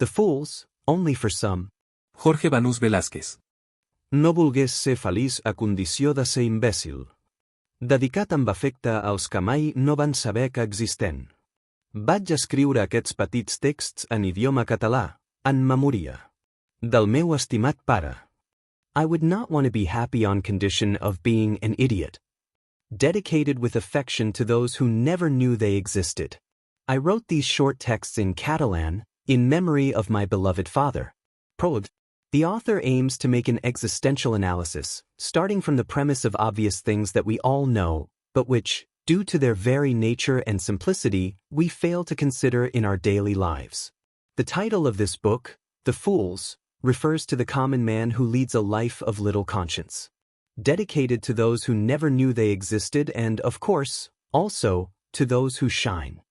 The Fools, Only for Some. Jorge Banús Velázquez. No vulgués ser feliç a condició de ser imbècil. Dedicat amb afecte als que mai no van saber que existen. Vaig escriure aquests petits texts en idioma català, en memòria del meu estimat pare. I would not want to be happy on condition of being an idiot. Dedicated with affection to those who never knew they existed. I wrote these short texts in Catalan, in memory of my beloved father. Prologue. The author aims to make an existential analysis, starting from the premise of obvious things that we all know, but which, due to their very nature and simplicity, we fail to consider in our daily lives. The title of this book, The Fools, refers to the common man who leads a life of little conscience. Dedicated to those who never knew they existed and, of course, also, to those who shine.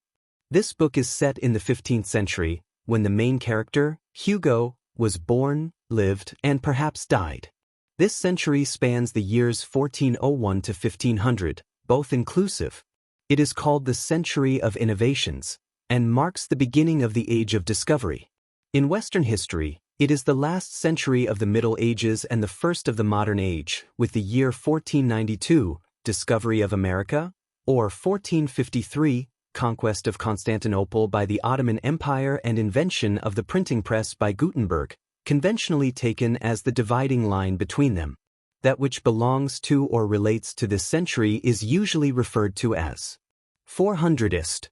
This book is set in the 15th century, when the main character, Hugo, was born, lived, and perhaps died. This century spans the years 1401 to 1500, both inclusive. It is called the Century of Innovations, and marks the beginning of the Age of Discovery. In Western history, it is the last century of the Middle Ages and the first of the modern age, with the year 1492, discovery of America, or 1453, conquest of Constantinople by the Ottoman Empire and invention of the printing press by Gutenberg, conventionally taken as the dividing line between them. That which belongs to or relates to this century is usually referred to as 400ist.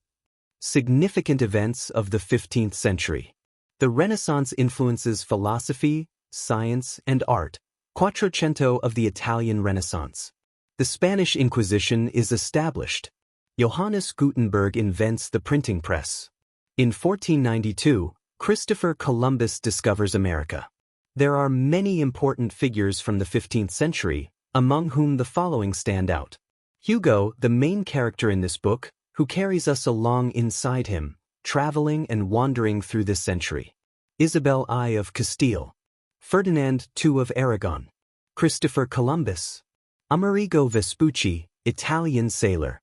Significant events of the 15th century. The Renaissance influences philosophy, science, and art. Quattrocento of the Italian Renaissance. The Spanish Inquisition is established. Johannes Gutenberg invents the printing press. In 1492, Christopher Columbus discovers America. There are many important figures from the 15th century, among whom the following stand out. Hugo, the main character in this book, who carries us along inside him, traveling and wandering through this century. Isabel I of Castile. Ferdinand II of Aragon. Christopher Columbus. Amerigo Vespucci, Italian sailor.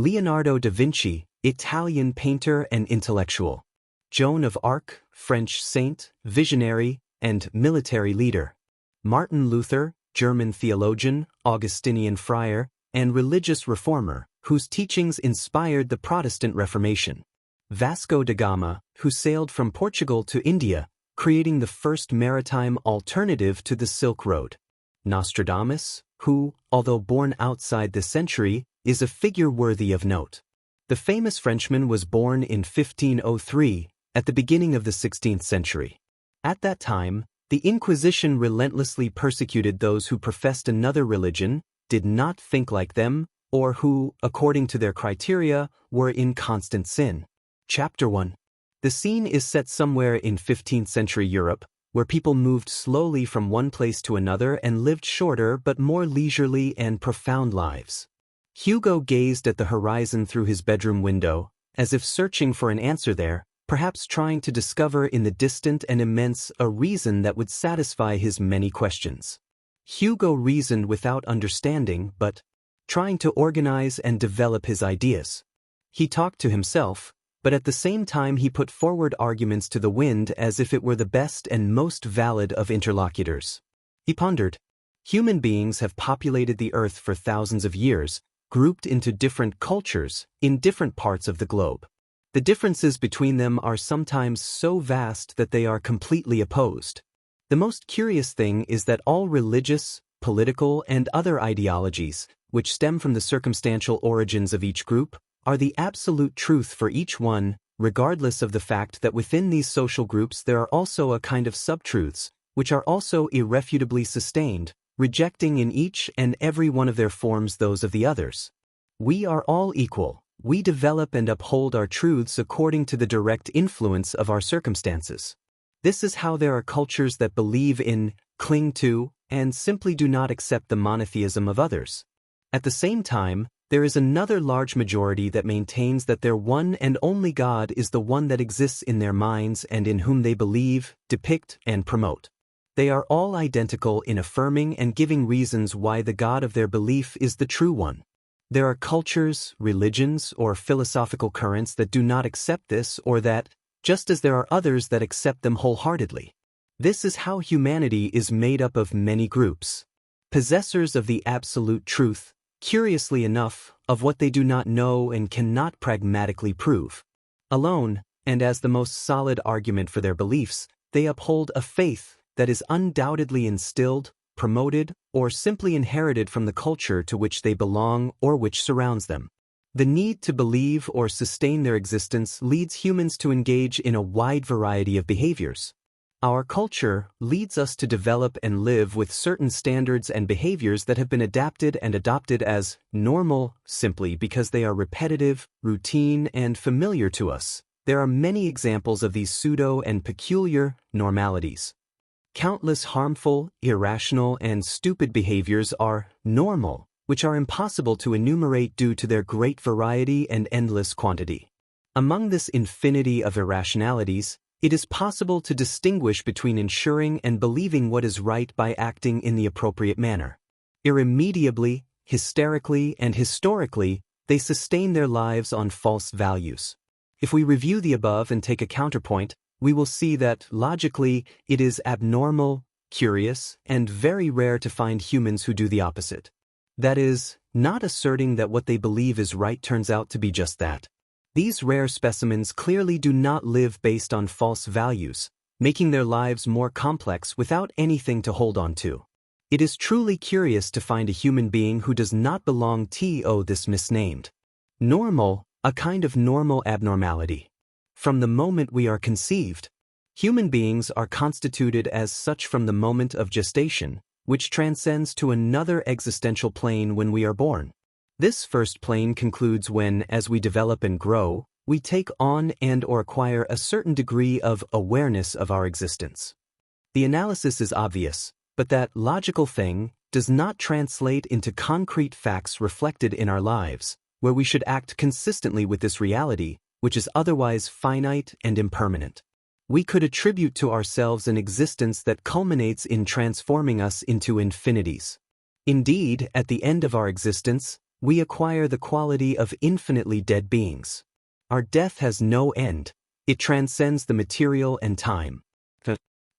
Leonardo da Vinci, Italian painter and intellectual. Joan of Arc, French saint, visionary, and military leader. Martin Luther, German theologian, Augustinian friar, and religious reformer, whose teachings inspired the Protestant Reformation. Vasco da Gama, who sailed from Portugal to India, creating the first maritime alternative to the Silk Road. Nostradamus, who, although born outside this century, is a figure worthy of note. The famous Frenchman was born in 1503, at the beginning of the 16th century. At that time, the Inquisition relentlessly persecuted those who professed another religion, did not think like them, or who, according to their criteria, were in constant sin. Chapter 1. The scene is set somewhere in 15th century Europe, where people moved slowly from one place to another and lived shorter but more leisurely and profound lives. Hugo gazed at the horizon through his bedroom window, as if searching for an answer there, perhaps trying to discover in the distant and immense a reason that would satisfy his many questions. Hugo reasoned without understanding, but trying to organize and develop his ideas. He talked to himself, but at the same time he put forward arguments to the wind as if it were the best and most valid of interlocutors. He pondered. Human beings have populated the earth for thousands of years, grouped into different cultures in different parts of the globe. The differences between them are sometimes so vast that they are completely opposed. The most curious thing is that all religious, political, and other ideologies, which stem from the circumstantial origins of each group, are the absolute truth for each one, regardless of the fact that within these social groups there are also a kind of subtruths, which are also irrefutably sustained, rejecting in each and every one of their forms those of the others. We are all equal. We develop and uphold our truths according to the direct influence of our circumstances. This is how there are cultures that believe in, cling to, and simply do not accept the monotheism of others. At the same time, there is another large majority that maintains that their one and only God is the one that exists in their minds and in whom they believe, depict, and promote. They are all identical in affirming and giving reasons why the God of their belief is the true one. There are cultures, religions, or philosophical currents that do not accept this or that, just as there are others that accept them wholeheartedly. This is how humanity is made up of many groups. Possessors of the absolute truth, curiously enough, of what they do not know and cannot pragmatically prove. Alone, and as the most solid argument for their beliefs, they uphold a faith that is undoubtedly instilled, promoted, or simply inherited from the culture to which they belong or which surrounds them. The need to believe or sustain their existence leads humans to engage in a wide variety of behaviors. Our culture leads us to develop and live with certain standards and behaviors that have been adapted and adopted as normal simply because they are repetitive, routine, and familiar to us. There are many examples of these pseudo and peculiar normalities. Countless harmful, irrational, and stupid behaviors are normal, which are impossible to enumerate due to their great variety and endless quantity. Among this infinity of irrationalities, it is possible to distinguish between ensuring and believing what is right by acting in the appropriate manner. Irremediably, hysterically, and historically, they sustain their lives on false values. If we review the above and take a counterpoint, we will see that, logically, it is abnormal, curious, and very rare to find humans who do the opposite. That is, not asserting that what they believe is right turns out to be just that. These rare specimens clearly do not live based on false values, making their lives more complex without anything to hold on to. It is truly curious to find a human being who does not belong to this misnamed normal, a kind of normal abnormality. From the moment we are conceived, human beings are constituted as such from the moment of gestation, which transcends to another existential plane when we are born. This first plane concludes when, as we develop and grow, we take on and/or acquire a certain degree of awareness of our existence. The analysis is obvious, but that logical thing does not translate into concrete facts reflected in our lives, where we should act consistently with this reality, which is otherwise finite and impermanent. We could attribute to ourselves an existence that culminates in transforming us into infinities. Indeed, at the end of our existence, we acquire the quality of infinitely dead beings. Our death has no end, it transcends the material and time.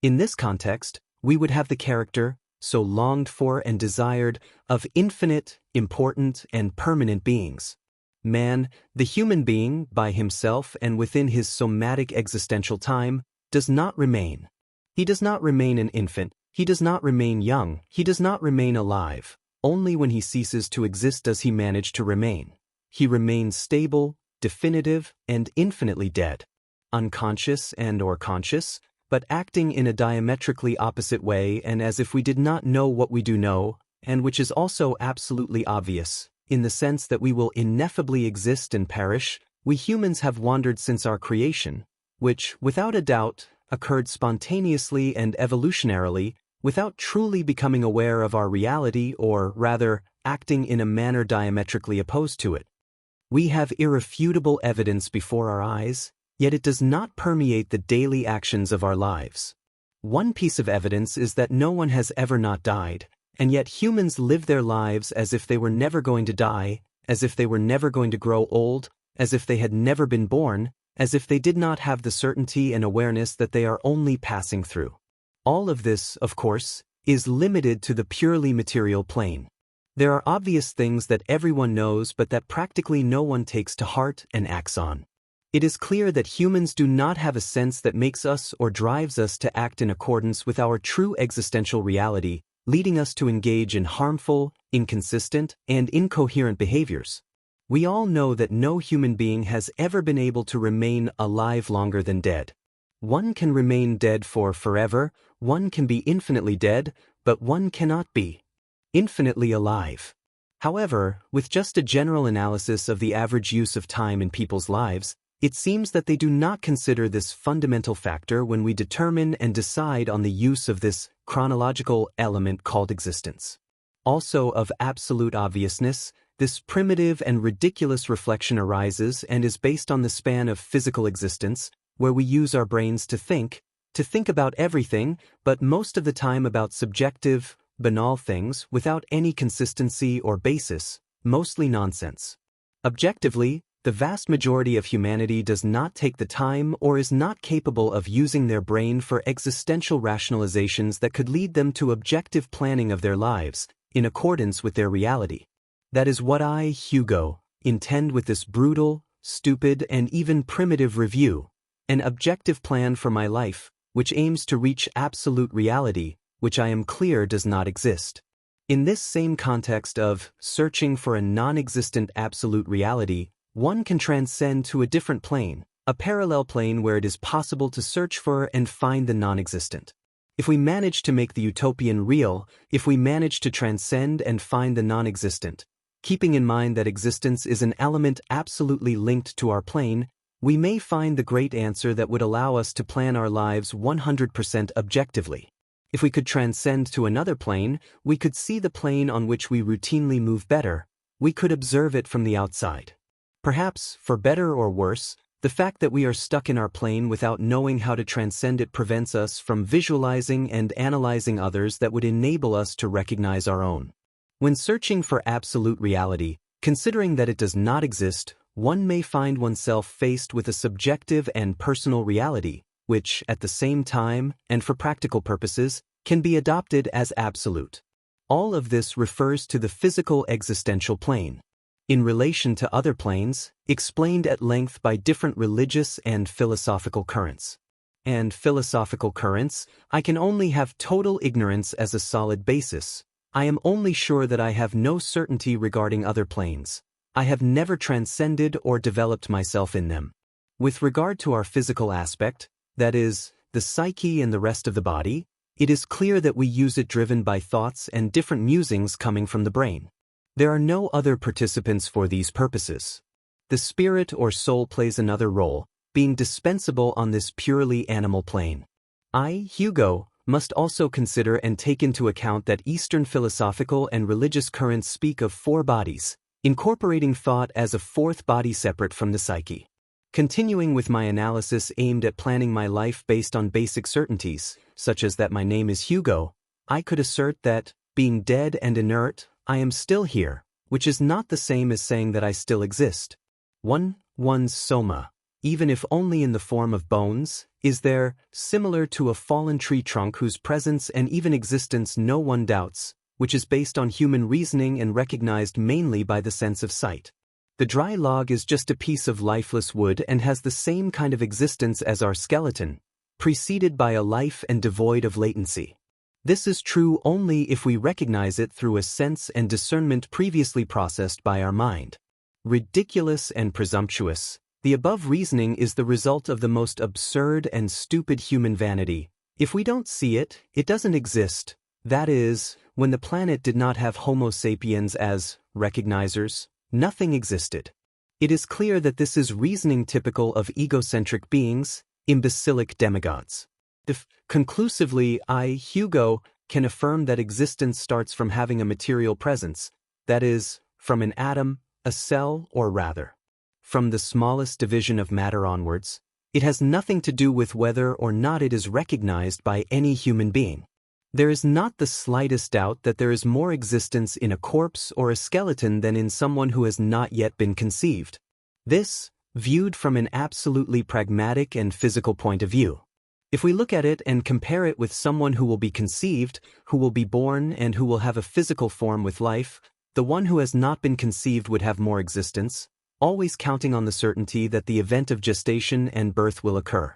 In this context, we would have the character, so longed for and desired, of infinite, important, and permanent beings. Man, the human being, by himself and within his somatic existential time, does not remain. He does not remain an infant, he does not remain young, he does not remain alive. Only when he ceases to exist does he manage to remain. He remains stable, definitive, and infinitely dead. Unconscious and/or conscious, but acting in a diametrically opposite way and as if we did not know what we do know, and which is also absolutely obvious, in the sense that we will ineffably exist and perish. We humans have wandered since our creation, which, without a doubt, occurred spontaneously and evolutionarily, without truly becoming aware of our reality or, rather, acting in a manner diametrically opposed to it. We have irrefutable evidence before our eyes, yet it does not permeate the daily actions of our lives. One piece of evidence is that no one has ever not died, and yet humans live their lives as if they were never going to die, as if they were never going to grow old, as if they had never been born, as if they did not have the certainty and awareness that they are only passing through. All of this, of course, is limited to the purely material plane. There are obvious things that everyone knows but that practically no one takes to heart and acts on. It is clear that humans do not have a sense that makes us or drives us to act in accordance with our true existential reality, leading us to engage in harmful, inconsistent, and incoherent behaviors. We all know that no human being has ever been able to remain alive longer than dead. One can remain dead for forever, one can be infinitely dead, but one cannot be infinitely alive. However, with just a general analysis of the average use of time in people's lives, it seems that they do not consider this fundamental factor when we determine and decide on the use of this chronological element called existence. Also of absolute obviousness, this primitive and ridiculous reflection arises and is based on the span of physical existence, where we use our brains to think about everything, but most of the time about subjective, banal things without any consistency or basis, mostly nonsense. Objectively, the vast majority of humanity does not take the time or is not capable of using their brain for existential rationalizations that could lead them to objective planning of their lives, in accordance with their reality. That is what I, Hugo, intend with this brutal, stupid, and even primitive review, an objective plan for my life, which aims to reach absolute reality, which I am clear does not exist. In this same context of searching for a non-existent absolute reality, one can transcend to a different plane, a parallel plane where it is possible to search for and find the non-existent. If we manage to make the utopian real, if we manage to transcend and find the non-existent, keeping in mind that existence is an element absolutely linked to our plane, we may find the great answer that would allow us to plan our lives 100% objectively. If we could transcend to another plane, we could see the plane on which we routinely move better, we could observe it from the outside. Perhaps, for better or worse, the fact that we are stuck in our plane without knowing how to transcend it prevents us from visualizing and analyzing others that would enable us to recognize our own. When searching for absolute reality, considering that it does not exist, one may find oneself faced with a subjective and personal reality, which, at the same time, and for practical purposes, can be adopted as absolute. All of this refers to the physical existential plane. In relation to other planes, explained at length by different religious and philosophical currents. And philosophical currents, I can only have total ignorance as a solid basis. I am only sure that I have no certainty regarding other planes. I have never transcended or developed myself in them. With regard to our physical aspect, that is, the psyche and the rest of the body, it is clear that we use it driven by thoughts and different musings coming from the brain. There are no other participants for these purposes. The spirit or soul plays another role, being dispensable on this purely animal plane. I, Hugo, must also consider and take into account that Eastern philosophical and religious currents speak of four bodies, incorporating thought as a fourth body separate from the psyche. Continuing with my analysis aimed at planning my life based on basic certainties, such as that my name is Hugo, I could assert that, being dead and inert, I am still here, which is not the same as saying that I still exist. One's soma, even if only in the form of bones, is there, similar to a fallen tree trunk whose presence and even existence no one doubts, which is based on human reasoning and recognized mainly by the sense of sight. The dry log is just a piece of lifeless wood and has the same kind of existence as our skeleton, preceded by a life and devoid of latency. This is true only if we recognize it through a sense and discernment previously processed by our mind. Ridiculous and presumptuous, the above reasoning is the result of the most absurd and stupid human vanity. If we don't see it, it doesn't exist. That is, when the planet did not have Homo sapiens as recognizers, nothing existed. It is clear that this is reasoning typical of egocentric beings, imbecilic demigods. Conclusively, I, Hugo, can affirm that existence starts from having a material presence, that is, from an atom, a cell, or rather, from the smallest division of matter onwards. It has nothing to do with whether or not it is recognized by any human being. There is not the slightest doubt that there is more existence in a corpse or a skeleton than in someone who has not yet been conceived. This, viewed from an absolutely pragmatic and physical point of view. If we look at it and compare it with someone who will be conceived, who will be born, and who will have a physical form with life, the one who has not been conceived would have more existence, always counting on the certainty that the event of gestation and birth will occur.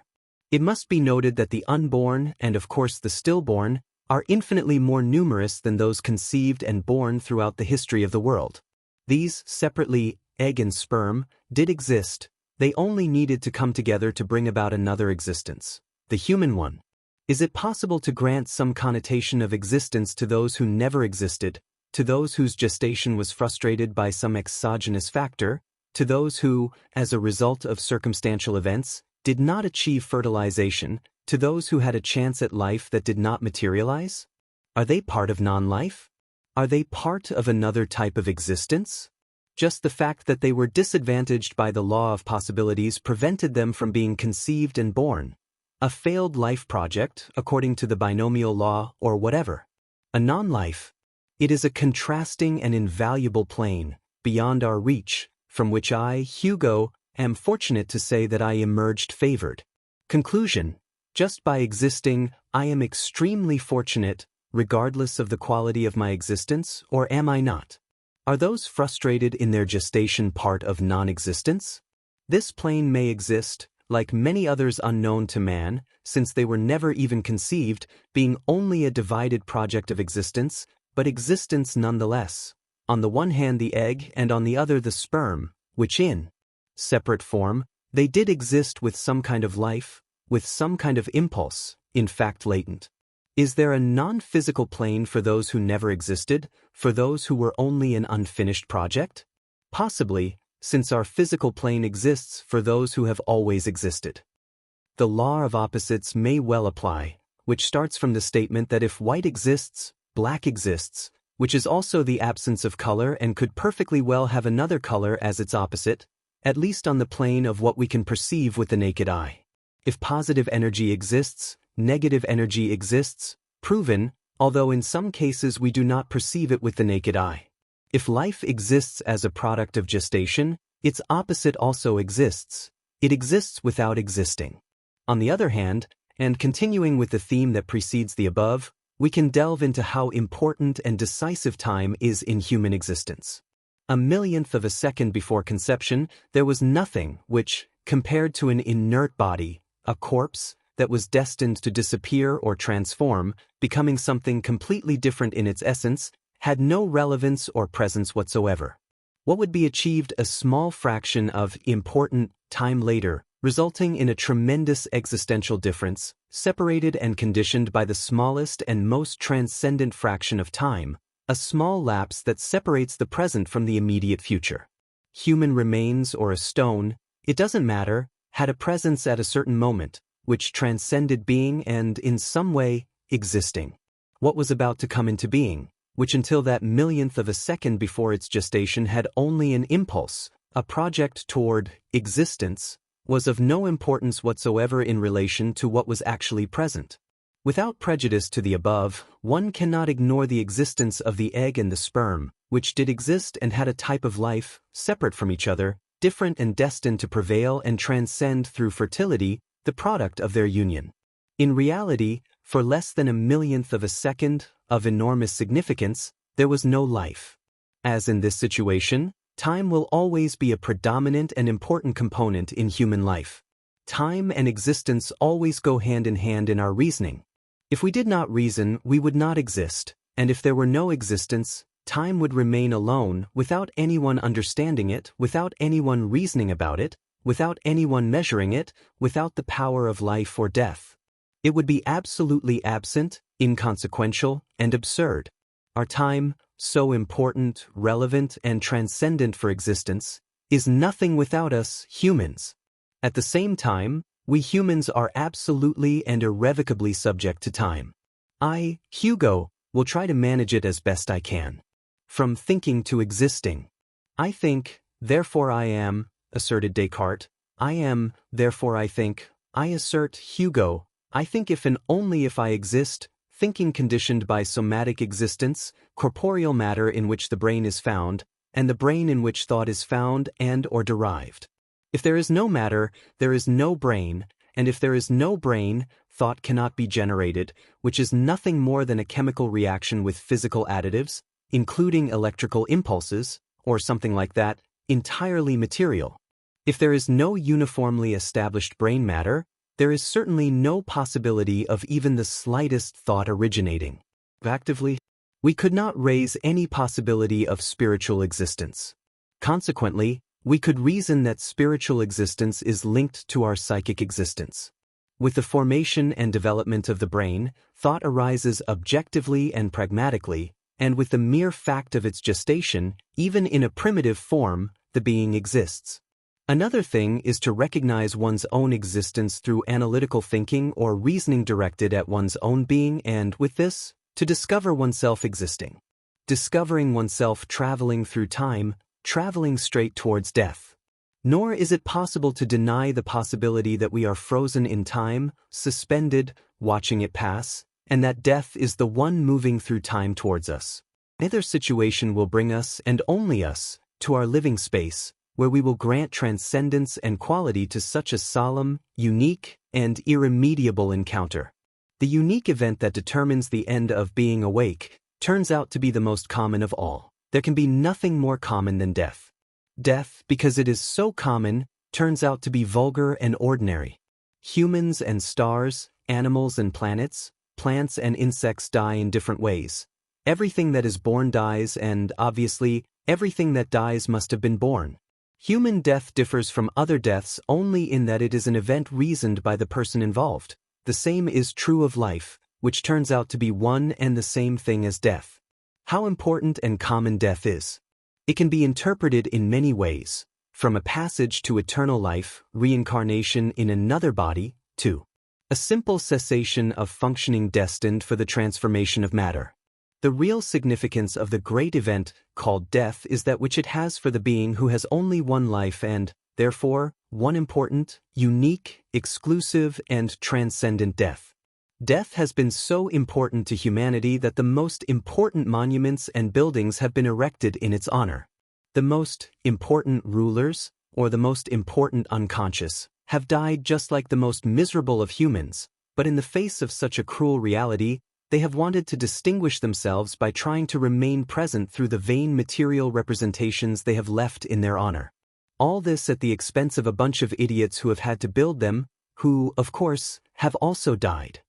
It must be noted that the unborn, and of course the stillborn, are infinitely more numerous than those conceived and born throughout the history of the world. These, separately, egg and sperm, did exist, they only needed to come together to bring about another existence. The human one. Is it possible to grant some connotation of existence to those who never existed, to those whose gestation was frustrated by some exogenous factor, to those who, as a result of circumstantial events, did not achieve fertilization, to those who had a chance at life that did not materialize? Are they part of non-life? Are they part of another type of existence? Just the fact that they were disadvantaged by the law of possibilities prevented them from being conceived and born. A failed life project, according to the binomial law, or whatever. A non-life. It is a contrasting and invaluable plane, beyond our reach, from which I, Hugo, am fortunate to say that I emerged favored. Conclusion: just by existing, I am extremely fortunate, regardless of the quality of my existence, or am I not? Are those frustrated in their gestation part of non-existence? This plane may exist, like many others unknown to man, since they were never even conceived, being only a divided project of existence, but existence nonetheless. On the one hand the egg and on the other the sperm, which in separate form, they did exist with some kind of life, with some kind of impulse, in fact latent. Is there a non-physical plane for those who never existed, for those who were only an unfinished project? Possibly, since our physical plane exists for those who have always existed. The law of opposites may well apply, which starts from the statement that if white exists, black exists, which is also the absence of color and could perfectly well have another color as its opposite, at least on the plane of what we can perceive with the naked eye. If positive energy exists, negative energy exists, proven, although in some cases we do not perceive it with the naked eye. If life exists as a product of gestation, its opposite also exists. It exists without existing. On the other hand, and continuing with the theme that precedes the above, we can delve into how important and decisive time is in human existence. A millionth of a second before conception, there was nothing which, compared to an inert body, a corpse, that was destined to disappear or transform, becoming something completely different in its essence, had no relevance or presence whatsoever. What would be achieved a small fraction of important time later, resulting in a tremendous existential difference, separated and conditioned by the smallest and most transcendent fraction of time, a small lapse that separates the present from the immediate future. Human remains or a stone, it doesn't matter, had a presence at a certain moment, which transcended being and, in some way, existing. What was about to come into being, which until that millionth of a second before its gestation had only an impulse, a project toward existence, was of no importance whatsoever in relation to what was actually present. Without prejudice to the above, one cannot ignore the existence of the egg and the sperm, which did exist and had a type of life, separate from each other, different and destined to prevail and transcend through fertility, the product of their union. In reality, for less than a millionth of a second, of enormous significance, there was no life. As in this situation, time will always be a predominant and important component in human life. Time and existence always go hand in our reasoning. If we did not reason, we would not exist, and if there were no existence, time would remain alone, without anyone understanding it, without anyone reasoning about it, without anyone measuring it, without the power of life or death. It would be absolutely absent, inconsequential, and absurd. Our time, so important, relevant, and transcendent for existence, is nothing without us, humans. At the same time, we humans are absolutely and irrevocably subject to time. I, Hugo, will try to manage it as best I can. From thinking to existing. I think, therefore I am, asserted Descartes. I am, therefore I think. I assert, Hugo, I think if and only if I exist, thinking conditioned by somatic existence, corporeal matter in which the brain is found, and the brain in which thought is found and or derived. If there is no matter, there is no brain, and if there is no brain, thought cannot be generated, which is nothing more than a chemical reaction with physical additives, including electrical impulses, or something like that, entirely material. If there is no uniformly established brain matter, there is certainly no possibility of even the slightest thought originating. Actively, we could not raise any possibility of spiritual existence. Consequently, we could reason that spiritual existence is linked to our psychic existence. With the formation and development of the brain, thought arises objectively and pragmatically, and with the mere fact of its gestation, even in a primitive form, the being exists. Another thing is to recognize one's own existence through analytical thinking or reasoning directed at one's own being and, with this, to discover oneself existing. Discovering oneself traveling through time, traveling straight towards death. Nor is it possible to deny the possibility that we are frozen in time, suspended, watching it pass, and that death is the one moving through time towards us. Neither situation will bring us, and only us, to our living space, where we will grant transcendence and quality to such a solemn, unique, and irremediable encounter. The unique event that determines the end of being awake turns out to be the most common of all. There can be nothing more common than death. Death, because it is so common, turns out to be vulgar and ordinary. Humans and stars, animals and planets, plants and insects die in different ways. Everything that is born dies, and, obviously, everything that dies must have been born. Human death differs from other deaths only in that it is an event reasoned by the person involved. The same is true of life, which turns out to be one and the same thing as death. How important and common death is. It can be interpreted in many ways, from a passage to eternal life, reincarnation in another body, to a simple cessation of functioning destined for the transformation of matter. The real significance of the great event, called death, is that which it has for the being who has only one life and, therefore, one important, unique, exclusive, and transcendent death. Death has been so important to humanity that the most important monuments and buildings have been erected in its honor. The most important rulers, or the most important unconscious, have died just like the most miserable of humans, but in the face of such a cruel reality, they have wanted to distinguish themselves by trying to remain present through the vain material representations they have left in their honor. All this at the expense of a bunch of idiots who have had to build them, who, of course, have also died.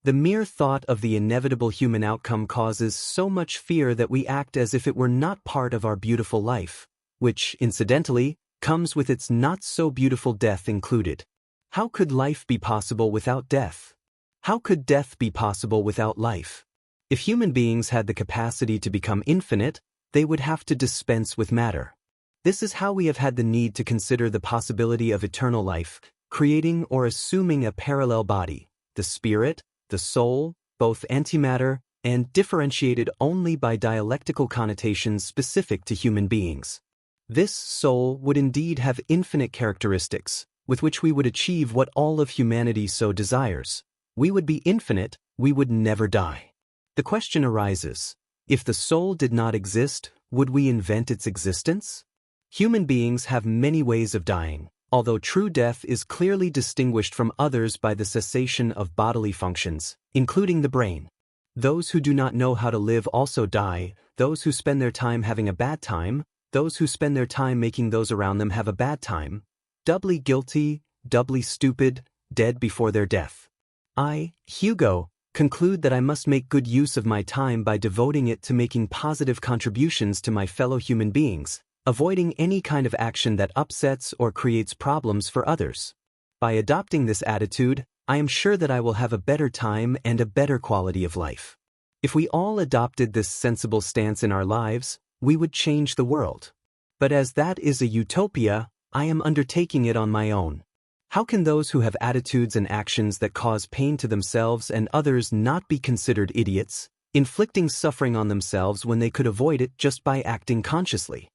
The mere thought of the inevitable human outcome causes so much fear that we act as if it were not part of our beautiful life, which, incidentally, comes with its not-so-beautiful death included. How could life be possible without death? How could death be possible without life? If human beings had the capacity to become infinite, they would have to dispense with matter. This is how we have had the need to consider the possibility of eternal life, creating or assuming a parallel body, the spirit, the soul, both antimatter, and differentiated only by dialectical connotations specific to human beings. This soul would indeed have infinite characteristics, with which we would achieve what all of humanity so desires. We would be infinite, we would never die. The question arises, if the soul did not exist, would we invent its existence? Human beings have many ways of dying, although true death is clearly distinguished from others by the cessation of bodily functions, including the brain. Those who do not know how to live also die, those who spend their time having a bad time, those who spend their time making those around them have a bad time, doubly guilty, doubly stupid, dead before their death. I, Hugo, conclude that I must make good use of my time by devoting it to making positive contributions to my fellow human beings, avoiding any kind of action that upsets or creates problems for others. By adopting this attitude, I am sure that I will have a better time and a better quality of life. If we all adopted this sensible stance in our lives, we would change the world. But as that is a utopia, I am undertaking it on my own. How can those who have attitudes and actions that cause pain to themselves and others not be considered idiots, inflicting suffering on themselves when they could avoid it just by acting consciously?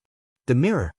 The mirror.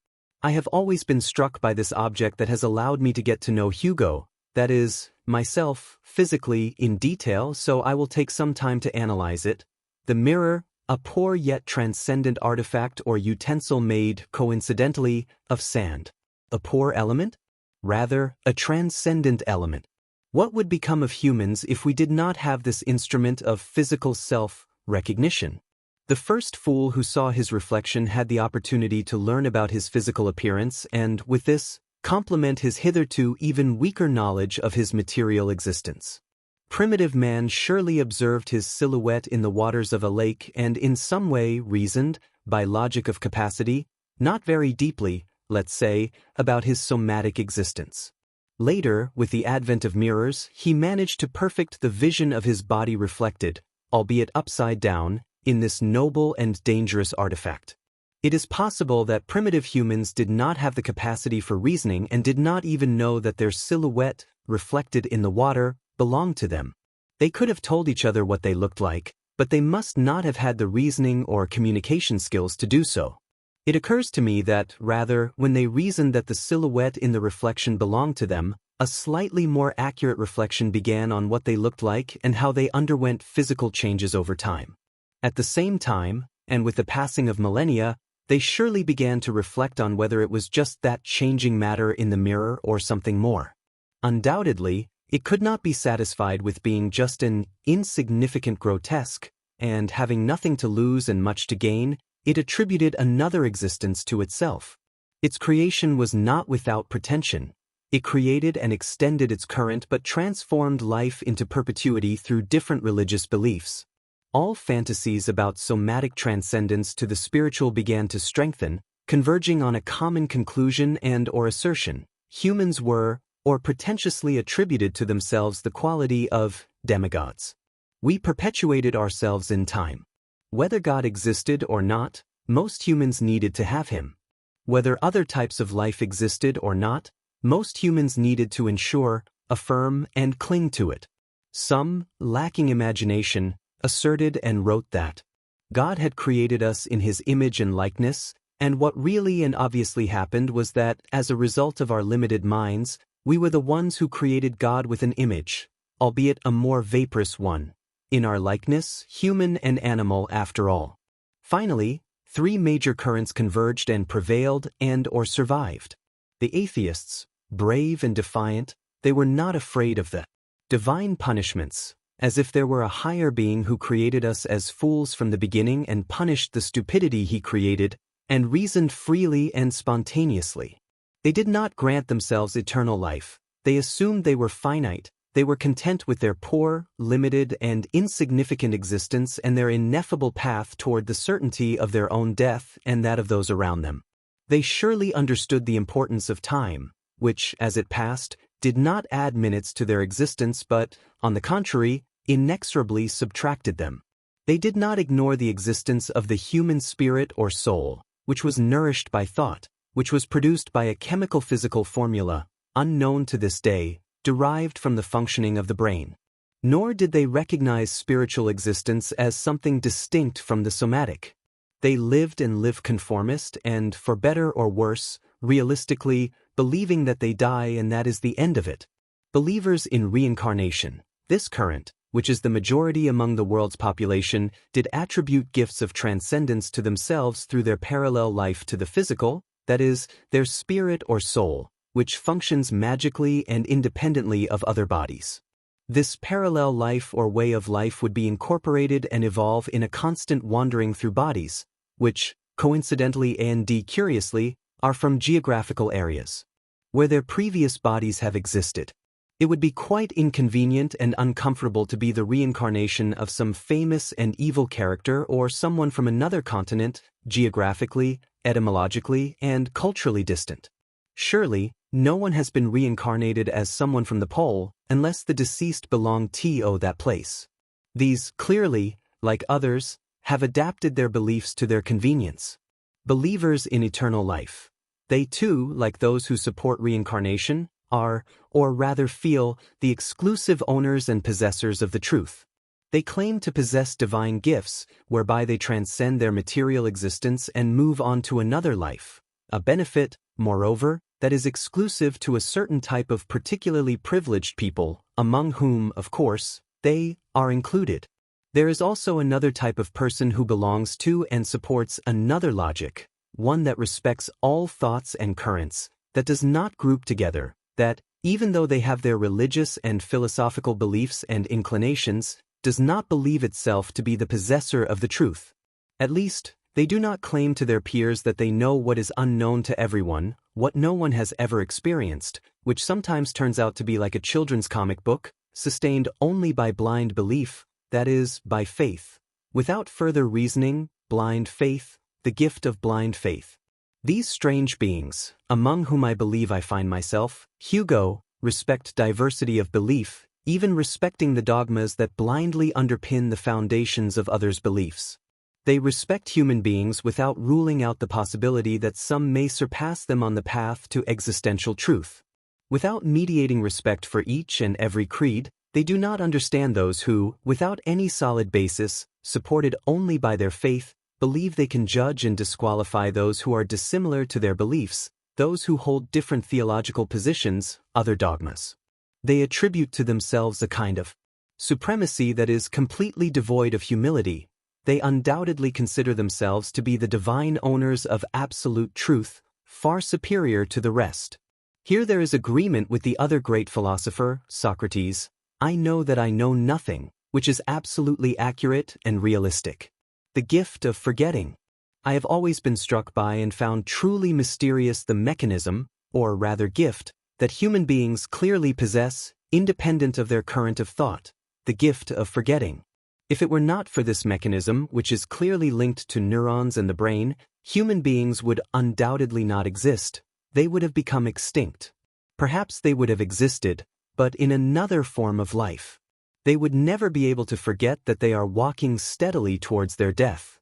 I have always been struck by this object that has allowed me to get to know Hugo, that is, myself, physically, in detail, so I will take some time to analyze it. The mirror, a poor yet transcendent artifact or utensil made, coincidentally, of sand. A poor element? Rather, a transcendent element. What would become of humans if we did not have this instrument of physical self-recognition? The first fool who saw his reflection had the opportunity to learn about his physical appearance and, with this, complement his hitherto even weaker knowledge of his material existence. Primitive man surely observed his silhouette in the waters of a lake and in some way reasoned, by logic of capacity, not very deeply, let's say, about his somatic existence. Later, with the advent of mirrors, he managed to perfect the vision of his body reflected, albeit upside down, in this noble and dangerous artifact. It is possible that primitive humans did not have the capacity for reasoning and did not even know that their silhouette, reflected in the water, belonged to them. They could have told each other what they looked like, but they must not have had the reasoning or communication skills to do so. It occurs to me that, rather, when they reasoned that the silhouette in the reflection belonged to them, a slightly more accurate reflection began on what they looked like and how they underwent physical changes over time. At the same time, and with the passing of millennia, They surely began to reflect on whether it was just that changing matter in the mirror or something more. Undoubtedly, it could not be satisfied with being just an insignificant grotesque, and having nothing to lose and much to gain, it attributed another existence to itself. Its creation was not without pretension. It created and extended its current but transformed life into perpetuity through different religious beliefs. All fantasies about somatic transcendence to the spiritual began to strengthen, converging on a common conclusion and/or assertion. Humans were, or pretentiously attributed to themselves the quality of demigods. We perpetuated ourselves in time. Whether God existed or not, most humans needed to have him. Whether other types of life existed or not, most humans needed to ensure, affirm, and cling to it. Some, lacking imagination, asserted and wrote that God had created us in his image and likeness, and what really and obviously happened was that, as a result of our limited minds, we were the ones who created God with an image, albeit a more vaporous one, in our likeness, human and animal after all. Finally, three major currents converged and prevailed and/or survived. The atheists, brave and defiant, they were not afraid of the divine punishments, as if there were a higher being who created us as fools from the beginning and punished the stupidity he created, and reasoned freely and spontaneously. They did not grant themselves eternal life. They assumed they were finite. They were content with their poor, limited, and insignificant existence and their ineffable path toward the certainty of their own death and that of those around them. They surely understood the importance of time, which, as it passed, did not add minutes to their existence but, on the contrary, inexorably subtracted them. They did not ignore the existence of the human spirit or soul, which was nourished by thought, which was produced by a chemical-physical formula, unknown to this day, derived from the functioning of the brain. Nor did they recognize spiritual existence as something distinct from the somatic. They lived and live conformist and, for better or worse, realistically, believing that they die and that is the end of it. Believers in reincarnation, this current, which is the majority among the world's population, did attribute gifts of transcendence to themselves through their parallel life to the physical, that is, their spirit or soul, which functions magically and independently of other bodies. This parallel life or way of life would be incorporated and evolve in a constant wandering through bodies, which, coincidentally and curiously, are from geographical areas where their previous bodies have existed. It would be quite inconvenient and uncomfortable to be the reincarnation of some famous and evil character or someone from another continent, geographically, etymologically, and culturally distant. Surely, no one has been reincarnated as someone from the pole unless the deceased belonged to that place. These, clearly, like others, have adapted their beliefs to their convenience. Believers in eternal life. They too, like those who support reincarnation, are, or rather feel, the exclusive owners and possessors of the truth. They claim to possess divine gifts, whereby they transcend their material existence and move on to another life, a benefit, moreover, that is exclusive to a certain type of particularly privileged people, among whom, of course, they are included. There is also another type of person who belongs to and supports another logic, one that respects all thoughts and currents, that does not group together, that, even though they have their religious and philosophical beliefs and inclinations, does not believe itself to be the possessor of the truth. At least, they do not claim to their peers that they know what is unknown to everyone, what no one has ever experienced, which sometimes turns out to be like a children's comic book, sustained only by blind belief, that is, by faith. Without further reasoning, blind faith, the gift of blind faith. These strange beings, among whom I believe I find myself, Hugo, respect diversity of belief, even respecting the dogmas that blindly underpin the foundations of others' beliefs. They respect human beings without ruling out the possibility that some may surpass them on the path to existential truth. Without mediating respect for each and every creed, they do not understand those who, without any solid basis, supported only by their faith, believe they can judge and disqualify those who are dissimilar to their beliefs, those who hold different theological positions, other dogmas. They attribute to themselves a kind of supremacy that is completely devoid of humility, They undoubtedly consider themselves to be the divine owners of absolute truth, far superior to the rest. Here there is agreement with the other great philosopher, Socrates. I know that I know nothing, which is absolutely accurate and realistic. The gift of forgetting. I have always been struck by and found truly mysterious the mechanism, or rather gift, that human beings clearly possess, independent of their current of thought, the gift of forgetting. If it were not for this mechanism, which is clearly linked to neurons and the brain, human beings would undoubtedly not exist. They would have become extinct. Perhaps they would have existed, but in another form of life. They would never be able to forget that they are walking steadily towards their death.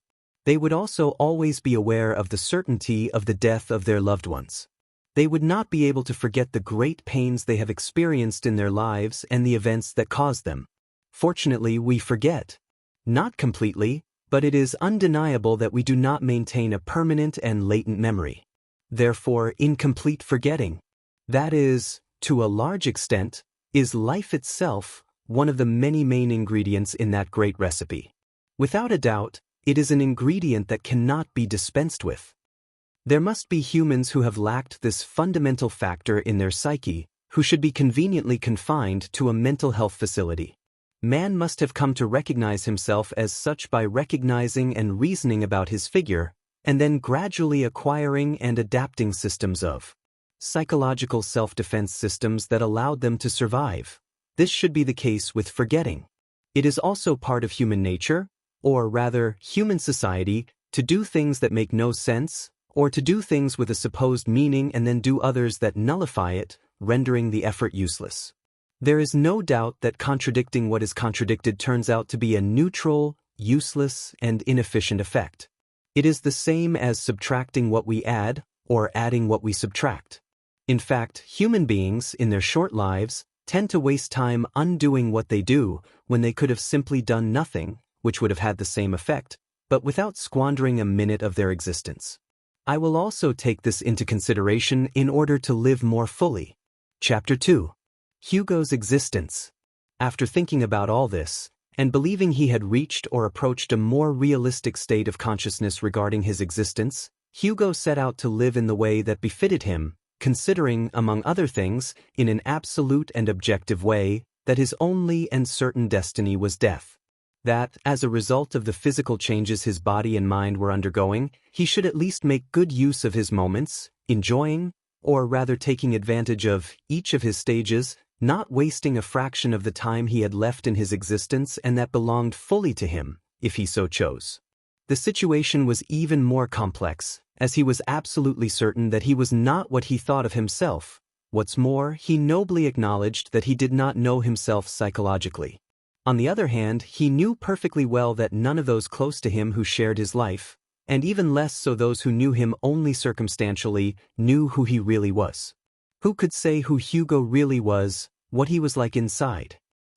They would also always be aware of the certainty of the death of their loved ones. They would not be able to forget the great pains they have experienced in their lives and the events that caused them. Fortunately, we forget. Not completely, but it is undeniable that we do not maintain a permanent and latent memory. Therefore, incomplete forgetting, that is, to a large extent, is life itself, one of the many main ingredients in that great recipe. Without a doubt, it is an ingredient that cannot be dispensed with. There must be humans who have lacked this fundamental factor in their psyche, who should be conveniently confined to a mental health facility. Man must have come to recognize himself as such by recognizing and reasoning about his figure, and then gradually acquiring and adapting systems of psychological self-defense systems that allowed them to survive. This should be the case with forgetting. It is also part of human nature, or rather, human society, to do things that make no sense, or to do things with a supposed meaning and then do others that nullify it, rendering the effort useless. There is no doubt that contradicting what is contradicted turns out to be a neutral, useless, and inefficient effect. It is the same as subtracting what we add, or adding what we subtract. In fact, human beings, in their short lives, tend to waste time undoing what they do when they could have simply done nothing, which would have had the same effect, but without squandering a minute of their existence. I will also take this into consideration in order to live more fully. Chapter 2. Hugo's existence. After thinking about all this, and believing he had reached or approached a more realistic state of consciousness regarding his existence, Hugo set out to live in the way that befitted him, considering, among other things, in an absolute and objective way, that his only and certain destiny was death. That, as a result of the physical changes his body and mind were undergoing, he should at least make good use of his moments, enjoying, or rather taking advantage of, each of his stages, not wasting a fraction of the time he had left in his existence and that belonged fully to him, if he so chose. The situation was even more complex, as he was absolutely certain that he was not what he thought of himself. What's more, he nobly acknowledged that he did not know himself psychologically. On the other hand, he knew perfectly well that none of those close to him who shared his life, and even less so those who knew him only circumstantially, knew who he really was. Who could say who Hugo really was, what he was like inside?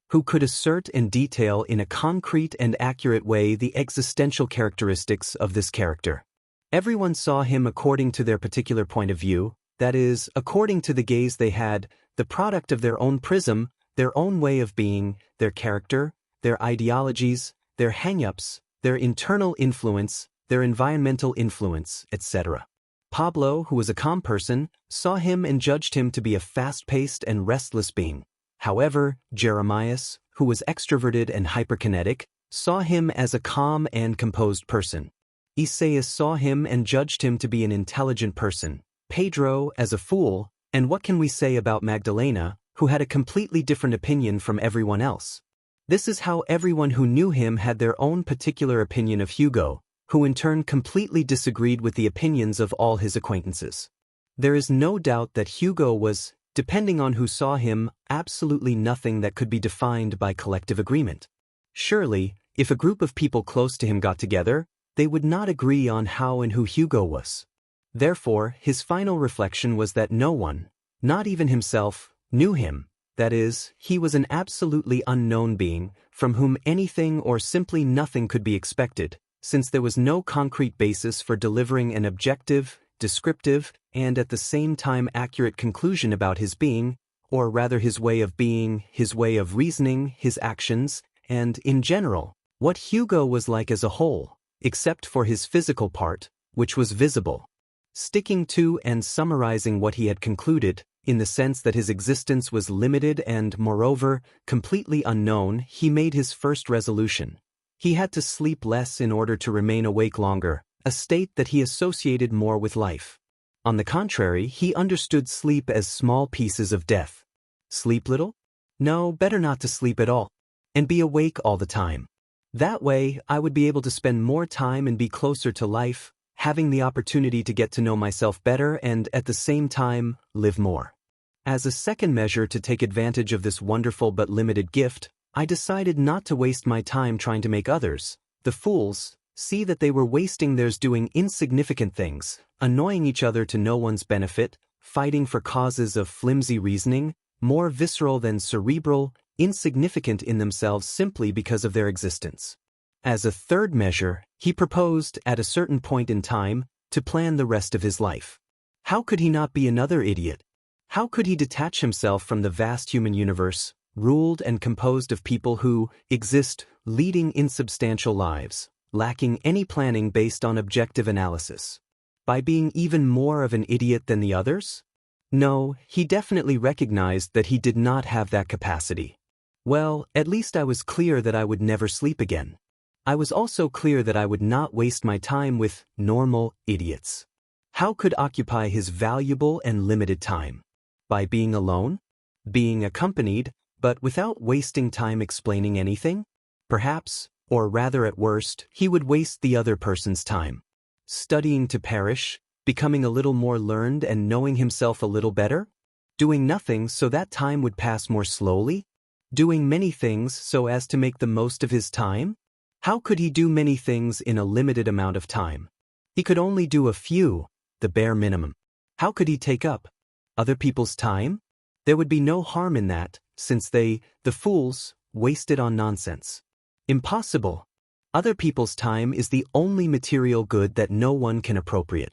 Who could assert and detail in a concrete and accurate way the existential characteristics of this character? Everyone saw him according to their particular point of view, that is, according to the gaze they had, the product of their own prism, their own way of being, their character, their ideologies, their hang-ups, their internal influence, their environmental influence, etc. Pablo, who was a calm person, saw him and judged him to be a fast-paced and restless being. However, Jeremias, who was extroverted and hyperkinetic, saw him as a calm and composed person. Isaias saw him and judged him to be an intelligent person, Pedro as a fool, and what can we say about Magdalena, who had a completely different opinion from everyone else? This is how everyone who knew him had their own particular opinion of Hugo, who in turn completely disagreed with the opinions of all his acquaintances. There is no doubt that Hugo was, depending on who saw him, absolutely nothing that could be defined by collective agreement. Surely, if a group of people close to him got together, they would not agree on how and who Hugo was. Therefore, his final reflection was that no one, not even himself, knew him. That is, he was an absolutely unknown being, from whom anything or simply nothing could be expected, since there was no concrete basis for delivering an objective, descriptive, and at the same time accurate conclusion about his being, or rather his way of being, his way of reasoning, his actions, and, in general, What Hugo was like as a whole, except for his physical part, which was visible. Sticking to and summarizing what he had concluded, in the sense that his existence was limited and, moreover, completely unknown, he made his first resolution. He had to sleep less in order to remain awake longer, a state that he associated more with life. On the contrary, he understood sleep as small pieces of death. Sleep little? No, better not to sleep at all. And be awake all the time. That way, I would be able to spend more time and be closer to life, having the opportunity to get to know myself better and, at the same time, live more. As a second measure to take advantage of this wonderful but limited gift, I decided not to waste my time trying to make others, the fools, see that they were wasting theirs doing insignificant things, annoying each other to no one's benefit, fighting for causes of flimsy reasoning, more visceral than cerebral, insignificant in themselves simply because of their existence. As a third measure, he proposed, at a certain point in time, to plan the rest of his life. How could he not be another idiot? How could he detach himself from the vast human universe, ruled and composed of people who exist leading insubstantial lives, lacking any planning based on objective analysis? By being even more of an idiot than the others? No, he definitely recognized that he did not have that capacity. Well, at least I was clear that I would never sleep again. I was also clear that I would not waste my time with normal idiots. How could occupy his valuable and limited time? By being alone? Being accompanied, but without wasting time explaining anything? Perhaps, or rather at worst, he would waste the other person's time. Studying to perish, becoming a little more learned and knowing himself a little better? Doing nothing so that time would pass more slowly? Doing many things so as to make the most of his time? How could he do many things in a limited amount of time? He could only do a few, the bare minimum. How could he take up other people's time? There would be no harm in that, since they, the fools, waste it on nonsense. Impossible. Other people's time is the only material good that no one can appropriate.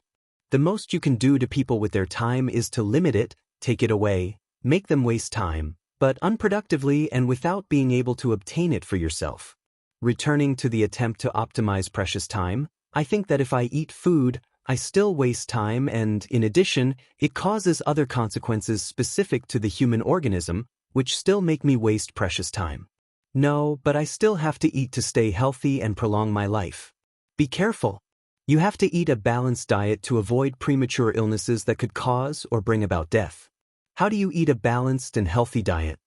The most you can do to people with their time is to limit it, take it away, make them waste time, but unproductively and without being able to obtain it for yourself. Returning to the attempt to optimize precious time, I think that if I eat food, I still waste time and, in addition, it causes other consequences specific to the human organism, which still make me waste precious time. No, but I still have to eat to stay healthy and prolong my life. Be careful. You have to eat a balanced diet to avoid premature illnesses that could cause or bring about death. How do you eat a balanced and healthy diet?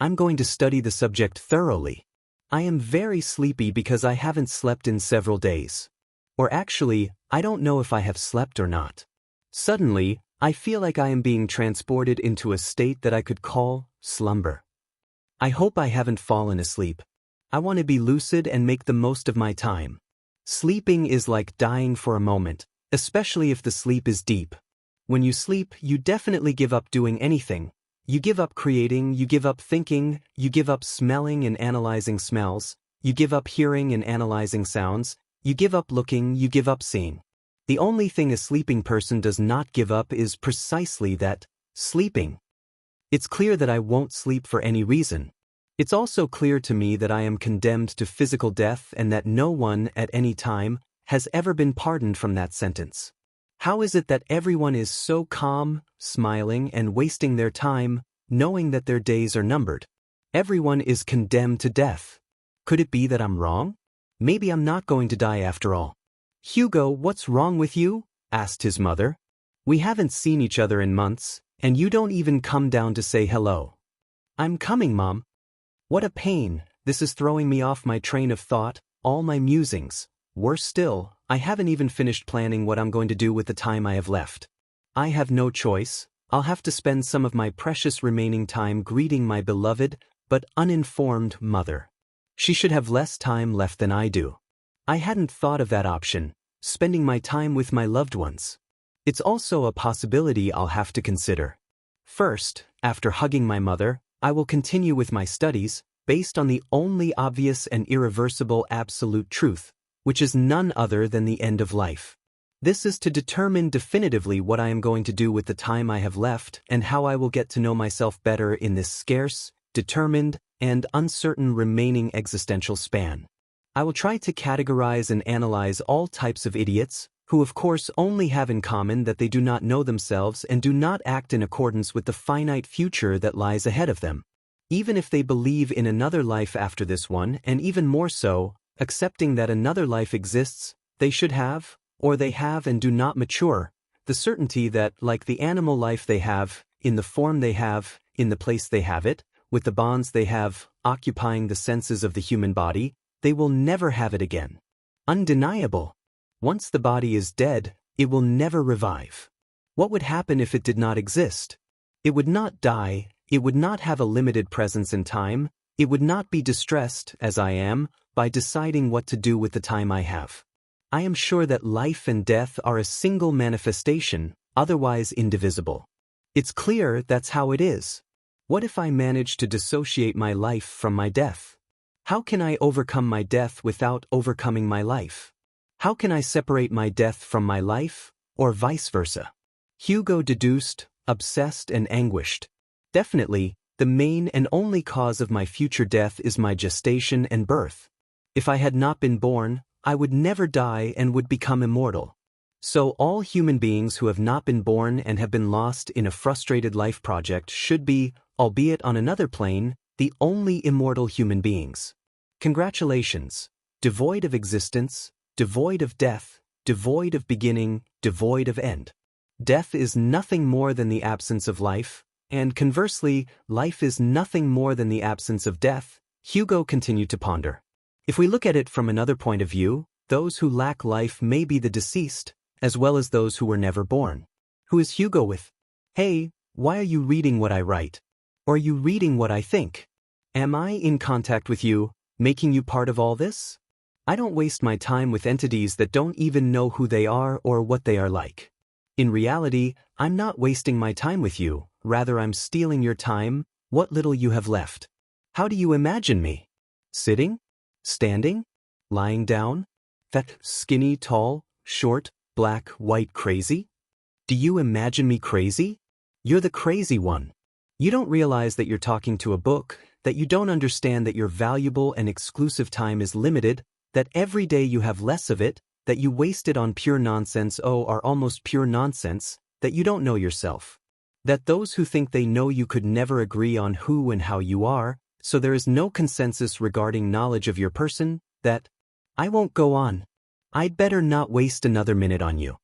I'm going to study the subject thoroughly. I am very sleepy because I haven't slept in several days. Or actually, I don't know if I have slept or not. Suddenly, I feel like I am being transported into a state that I could call slumber. I hope I haven't fallen asleep. I want to be lucid and make the most of my time. Sleeping is like dying for a moment, especially if the sleep is deep. When you sleep, you definitely give up doing anything. You give up creating, you give up thinking, you give up smelling and analyzing smells, you give up hearing and analyzing sounds, you give up looking, you give up seeing. The only thing a sleeping person does not give up is precisely that, sleeping. It's clear that I won't sleep for any reason. It's also clear to me that I am condemned to physical death and that no one, at any time, has ever been pardoned from that sentence. How is it that everyone is so calm, smiling, and wasting their time, knowing that their days are numbered? Everyone is condemned to death. Could it be that I'm wrong? Maybe I'm not going to die after all. Hugo, what's wrong with you? Asked his mother. We haven't seen each other in months, and you don't even come down to say hello. I'm coming, Mom. What a pain, this is throwing me off my train of thought, all my musings. Worse still, I haven't even finished planning what I'm going to do with the time I have left. I have no choice. I'll have to spend some of my precious remaining time greeting my beloved, but uninformed mother. She should have less time left than I do. I hadn't thought of that option, spending my time with my loved ones. It's also a possibility I'll have to consider. First, after hugging my mother, I will continue with my studies, based on the only obvious and irreversible absolute truth, which is none other than the end of life. This is to determine definitively what I am going to do with the time I have left and how I will get to know myself better in this scarce, determined, and uncertain remaining existential span. I will try to categorize and analyze all types of idiots, who of course only have in common that they do not know themselves and do not act in accordance with the finite future that lies ahead of them. Even if they believe in another life after this one, and even more so, accepting that another life exists, they should have, or they have and do not mature, the certainty that, like the animal life they have, in the form they have, in the place they have it, with the bonds they have, occupying the senses of the human body, they will never have it again. Undeniable. Once the body is dead, it will never revive. What would happen if it did not exist? It would not die, it would not have a limited presence in time, it would not be distressed, as I am, by deciding what to do with the time I have. I am sure that life and death are a single manifestation, otherwise indivisible. It's clear that's how it is. What if I manage to dissociate my life from my death? How can I overcome my death without overcoming my life? How can I separate my death from my life, or vice versa? Hugo deduced, obsessed and anguished. Definitely, the main and only cause of my future death is my gestation and birth. If I had not been born, I would never die and would become immortal. So all human beings who have not been born and have been lost in a frustrated life project should be, albeit on another plane, the only immortal human beings. Congratulations. Devoid of existence, devoid of death, devoid of beginning, devoid of end. Death is nothing more than the absence of life, and conversely, life is nothing more than the absence of death, Hugo continued to ponder. If we look at it from another point of view, those who lack life may be the deceased, as well as those who were never born. Who is Hugo with? Hey, why are you reading what I write? Or are you reading what I think? Am I in contact with you, making you part of all this? I don't waste my time with entities that don't even know who they are or what they are like. In reality, I'm not wasting my time with you, rather I'm stealing your time, what little you have left. How do you imagine me? Sitting? Standing? Lying down? Fat, skinny, tall, short, black, white, crazy? Do you imagine me crazy? You're the crazy one. You don't realize that you're talking to a book, that you don't understand that your valuable and exclusive time is limited, that every day you have less of it, that you waste it on pure nonsense are almost pure nonsense, that you don't know yourself. That those who think they know you could never agree on who and how you are, so there is no consensus regarding knowledge of your person, that I won't go on. I'd better not waste another minute on you.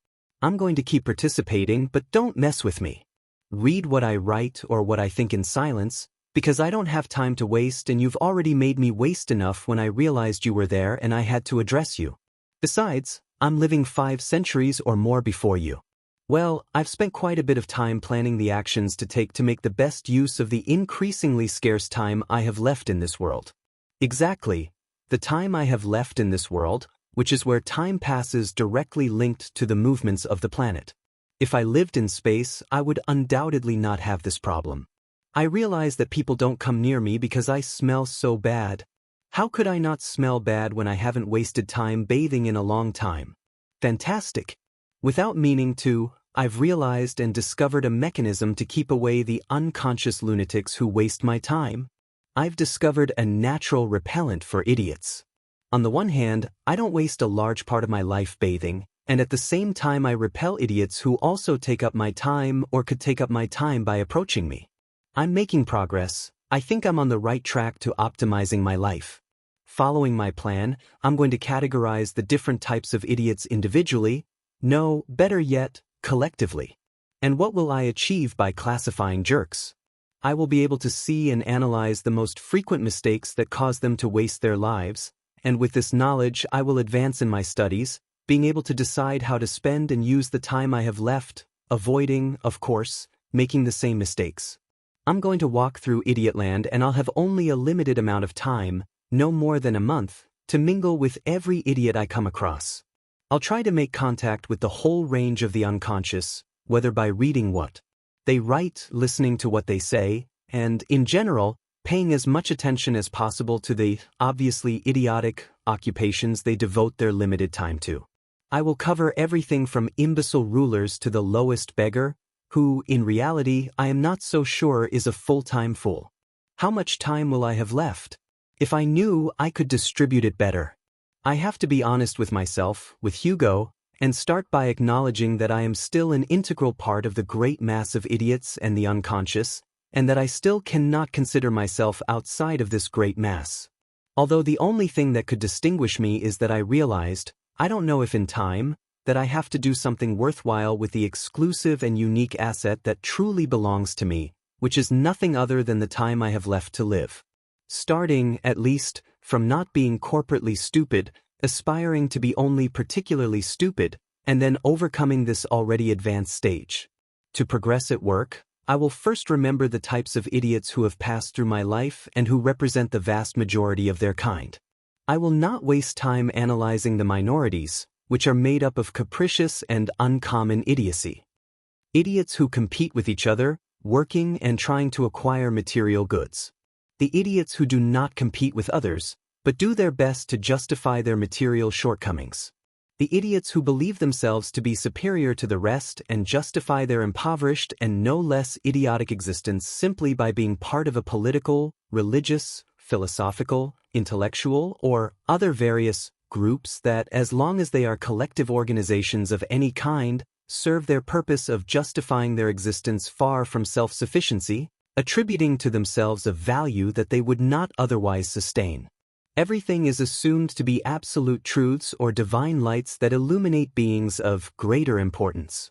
I'm going to keep participating, but don't mess with me. Read what I write or what I think in silence, because I don't have time to waste and you've already made me waste enough when I realized you were there and I had to address you. Besides, I'm living 5 centuries or more before you. Well, I've spent quite a bit of time planning the actions to take to make the best use of the increasingly scarce time I have left in this world. Exactly, the time I have left in this world, which is where time passes directly linked to the movements of the planet. If I lived in space, I would undoubtedly not have this problem. I realize that people don't come near me because I smell so bad. How could I not smell bad when I haven't wasted time bathing in a long time? Fantastic. Without meaning to, I've realized and discovered a mechanism to keep away the unconscious lunatics who waste my time. I've discovered a natural repellent for idiots. On the one hand, I don't waste a large part of my life bathing, and at the same time I repel idiots who also take up my time or could take up my time by approaching me. I'm making progress. I think I'm on the right track to optimizing my life. Following my plan, I'm going to categorize the different types of idiots individually, no, better yet, collectively. And what will I achieve by classifying jerks? I will be able to see and analyze the most frequent mistakes that cause them to waste their lives, and with this knowledge I will advance in my studies, being able to decide how to spend and use the time I have left, avoiding, of course, making the same mistakes. I'm going to walk through Idiotland and I'll have only a limited amount of time, no more than a month, to mingle with every idiot I come across. I'll try to make contact with the whole range of the unconscious, whether by reading what they write, listening to what they say, and, in general, paying as much attention as possible to the, obviously idiotic, occupations they devote their limited time to. I will cover everything from imbecile rulers to the lowest beggar, who, in reality, I am not so sure is a full-time fool. How much time will I have left? If I knew, I could distribute it better. I have to be honest with myself, with Hugo, and start by acknowledging that I am still an integral part of the great mass of idiots and the unconscious, and that I still cannot consider myself outside of this great mass. Although the only thing that could distinguish me is that I realized, I don't know if in time, that I have to do something worthwhile with the exclusive and unique asset that truly belongs to me, which is nothing other than the time I have left to live. Starting, at least, from not being corporately stupid, aspiring to be only particularly stupid, and then overcoming this already advanced stage. To progress at work, I will first remember the types of idiots who have passed through my life and who represent the vast majority of their kind. I will not waste time analyzing the minorities, which are made up of capricious and uncommon idiocy. Idiots who compete with each other, working and trying to acquire material goods. The idiots who do not compete with others, but do their best to justify their material shortcomings. The idiots who believe themselves to be superior to the rest and justify their impoverished and no less idiotic existence simply by being part of a political, religious, philosophical, intellectual, or other various groups that, as long as they are collective organizations of any kind, serve their purpose of justifying their existence far from self-sufficiency, attributing to themselves a value that they would not otherwise sustain. Everything is assumed to be absolute truths or divine lights that illuminate beings of greater importance.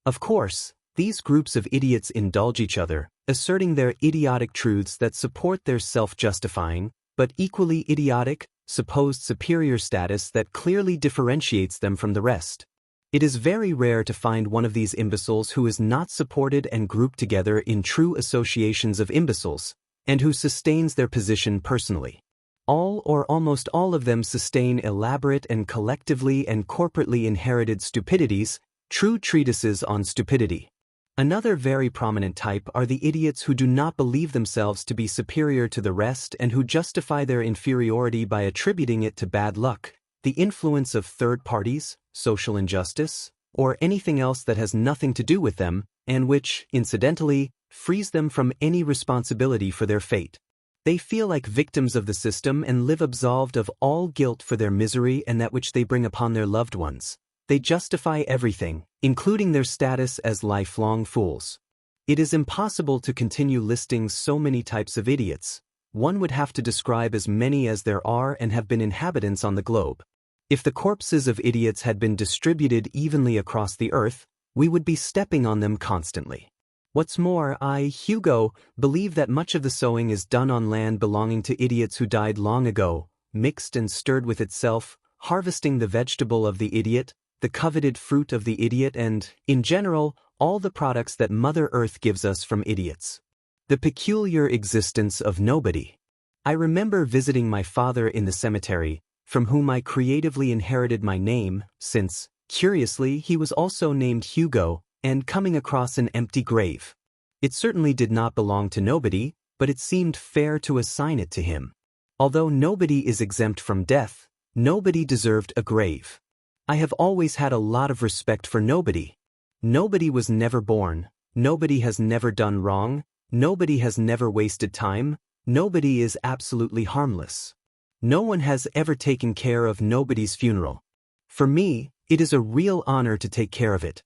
Of course, these groups of idiots indulge each other, asserting their idiotic truths that support their self-justifying, but equally idiotic, supposed superior status that clearly differentiates them from the rest. It is very rare to find one of these imbeciles who is not supported and grouped together in true associations of imbeciles, and who sustains their position personally. All or almost all of them sustain elaborate and collectively and corporately inherited stupidities, true treatises on stupidity. Another very prominent type are the idiots who do not believe themselves to be superior to the rest and who justify their inferiority by attributing it to bad luck, the influence of third parties, social injustice, or anything else that has nothing to do with them, and which, incidentally, frees them from any responsibility for their fate. They feel like victims of the system and live absolved of all guilt for their misery and that which they bring upon their loved ones. They justify everything, including their status as lifelong fools. It is impossible to continue listing so many types of idiots. One would have to describe as many as there are and have been inhabitants on the globe. If the corpses of idiots had been distributed evenly across the earth, we would be stepping on them constantly. What's more, I, Hugo, believe that much of the sowing is done on land belonging to idiots who died long ago, mixed and stirred with itself, harvesting the vegetable of the idiot, the coveted fruit of the idiot and, in general, all the products that Mother Earth gives us from idiots. The peculiar existence of nobody. I remember visiting my father in the cemetery, from whom I creatively inherited my name, since, curiously, he was also named Hugo, and coming across an empty grave. It certainly did not belong to nobody, but it seemed fair to assign it to him. Although nobody is exempt from death, nobody deserved a grave. I have always had a lot of respect for nobody. Nobody was never born, nobody has never done wrong, nobody has never wasted time, nobody is absolutely harmless. No one has ever taken care of nobody's funeral. For me, it is a real honor to take care of it.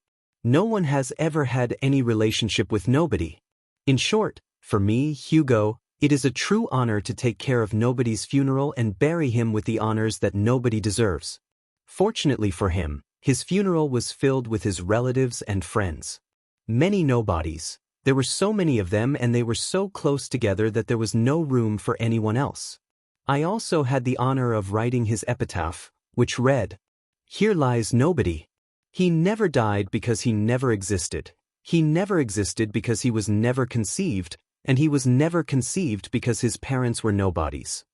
No one has ever had any relationship with nobody. In short, for me, Hugo, it is a true honor to take care of nobody's funeral and bury him with the honors that nobody deserves. Fortunately for him, his funeral was filled with his relatives and friends. Many nobodies. There were so many of them and they were so close together that there was no room for anyone else. I also had the honor of writing his epitaph, which read, "Here lies nobody. He never died because he never existed. He never existed because he was never conceived, and he was never conceived because his parents were nobodies."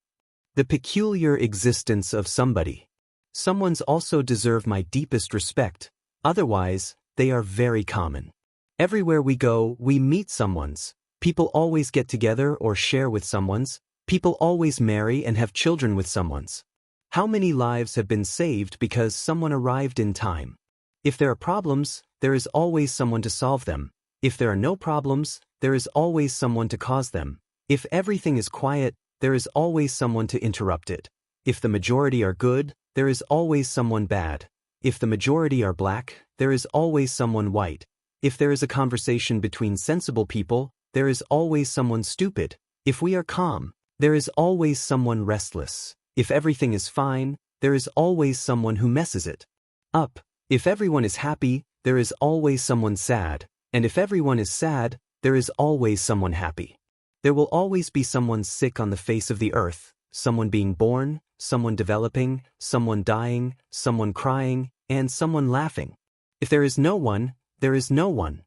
The peculiar existence of somebody. Someone's also deserve my deepest respect, otherwise, they are very common. Everywhere we go, we meet someone's. People always get together or share with someone's. People always marry and have children with someone's. How many lives have been saved because someone arrived in time? If there are problems, there is always someone to solve them. If there are no problems, there is always someone to cause them. If everything is quiet, there is always someone to interrupt it. If the majority are good, there is always someone bad. If the majority are black, there is always someone white. If there is a conversation between sensible people, there is always someone stupid. If we are calm, there is always someone restless. If everything is fine, there is always someone who messes it up. If everyone is happy, there is always someone sad. And if everyone is sad, there is always someone happy. There will always be someone sick on the face of the earth, someone being born, someone developing, someone dying, someone crying, and someone laughing. If there is no one, there is no one.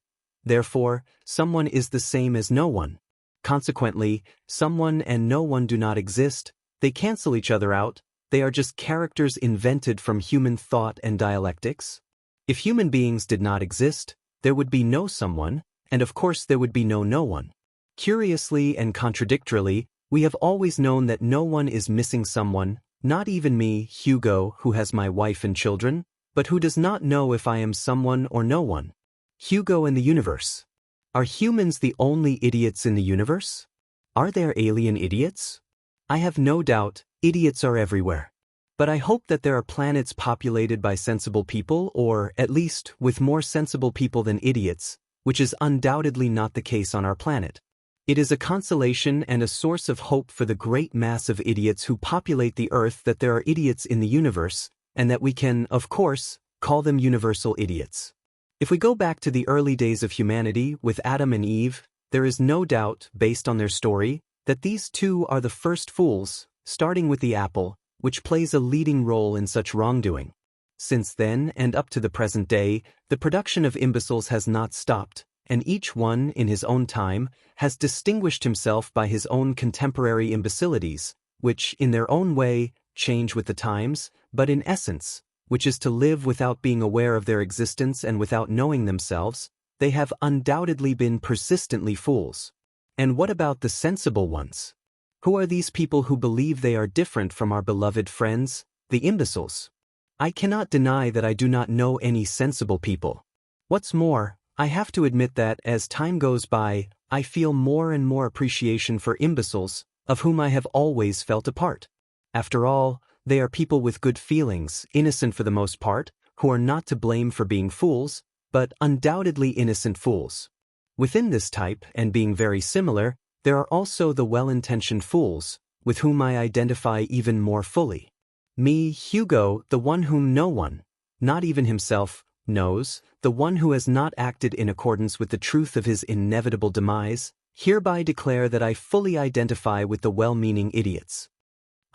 Therefore, someone is the same as no one. Consequently, someone and no one do not exist, they cancel each other out, they are just characters invented from human thought and dialectics. If human beings did not exist, there would be no someone, and of course there would be no one. Curiously and contradictorily, we have always known that no one is missing someone, not even me, Hugo, who has my wife and children, but who does not know if I am someone or no one. Hugo and the universe. Are humans the only idiots in the universe? Are there alien idiots? I have no doubt, idiots are everywhere. But I hope that there are planets populated by sensible people, or, at least, with more sensible people than idiots, which is undoubtedly not the case on our planet. It is a consolation and a source of hope for the great mass of idiots who populate the Earth that there are idiots in the universe, and that we can, of course, call them universal idiots. If we go back to the early days of humanity with Adam and Eve, there is no doubt, based on their story, that these two are the first fools, starting with the apple, which plays a leading role in such wrongdoing. Since then and up to the present day, the production of imbeciles has not stopped, and each one, in his own time, has distinguished himself by his own contemporary imbecilities, which, in their own way, change with the times, but in essence, which is to live without being aware of their existence and without knowing themselves, they have undoubtedly been persistently fools. And what about the sensible ones? Who are these people who believe they are different from our beloved friends, the imbeciles? I cannot deny that I do not know any sensible people. What's more, I have to admit that, as time goes by, I feel more and more appreciation for imbeciles, of whom I have always felt a part. After all, they are people with good feelings, innocent for the most part, who are not to blame for being fools, but undoubtedly innocent fools. Within this type, and being very similar, there are also the well-intentioned fools, with whom I identify even more fully. Me, Hugo, the one whom no one, not even himself, knows, the one who has not acted in accordance with the truth of his inevitable demise, hereby declare that I fully identify with the well-meaning idiots.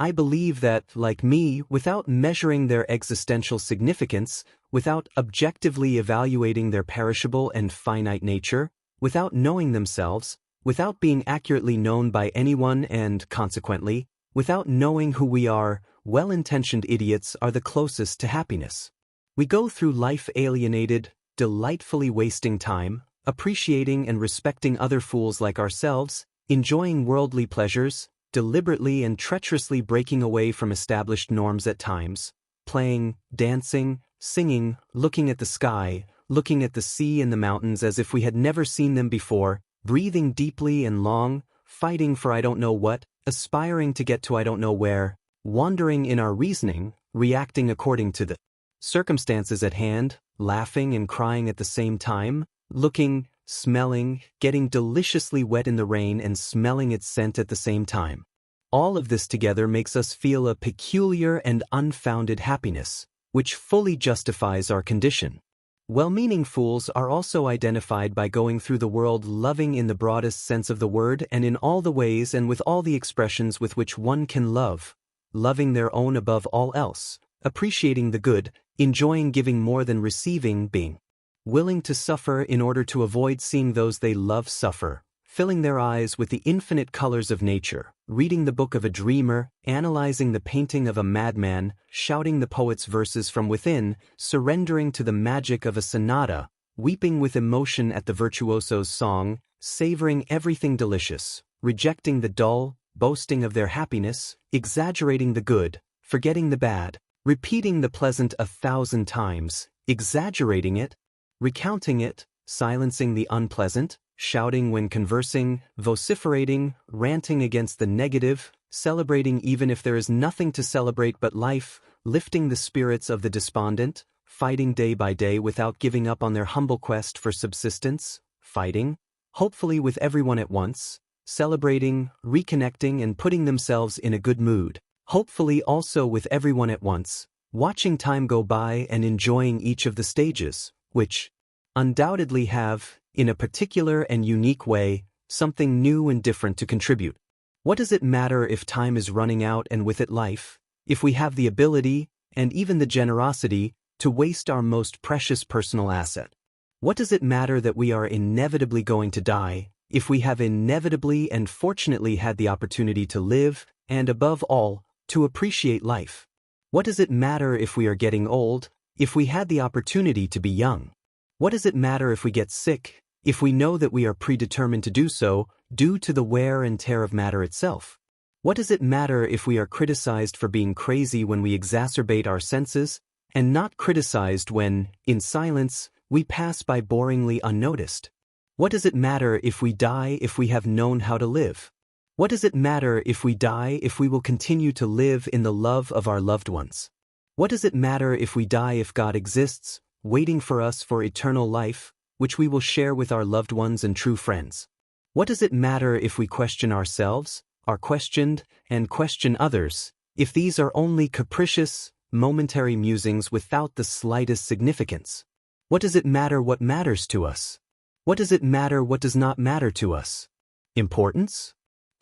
I believe that, like me, without measuring their existential significance, without objectively evaluating their perishable and finite nature, without knowing themselves, without being accurately known by anyone and, consequently, without knowing who we are, well-intentioned idiots are the closest to happiness. We go through life alienated, delightfully wasting time, appreciating and respecting other fools like ourselves, enjoying worldly pleasures, deliberately and treacherously breaking away from established norms at times, playing, dancing, singing, looking at the sky, looking at the sea and the mountains as if we had never seen them before, breathing deeply and long, fighting for I don't know what, aspiring to get to I don't know where, wandering in our reasoning, reacting according to the circumstances at hand, laughing and crying at the same time, looking, smelling, getting deliciously wet in the rain and smelling its scent at the same time. All of this together makes us feel a peculiar and unfounded happiness, which fully justifies our condition. Well-meaning fools are also identified by going through the world loving in the broadest sense of the word and in all the ways and with all the expressions with which one can love, loving their own above all else, appreciating the good, enjoying giving more than receiving, being willing to suffer in order to avoid seeing those they love suffer, filling their eyes with the infinite colors of nature, reading the book of a dreamer, analyzing the painting of a madman, shouting the poet's verses from within, surrendering to the magic of a sonata, weeping with emotion at the virtuoso's song, savoring everything delicious, rejecting the dull, boasting of their happiness, exaggerating the good, forgetting the bad, repeating the pleasant 1,000 times, exaggerating it, recounting it, silencing the unpleasant, shouting when conversing, vociferating, ranting against the negative, celebrating even if there is nothing to celebrate but life, lifting the spirits of the despondent, fighting day by day without giving up on their humble quest for subsistence, fighting, hopefully with everyone at once, celebrating, reconnecting and putting themselves in a good mood, hopefully also with everyone at once, watching time go by and enjoying each of the stages, which undoubtedly have, in a particular and unique way, something new and different to contribute. What does it matter if time is running out and with it life, if we have the ability, and even the generosity, to waste our most precious personal asset? What does it matter that we are inevitably going to die, if we have inevitably and fortunately had the opportunity to live, and above all, to appreciate life? What does it matter if we are getting old, if we had the opportunity to be young? What does it matter if we get sick, if we know that we are predetermined to do so, due to the wear and tear of matter itself? What does it matter if we are criticized for being crazy when we exacerbate our senses, and not criticized when, in silence, we pass by boringly unnoticed? What does it matter if we die if we have known how to live? What does it matter if we die if we will continue to live in the love of our loved ones? What does it matter if we die if God exists, waiting for us for eternal life, which we will share with our loved ones and true friends? What does it matter if we question ourselves, are questioned, and question others, if these are only capricious, momentary musings without the slightest significance? What does it matter what matters to us? What does it matter what does not matter to us? Importance?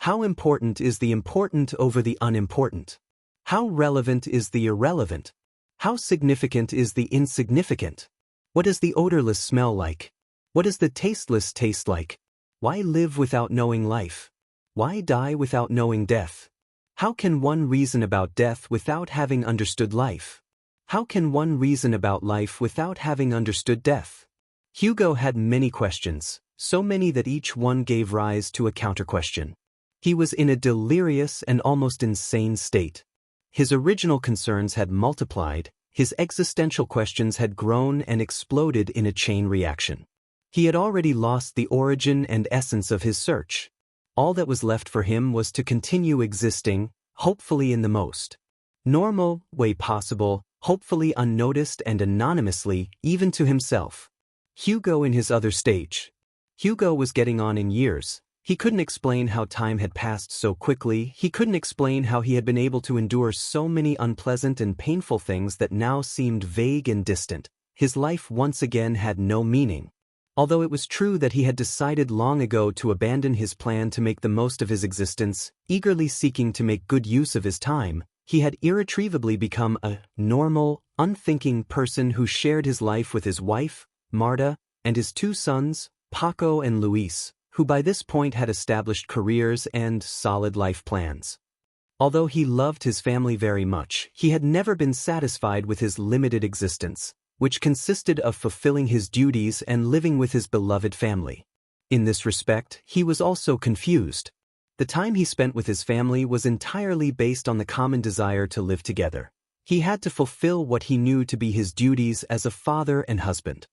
How important is the important over the unimportant? How relevant is the irrelevant? How significant is the insignificant? What does the odorless smell like? What does the tasteless taste like? Why live without knowing life? Why die without knowing death? How can one reason about death without having understood life? How can one reason about life without having understood death? Hugo had many questions, so many that each one gave rise to a counter-question. He was in a delirious and almost insane state. His original concerns had multiplied, his existential questions had grown and exploded in a chain reaction. He had already lost the origin and essence of his search. All that was left for him was to continue existing, hopefully in the most normal way possible, hopefully unnoticed and anonymously, even to himself. Hugo in his other stage. Hugo was getting on in years. He couldn't explain how time had passed so quickly, he couldn't explain how he had been able to endure so many unpleasant and painful things that now seemed vague and distant. His life once again had no meaning. Although it was true that he had decided long ago to abandon his plan to make the most of his existence, eagerly seeking to make good use of his time, he had irretrievably become a normal, unthinking person who shared his life with his wife, Marta, and his two sons, Paco and Luis, who by this point had established careers and solid life plans. Although he loved his family very much, he had never been satisfied with his limited existence, which consisted of fulfilling his duties and living with his beloved family. In this respect, he was also confused. The time he spent with his family was entirely based on the common desire to live together. He had to fulfill what he knew to be his duties as a father and husband.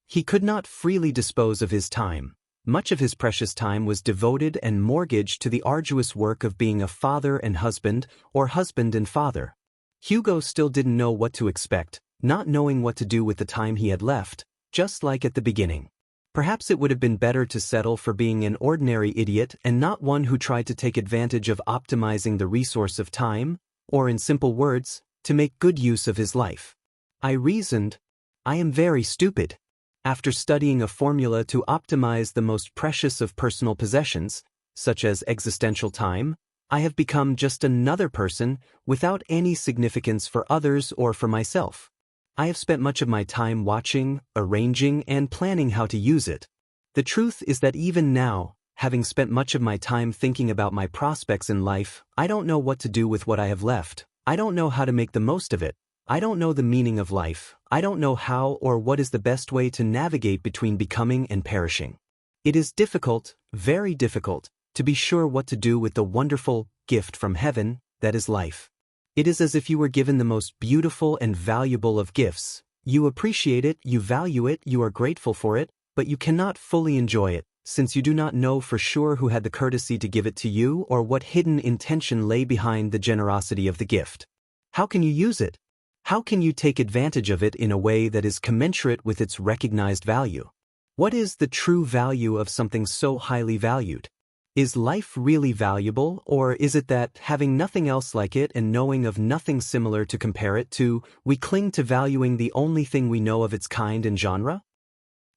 He could not freely dispose of his time. Much of his precious time was devoted and mortgaged to the arduous work of being a father and husband, or husband and father. Hugo still didn't know what to expect, not knowing what to do with the time he had left, just like at the beginning. Perhaps it would have been better to settle for being an ordinary idiot and not one who tried to take advantage of optimizing the resource of time, or in simple words, to make good use of his life. I reasoned, I am very stupid. After studying a formula to optimize the most precious of personal possessions, such as existential time, I have become just another person without any significance for others or for myself. I have spent much of my time watching, arranging, and planning how to use it. The truth is that even now, having spent much of my time thinking about my prospects in life, I don't know what to do with what I have left. I don't know how to make the most of it. I don't know the meaning of life. I don't know how or what is the best way to navigate between becoming and perishing. It is difficult, very difficult, to be sure what to do with the wonderful gift from heaven, that is life. It is as if you were given the most beautiful and valuable of gifts. You appreciate it, you value it, you are grateful for it, but you cannot fully enjoy it, since you do not know for sure who had the courtesy to give it to you or what hidden intention lay behind the generosity of the gift. How can you use it? How can you take advantage of it in a way that is commensurate with its recognized value? What is the true value of something so highly valued? Is life really valuable, or is it that, having nothing else like it and knowing of nothing similar to compare it to, we cling to valuing the only thing we know of its kind and genre?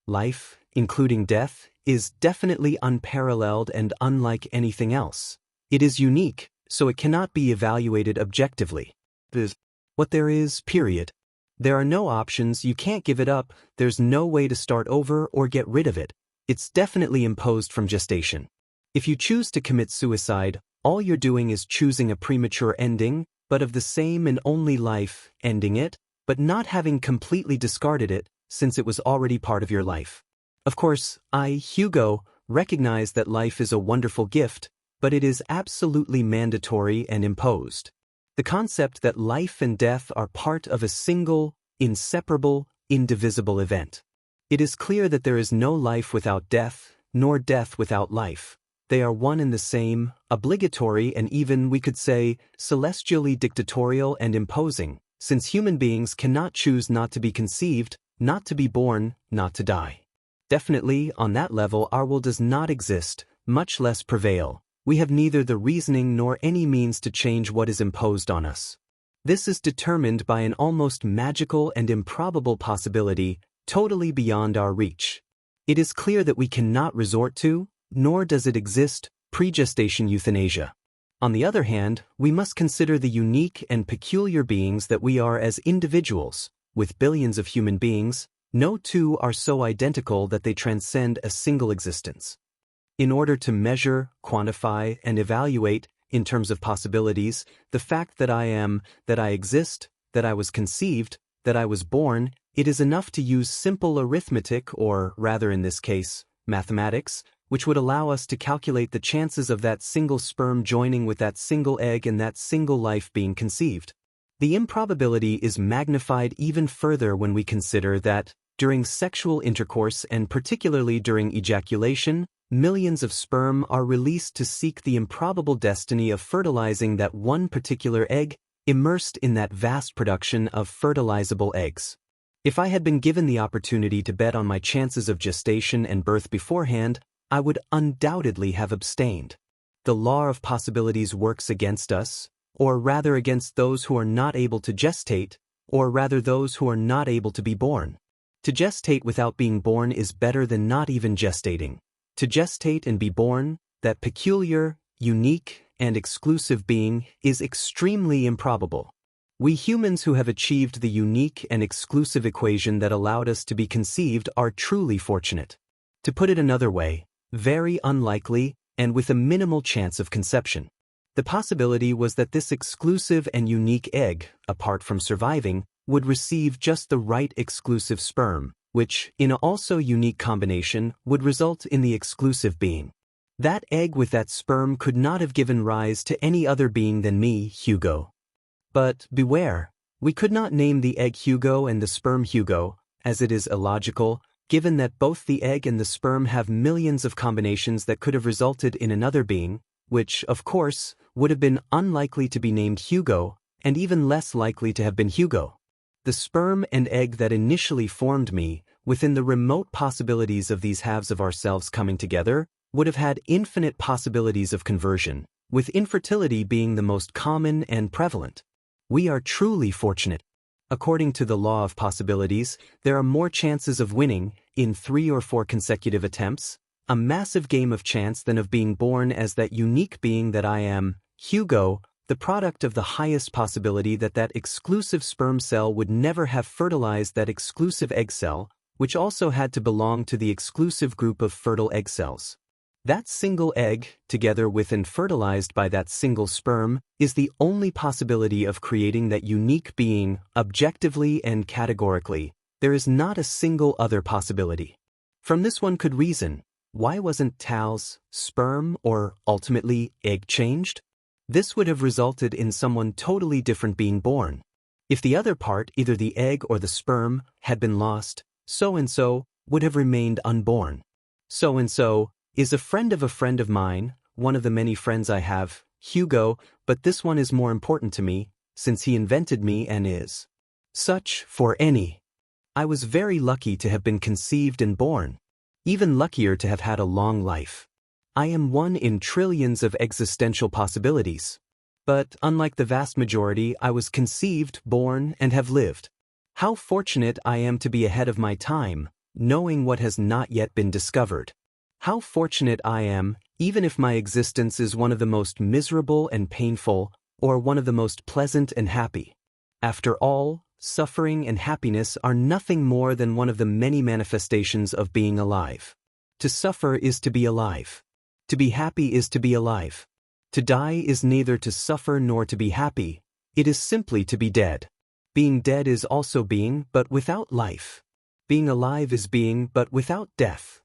Life, including death, is definitely unparalleled and unlike anything else. It is unique, so it cannot be evaluated objectively. It is what there is, period. There are no options, you can't give it up, there's no way to start over or get rid of it. It's definitely imposed from gestation. If you choose to commit suicide, all you're doing is choosing a premature ending, but of the same and only life, ending it, but not having completely discarded it, since it was already part of your life. Of course, I, Hugo, recognize that life is a wonderful gift, but it is absolutely mandatory and imposed. The concept that life and death are part of a single, inseparable, indivisible event. It is clear that there is no life without death, nor death without life. They are one and the same, obligatory and even, we could say, celestially dictatorial and imposing, since human beings cannot choose not to be conceived, not to be born, not to die. Definitely, on that level our will does not exist, much less prevail. We have neither the reasoning nor any means to change what is imposed on us. This is determined by an almost magical and improbable possibility, totally beyond our reach. It is clear that we cannot resort to, nor does it exist, pre-gestation euthanasia. On the other hand, we must consider the unique and peculiar beings that we are as individuals. With billions of human beings, no two are so identical that they transcend a single existence. In order to measure, quantify, and evaluate, in terms of possibilities, the fact that I am, that I exist, that I was conceived, that I was born, it is enough to use simple arithmetic or, rather in this case, mathematics, which would allow us to calculate the chances of that single sperm joining with that single egg and that single life being conceived. The improbability is magnified even further when we consider that, during sexual intercourse and particularly during ejaculation, millions of sperm are released to seek the improbable destiny of fertilizing that one particular egg, immersed in that vast production of fertilizable eggs. If I had been given the opportunity to bet on my chances of gestation and birth beforehand, I would undoubtedly have abstained. The law of possibilities works against us, or rather against those who are not able to gestate, or rather those who are not able to be born. To gestate without being born is better than not even gestating. To gestate and be born, that peculiar, unique, and exclusive being, is extremely improbable. We humans who have achieved the unique and exclusive equation that allowed us to be conceived are truly fortunate. To put it another way, very unlikely, and with a minimal chance of conception. The possibility was that this exclusive and unique egg, apart from surviving, would receive just the right exclusive sperm, which, in an also unique combination, would result in the exclusive being. That egg with that sperm could not have given rise to any other being than me, Hugo. But beware, we could not name the egg Hugo and the sperm Hugo, as it is illogical, given that both the egg and the sperm have millions of combinations that could have resulted in another being, which, of course, would have been unlikely to be named Hugo, and even less likely to have been Hugo. The sperm and egg that initially formed me, within the remote possibilities of these halves of ourselves coming together, would have had infinite possibilities of conversion, with infertility being the most common and prevalent. We are truly fortunate. According to the law of possibilities, there are more chances of winning, in 3 or 4 consecutive attempts, a massive game of chance than of being born as that unique being that I am, Hugo, the product of the highest possibility that that exclusive sperm cell would never have fertilized that exclusive egg cell, which also had to belong to the exclusive group of fertile egg cells. That single egg, together with and fertilized by that single sperm, is the only possibility of creating that unique being, objectively and categorically. There is not a single other possibility. From this one could reason, why wasn't Tal's sperm or, ultimately, egg changed? This would have resulted in someone totally different being born. If the other part, either the egg or the sperm, had been lost, so-and-so would have remained unborn. So-and-so is a friend of mine, one of the many friends I have, Hugo, but this one is more important to me, since he invented me and is Such, for any. I was very lucky to have been conceived and born. Even luckier to have had a long life. I am one in trillions of existential possibilities. But, unlike the vast majority, I was conceived, born, and have lived. How fortunate I am to be ahead of my time, knowing what has not yet been discovered. How fortunate I am, even if my existence is one of the most miserable and painful, or one of the most pleasant and happy. After all, suffering and happiness are nothing more than one of the many manifestations of being alive. To suffer is to be alive. To be happy is to be alive. To die is neither to suffer nor to be happy, it is simply to be dead. Being dead is also being, but without life. Being alive is being, but without death.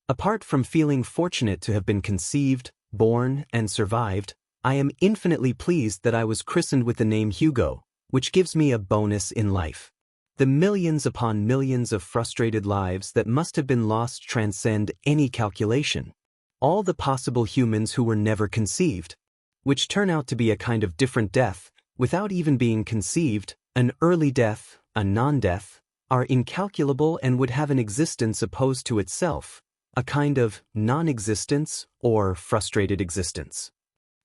Apart from feeling fortunate to have been conceived, born, and survived, I am infinitely pleased that I was christened with the name Hugo, which gives me a bonus in life. The millions upon millions of frustrated lives that must have been lost transcend any calculation. All the possible humans who were never conceived, which turn out to be a kind of different death, without even being conceived, an early death, a non-death, are incalculable and would have an existence opposed to itself, a kind of non-existence or frustrated existence.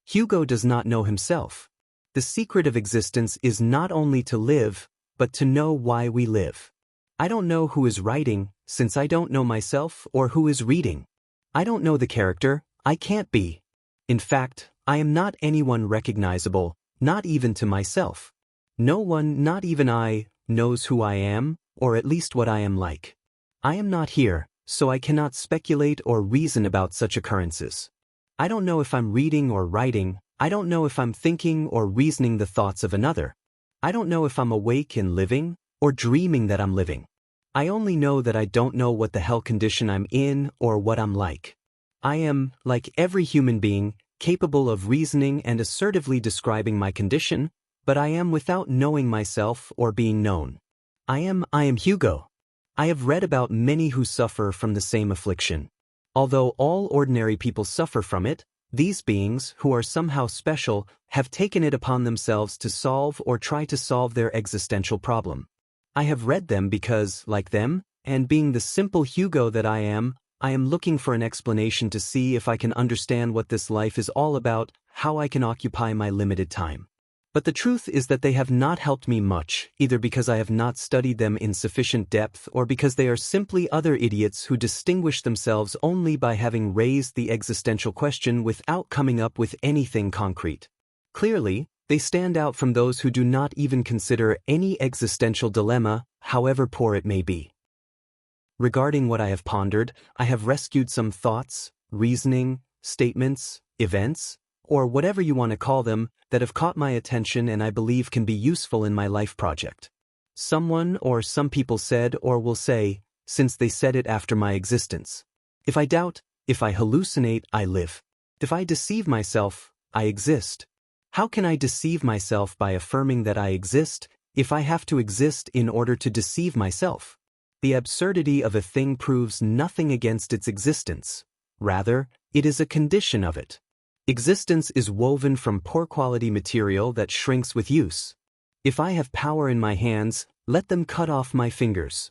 Hugo does not know himself. The secret of existence is not only to live, but to know why we live. I don't know who is writing, since I don't know myself, or who is reading. I don't know the character, I can't be. In fact, I am not anyone recognizable, not even to myself. No one, not even I, knows who I am, or at least what I am like. I am not here, so I cannot speculate or reason about such occurrences. I don't know if I'm reading or writing, I don't know if I'm thinking or reasoning the thoughts of another. I don't know if I'm awake and living, or dreaming that I'm living. I only know that I don't know what the hell condition I'm in or what I'm like. I am, like every human being, capable of reasoning and assertively describing my condition, but I am without knowing myself or being known. I am Hugo. I have read about many who suffer from the same affliction. Although all ordinary people suffer from it, these beings, who are somehow special, have taken it upon themselves to solve or try to solve their existential problem. I have read them because, like them, and being the simple Hugo that I am looking for an explanation to see if I can understand what this life is all about, how I can occupy my limited time. But the truth is that they have not helped me much, either because I have not studied them in sufficient depth or because they are simply other idiots who distinguish themselves only by having raised the existential question without coming up with anything concrete. Clearly, they stand out from those who do not even consider any existential dilemma, however poor it may be. Regarding what I have pondered, I have rescued some thoughts, reasoning, statements, events, or whatever you want to call them, that have caught my attention and I believe can be useful in my life project. Someone or some people said or will say, since they said it after my existence. If I doubt, if I hallucinate, I live. If I deceive myself, I exist. How can I deceive myself by affirming that I exist, if I have to exist in order to deceive myself? The absurdity of a thing proves nothing against its existence. Rather, it is a condition of it. Existence is woven from poor-quality material that shrinks with use. If I have power in my hands, let them cut off my fingers.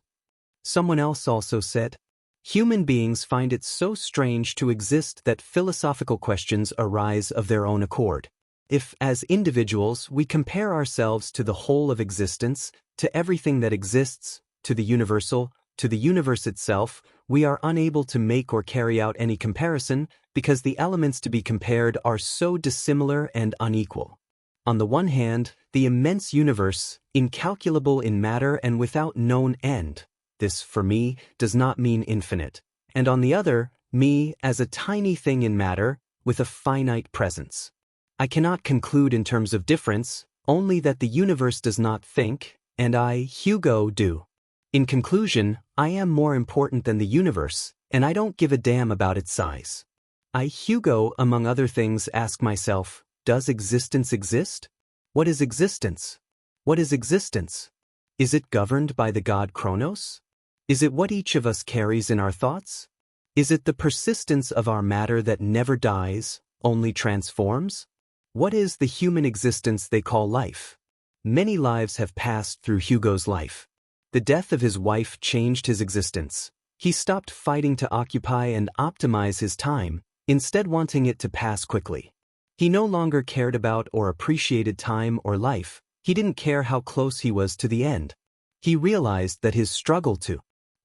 Someone else also said, human beings find it so strange to exist that philosophical questions arise of their own accord. If, as individuals, we compare ourselves to the whole of existence, to everything that exists, to the universal, to the universe itself, we are unable to make or carry out any comparison because the elements to be compared are so dissimilar and unequal. On the one hand, the immense universe, incalculable in matter and without known end. This, for me, does not mean infinite. And on the other, me as a tiny thing in matter, with a finite presence. I cannot conclude in terms of difference, only that the universe does not think, and I, Hugo, do. In conclusion, I am more important than the universe, and I don't give a damn about its size. I, Hugo, among other things, ask myself, does existence exist? What is existence? What is existence? Is it governed by the god Kronos? Is it what each of us carries in our thoughts? Is it the persistence of our matter that never dies, only transforms? What is the human existence they call life? Many lives have passed through Hugo's life. The death of his wife changed his existence. He stopped fighting to occupy and optimize his time, instead wanting it to pass quickly. He no longer cared about or appreciated time or life. He didn't care how close he was to the end. He realized that his struggle to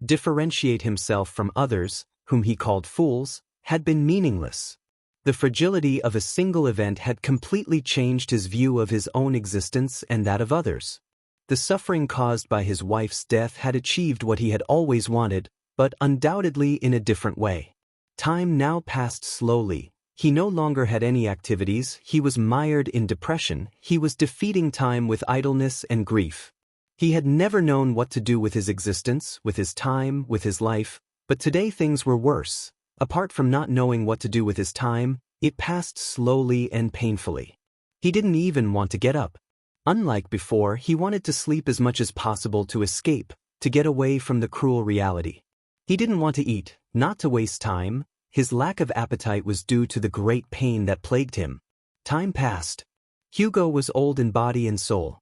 differentiate himself from others, whom he called fools, had been meaningless. The fragility of a single event had completely changed his view of his own existence and that of others. The suffering caused by his wife's death had achieved what he had always wanted, but undoubtedly in a different way. Time now passed slowly. He no longer had any activities. He was mired in depression. He was defeating time with idleness and grief. He had never known what to do with his existence, with his time, with his life, but today things were worse. Apart from not knowing what to do with his time, it passed slowly and painfully. He didn't even want to get up. Unlike before, he wanted to sleep as much as possible to escape, to get away from the cruel reality. He didn't want to eat, not to waste time. His lack of appetite was due to the great pain that plagued him. Time passed. Hugo was old in body and soul.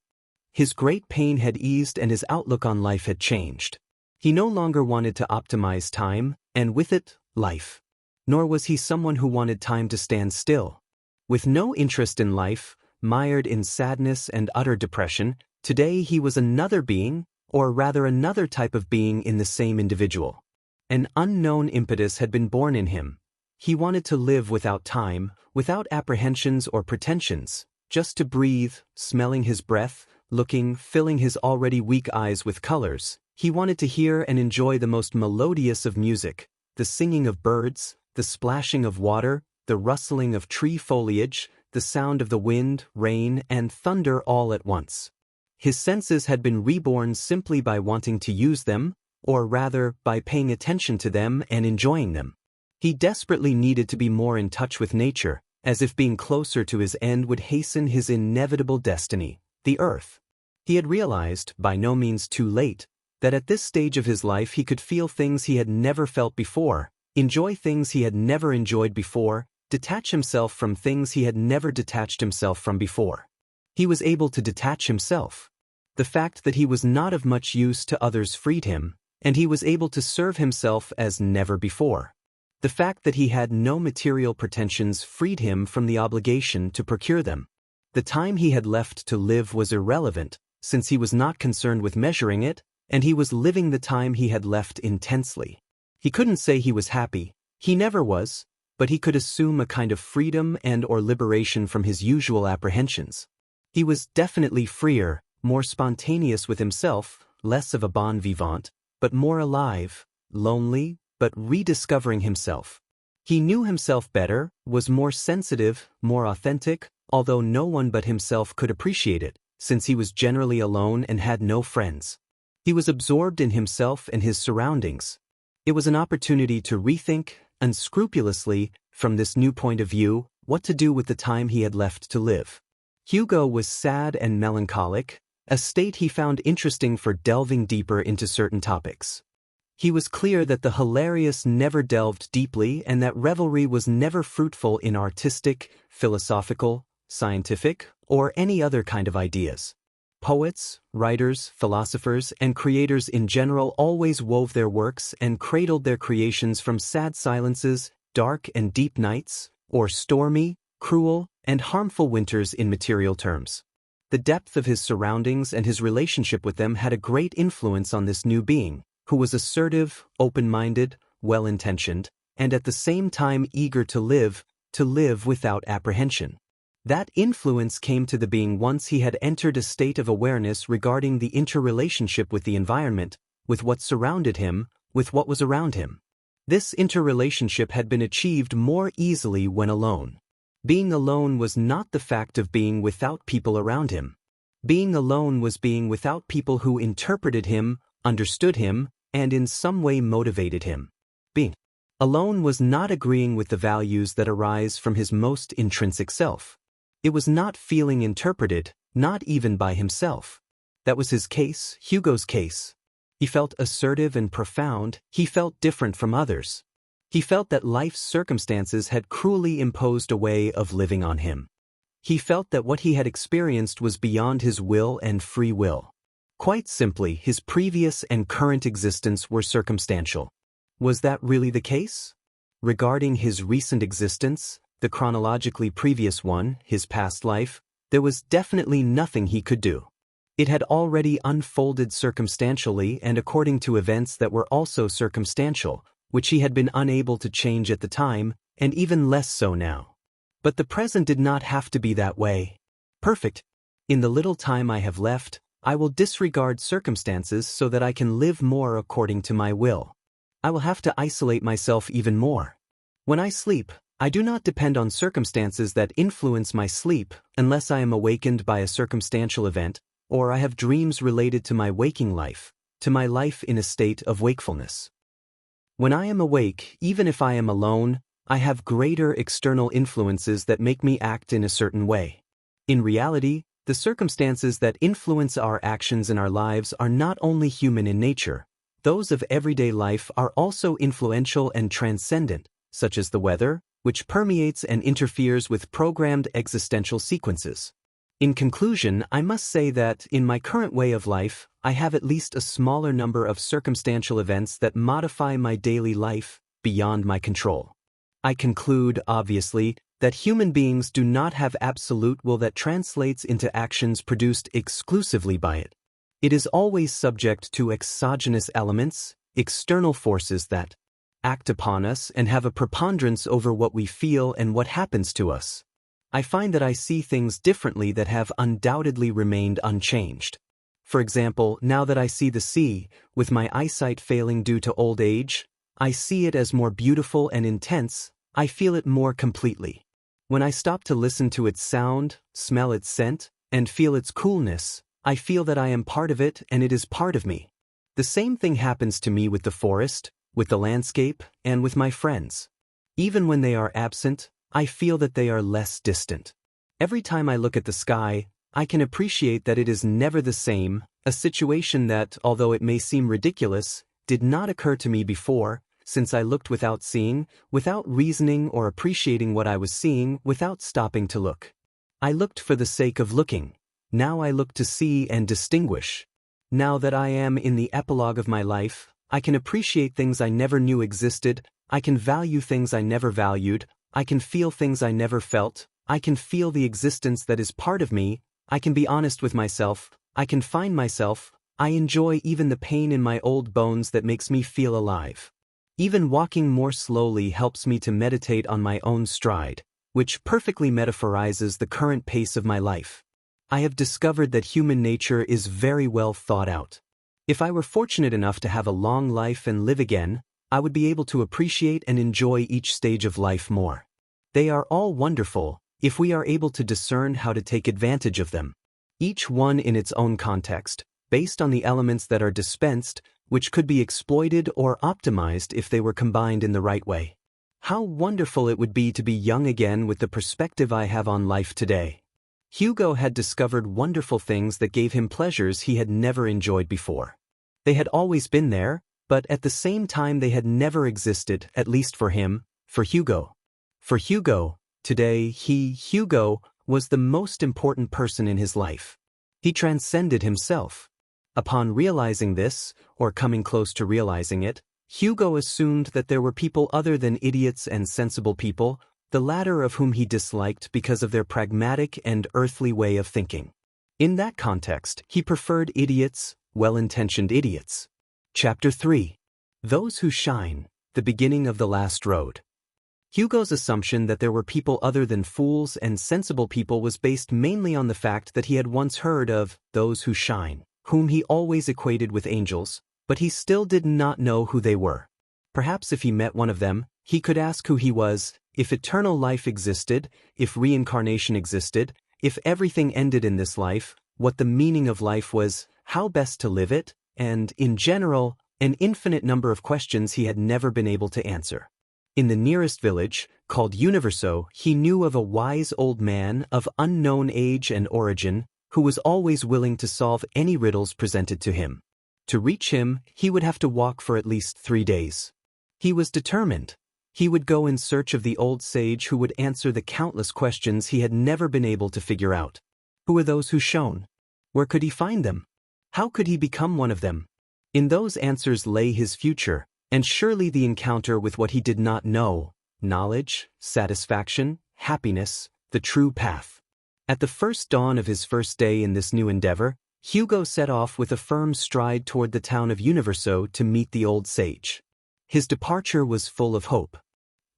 His great pain had eased and his outlook on life had changed. He no longer wanted to optimize time, and with it, life. Nor was he someone who wanted time to stand still. With no interest in life, mired in sadness and utter depression, today he was another being, or rather another type of being in the same individual. An unknown impetus had been born in him. He wanted to live without time, without apprehensions or pretensions, just to breathe, smelling his breath, looking, filling his already weak eyes with colors. He wanted to hear and enjoy the most melodious of music, the singing of birds, the splashing of water, the rustling of tree foliage, the sound of the wind, rain, and thunder all at once. His senses had been reborn simply by wanting to use them, or rather, by paying attention to them and enjoying them. He desperately needed to be more in touch with nature, as if being closer to his end would hasten his inevitable destiny, the earth. He had realized, by no means too late, that at this stage of his life he could feel things he had never felt before, enjoy things he had never enjoyed before, detach himself from things he had never detached himself from before. He was able to detach himself. The fact that he was not of much use to others freed him, and he was able to serve himself as never before. The fact that he had no material pretensions freed him from the obligation to procure them. The time he had left to live was irrelevant, since he was not concerned with measuring it, and he was living the time he had left intensely. He couldn't say he was happy, he never was, but he could assume a kind of freedom and/or liberation from his usual apprehensions. He was definitely freer, more spontaneous with himself, less of a bon vivant, but more alive, lonely, but rediscovering himself. He knew himself better, was more sensitive, more authentic, although no one but himself could appreciate it, since he was generally alone and had no friends. He was absorbed in himself and his surroundings. It was an opportunity to rethink, unscrupulously, from this new point of view, what to do with the time he had left to live. Hugo was sad and melancholic, a state he found interesting for delving deeper into certain topics. He was clear that the hilarious never delved deeply and that revelry was never fruitful in artistic, philosophical, scientific, or any other kind of ideas. Poets, writers, philosophers, and creators in general always wove their works and cradled their creations from sad silences, dark and deep nights, or stormy, cruel, and harmful winters in material terms. The depth of his surroundings and his relationship with them had a great influence on this new being, who was assertive, open-minded, well-intentioned, and at the same time eager to live without apprehension. That influence came to the being once he had entered a state of awareness regarding the interrelationship with the environment, with what surrounded him, with what was around him. This interrelationship had been achieved more easily when alone. Being alone was not the fact of being without people around him. Being alone was being without people who interpreted him, understood him, and in some way motivated him. Being alone was not agreeing with the values that arise from his most intrinsic self. It was not feeling interpreted, not even by himself. That was his case, Hugo's case. He felt assertive and profound, he felt different from others. He felt that life's circumstances had cruelly imposed a way of living on him. He felt that what he had experienced was beyond his will and free will. Quite simply, his previous and current existence were circumstantial. Was that really the case? Regarding his recent existence, the chronologically previous one, his past life, there was definitely nothing he could do. It had already unfolded circumstantially and according to events that were also circumstantial, which he had been unable to change at the time, and even less so now. But the present did not have to be that way. Perfect. In the little time I have left, I will disregard circumstances so that I can live more according to my will. I will have to isolate myself even more. When I sleep, I do not depend on circumstances that influence my sleep unless I am awakened by a circumstantial event, or I have dreams related to my waking life, to my life in a state of wakefulness. When I am awake, even if I am alone, I have greater external influences that make me act in a certain way. In reality, the circumstances that influence our actions in our lives are not only human in nature, those of everyday life are also influential and transcendent, such as the weather, which permeates and interferes with programmed existential sequences. In conclusion, I must say that, in my current way of life, I have at least a smaller number of circumstantial events that modify my daily life beyond my control. I conclude, obviously, that human beings do not have absolute will that translates into actions produced exclusively by it. It is always subject to exogenous elements, external forces that act upon us and have a preponderance over what we feel and what happens to us. I find that I see things differently that have undoubtedly remained unchanged. For example, now that I see the sea, with my eyesight failing due to old age, I see it as more beautiful and intense, I feel it more completely. When I stop to listen to its sound, smell its scent, and feel its coolness, I feel that I am part of it and it is part of me. The same thing happens to me with the forest, with the landscape, and with my friends. Even when they are absent, I feel that they are less distant. Every time I look at the sky, I can appreciate that it is never the same, a situation that, although it may seem ridiculous, did not occur to me before, since I looked without seeing, without reasoning or appreciating what I was seeing, without stopping to look. I looked for the sake of looking. Now I look to see and distinguish. Now that I am in the epilogue of my life, I can appreciate things I never knew existed, I can value things I never valued, I can feel things I never felt, I can feel the existence that is part of me, I can be honest with myself, I can find myself, I enjoy even the pain in my old bones that makes me feel alive. Even walking more slowly helps me to meditate on my own stride, which perfectly metaphorizes the current pace of my life. I have discovered that human nature is very well thought out. If I were fortunate enough to have a long life and live again, I would be able to appreciate and enjoy each stage of life more. They are all wonderful, if we are able to discern how to take advantage of them. Each one in its own context, based on the elements that are dispensed, which could be exploited or optimized if they were combined in the right way. How wonderful it would be to be young again with the perspective I have on life today. Hugo had discovered wonderful things that gave him pleasures he had never enjoyed before. They had always been there, but at the same time they had never existed, at least for him, for Hugo. For Hugo, today Hugo, was the most important person in his life. He transcended himself. Upon realizing this, or coming close to realizing it, Hugo assumed that there were people other than idiots and sensible people, the latter of whom he disliked because of their pragmatic and earthly way of thinking. In that context, he preferred idiots, well-intentioned idiots. Chapter 3. Those Who Shine, the Beginning of the Last Road. Hugo's assumption that there were people other than fools and sensible people was based mainly on the fact that he had once heard of those who shine, whom he always equated with angels, but he still did not know who they were. Perhaps if he met one of them, he could ask who he was, if eternal life existed, if reincarnation existed, if everything ended in this life, what the meaning of life was, how best to live it, and, in general, an infinite number of questions he had never been able to answer. In the nearest village, called Universo, he knew of a wise old man of unknown age and origin, who was always willing to solve any riddles presented to him. To reach him, he would have to walk for at least 3 days. He was determined. He would go in search of the old sage who would answer the countless questions he had never been able to figure out. Who were those who shone? Where could he find them? How could he become one of them? In those answers lay his future, and surely the encounter with what he did not know, knowledge, satisfaction, happiness, the true path. At the first dawn of his first day in this new endeavor, Hugo set off with a firm stride toward the town of Universo to meet the old sage. His departure was full of hope.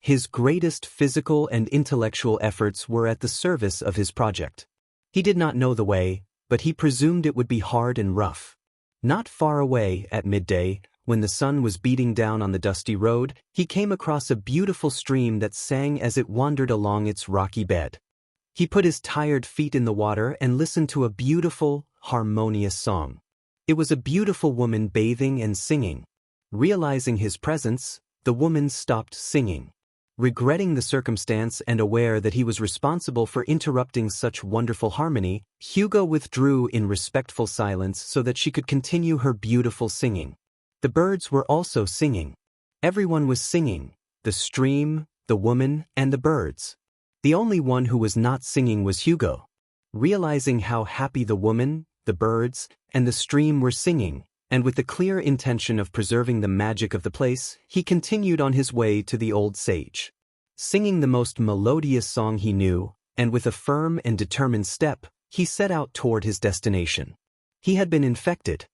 His greatest physical and intellectual efforts were at the service of his project. He did not know the way, but he presumed it would be hard and rough. Not far away, at midday, when the sun was beating down on the dusty road, he came across a beautiful stream that sang as it wandered along its rocky bed. He put his tired feet in the water and listened to a beautiful, harmonious song. It was a beautiful woman bathing and singing. Realizing his presence, the woman stopped singing. Regretting the circumstance and aware that he was responsible for interrupting such wonderful harmony, Hugo withdrew in respectful silence so that she could continue her beautiful singing. The birds were also singing. Everyone was singing, the stream, the woman, and the birds. The only one who was not singing was Hugo. Realizing how happy the woman, the birds, and the stream were singing, and with the clear intention of preserving the magic of the place, he continued on his way to the old sage. Singing the most melodious song he knew, and with a firm and determined step, he set out toward his destination. He had been infected.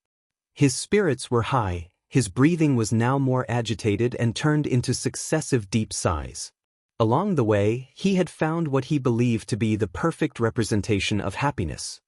His spirits were high, his breathing was now more agitated and turned into successive deep sighs. Along the way, he had found what he believed to be the perfect representation of happiness.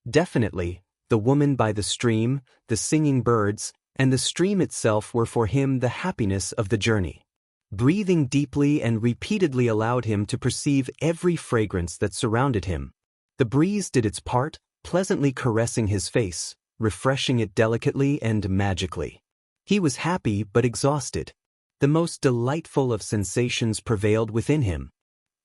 Definitely, the woman by the stream, the singing birds, and the stream itself were for him the happiness of the journey. Breathing deeply and repeatedly allowed him to perceive every fragrance that surrounded him. The breeze did its part, pleasantly caressing his face, refreshing it delicately and magically. He was happy but exhausted. The most delightful of sensations prevailed within him.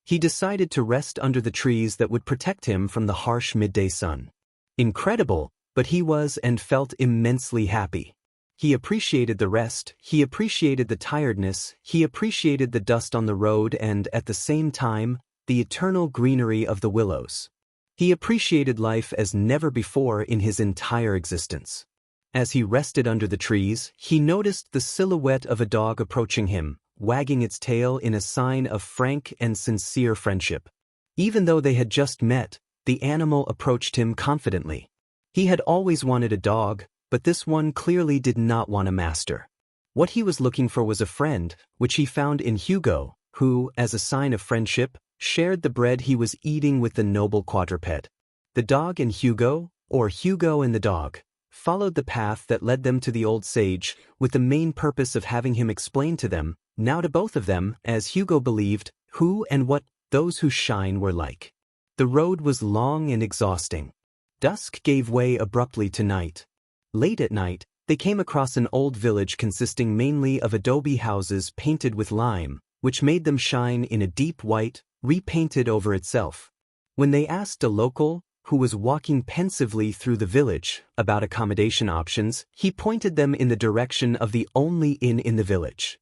He decided to rest under the trees that would protect him from the harsh midday sun. Incredible, but he was and felt immensely happy. He appreciated the rest, he appreciated the tiredness, he appreciated the dust on the road and, at the same time, the eternal greenery of the willows. He appreciated life as never before in his entire existence. As he rested under the trees, he noticed the silhouette of a dog approaching him, wagging its tail in a sign of frank and sincere friendship. Even though they had just met, the animal approached him confidently. He had always wanted a dog, but this one clearly did not want a master. What he was looking for was a friend, which he found in Hugo, who, as a sign of friendship, shared the bread he was eating with the noble quadruped. The dog and Hugo, or Hugo and the dog, followed the path that led them to the old sage, with the main purpose of having him explain to them, now to both of them, as Hugo believed, who and what those who shine were like. The road was long and exhausting. Dusk gave way abruptly to night. Late at night, they came across an old village consisting mainly of adobe houses painted with lime, which made them shine in a deep white, repainted over itself. When they asked a local, who was walking pensively through the village, about accommodation options, he pointed them in the direction of the only inn in the village.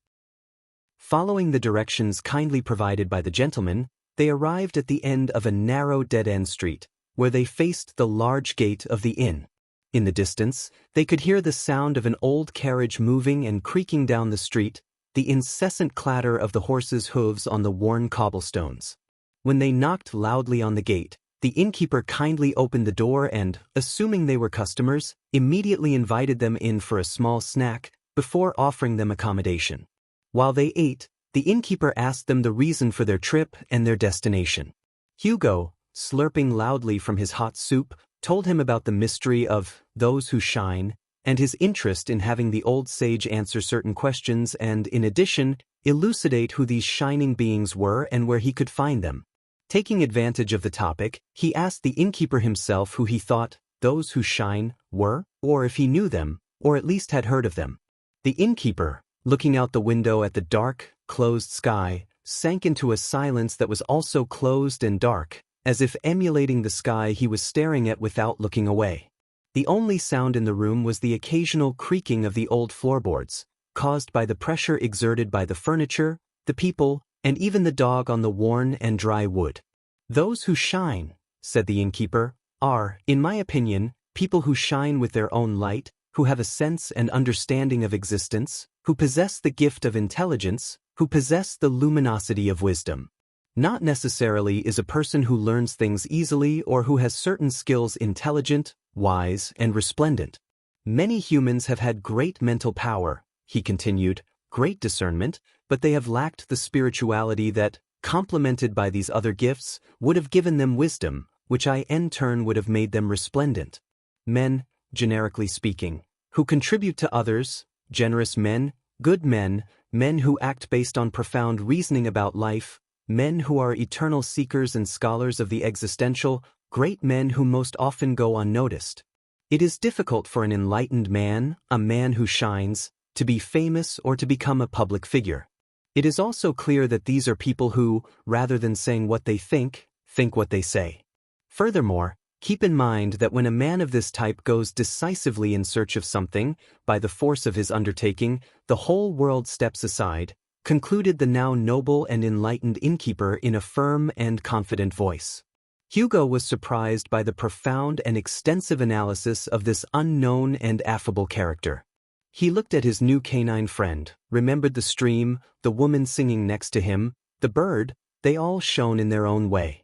Following the directions kindly provided by the gentleman, they arrived at the end of a narrow dead-end street, where they faced the large gate of the inn. In the distance, they could hear the sound of an old carriage moving and creaking down the street, the incessant clatter of the horses' hooves on the worn cobblestones. When they knocked loudly on the gate, the innkeeper kindly opened the door and, assuming they were customers, immediately invited them in for a small snack, before offering them accommodation. While they ate, the innkeeper asked them the reason for their trip and their destination. Hugo, slurping loudly from his hot soup, told him about the mystery of those who shine, and his interest in having the old sage answer certain questions and, in addition, elucidate who these shining beings were and where he could find them. Taking advantage of the topic, he asked the innkeeper himself who he thought those who shine were, or if he knew them, or at least had heard of them. The innkeeper, looking out the window at the dark, closed sky, sank into a silence that was also closed and dark, as if emulating the sky he was staring at without looking away. The only sound in the room was the occasional creaking of the old floorboards, caused by the pressure exerted by the furniture, the people, and even the dog on the worn and dry wood. Those who shine, said the innkeeper, are, in my opinion, people who shine with their own light, who have a sense and understanding of existence, who possess the gift of intelligence, who possess the luminosity of wisdom. Not necessarily is a person who learns things easily or who has certain skills intelligent, wise, and resplendent. Many humans have had great mental power, he continued, great discernment, but they have lacked the spirituality that, complemented by these other gifts, would have given them wisdom, which in turn would have made them resplendent. Men, generically speaking, who contribute to others, generous men, good men, men who act based on profound reasoning about life, men who are eternal seekers and scholars of the existential, great men who most often go unnoticed. It is difficult for an enlightened man, a man who shines, to be famous or to become a public figure. It is also clear that these are people who, rather than saying what they think what they say. Furthermore, keep in mind that when a man of this type goes decisively in search of something, by the force of his undertaking, the whole world steps aside, concluded the now noble and enlightened innkeeper in a firm and confident voice. Hugo was surprised by the profound and extensive analysis of this unknown and affable character. He looked at his new canine friend, remembered the stream, the woman singing next to him, the bird, they all shone in their own way.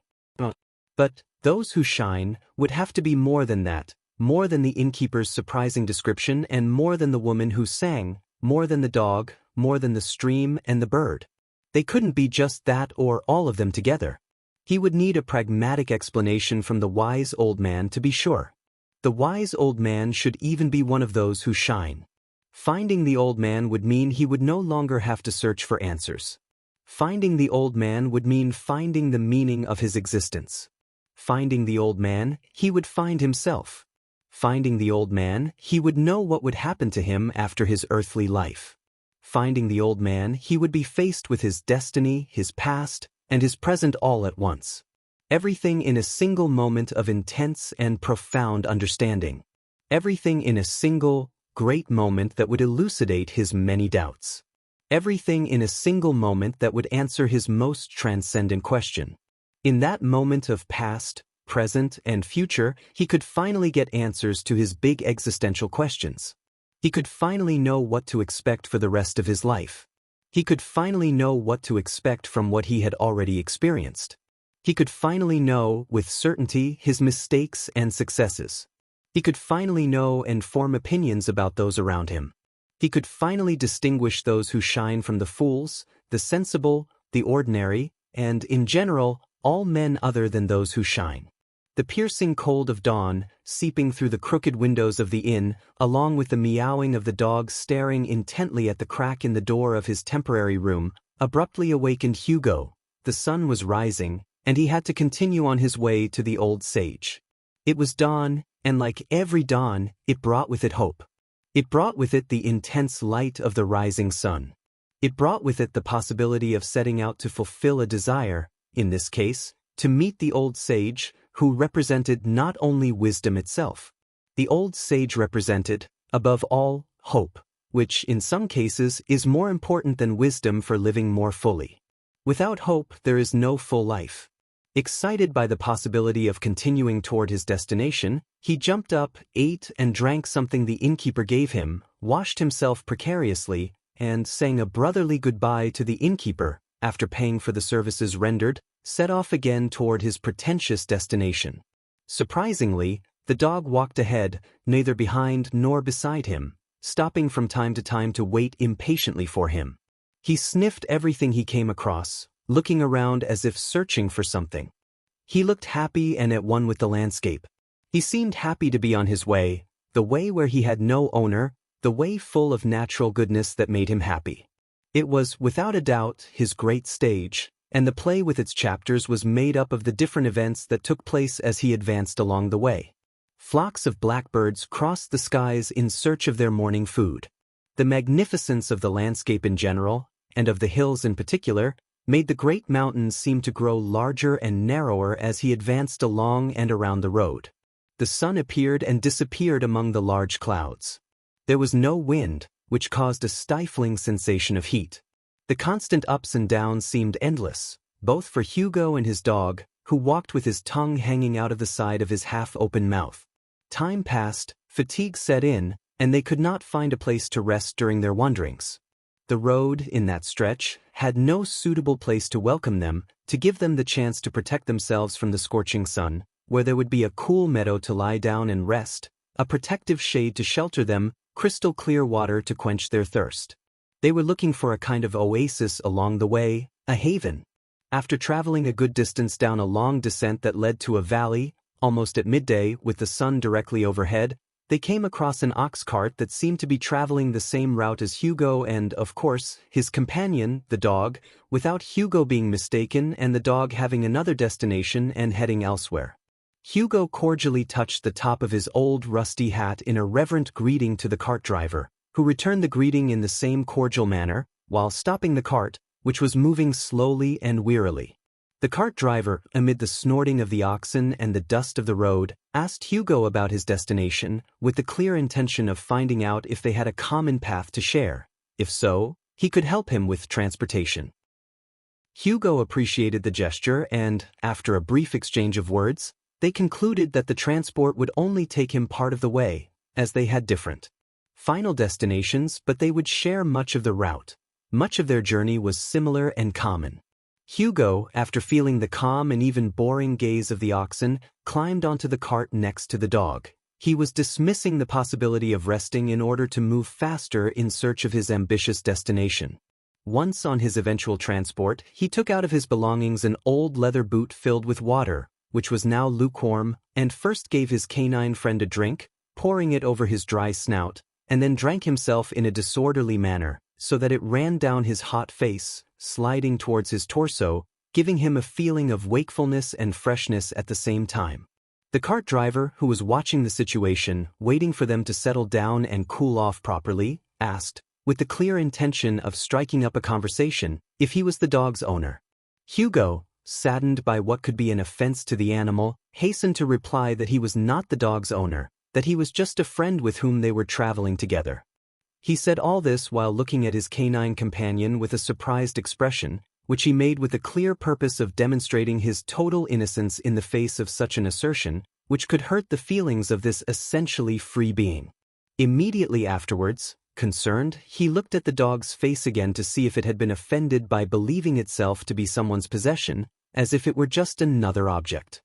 But those who shine would have to be more than that, more than the innkeeper's surprising description and more than the woman who sang, more than the dog, more than the stream and the bird. They couldn't be just that or all of them together. He would need a pragmatic explanation from the wise old man to be sure. The wise old man should even be one of those who shine. Finding the old man would mean he would no longer have to search for answers. Finding the old man would mean finding the meaning of his existence. Finding the old man, he would find himself. Finding the old man, he would know what would happen to him after his earthly life. Finding the old man, he would be faced with his destiny, his past, and his present all at once. Everything in a single moment of intense and profound understanding. Everything in a single, great moment that would elucidate his many doubts. Everything in a single moment that would answer his most transcendent question. In that moment of past, present, and future, he could finally get answers to his big existential questions. He could finally know what to expect for the rest of his life. He could finally know what to expect from what he had already experienced. He could finally know, with certainty, his mistakes and successes. He could finally know and form opinions about those around him. He could finally distinguish those who shine from the fools, the sensible, the ordinary, and, in general, all men other than those who shine. The piercing cold of dawn, seeping through the crooked windows of the inn, along with the meowing of the dog staring intently at the crack in the door of his temporary room, abruptly awakened Hugo. The sun was rising, and he had to continue on his way to the old sage. It was dawn, and like every dawn, it brought with it hope. It brought with it the intense light of the rising sun. It brought with it the possibility of setting out to fulfill a desire, in this case, to meet the old sage, who represented not only wisdom itself. The old sage represented, above all, hope, which, in some cases, is more important than wisdom for living more fully. Without hope, there is no full life. Excited by the possibility of continuing toward his destination, he jumped up, ate and drank something the innkeeper gave him, washed himself precariously, and, saying a brotherly goodbye to the innkeeper, after paying for the services rendered, set off again toward his pretentious destination. Surprisingly, the dog walked ahead, neither behind nor beside him, stopping from time to time to wait impatiently for him. He sniffed everything he came across, looking around as if searching for something. He looked happy and at one with the landscape. He seemed happy to be on his way, the way where he had no owner, the way full of natural goodness that made him happy. It was, without a doubt, his great stage, and the play with its chapters was made up of the different events that took place as he advanced along the way. Flocks of blackbirds crossed the skies in search of their morning food. The magnificence of the landscape in general, and of the hills in particular, made the great mountains seem to grow larger and narrower as he advanced along and around the road. The sun appeared and disappeared among the large clouds. There was no wind, which caused a stifling sensation of heat. The constant ups and downs seemed endless, both for Hugo and his dog, who walked with his tongue hanging out of the side of his half-open mouth. Time passed, fatigue set in, and they could not find a place to rest during their wanderings. The road, in that stretch, had no suitable place to welcome them, to give them the chance to protect themselves from the scorching sun, where there would be a cool meadow to lie down and rest, a protective shade to shelter them, crystal clear water to quench their thirst. They were looking for a kind of oasis along the way, a haven. After traveling a good distance down a long descent that led to a valley, almost at midday with the sun directly overhead, they came across an ox cart that seemed to be traveling the same route as Hugo and, of course, his companion, the dog, without Hugo being mistaken and the dog having another destination and heading elsewhere. Hugo cordially touched the top of his old rusty hat in a reverent greeting to the cart driver, who returned the greeting in the same cordial manner, while stopping the cart, which was moving slowly and wearily. The cart driver, amid the snorting of the oxen and the dust of the road, asked Hugo about his destination, with the clear intention of finding out if they had a common path to share. If so, he could help him with transportation. Hugo appreciated the gesture and, after a brief exchange of words, they concluded that the transport would only take him part of the way, as they had different final destinations, but they would share much of the route. Much of their journey was similar and common. Hugo, after feeling the calm and even boring gaze of the oxen, climbed onto the cart next to the dog. He was dismissing the possibility of resting in order to move faster in search of his ambitious destination. Once on his eventual transport, he took out of his belongings an old leather boot filled with water, which was now lukewarm, and first gave his canine friend a drink, pouring it over his dry snout, and then drank himself in a disorderly manner, so that it ran down his hot face, sliding towards his torso, giving him a feeling of wakefulness and freshness at the same time. The cart driver, who was watching the situation, waiting for them to settle down and cool off properly, asked, with the clear intention of striking up a conversation, if he was the dog's owner. Hugo, saddened by what could be an offense to the animal, hastened to reply that he was not the dog's owner, that he was just a friend with whom they were traveling together. He said all this while looking at his canine companion with a surprised expression, which he made with the clear purpose of demonstrating his total innocence in the face of such an assertion, which could hurt the feelings of this essentially free being. Immediately afterwards, concerned, he looked at the dog's face again to see if it had been offended by believing itself to be someone's possession, as if it were just another object.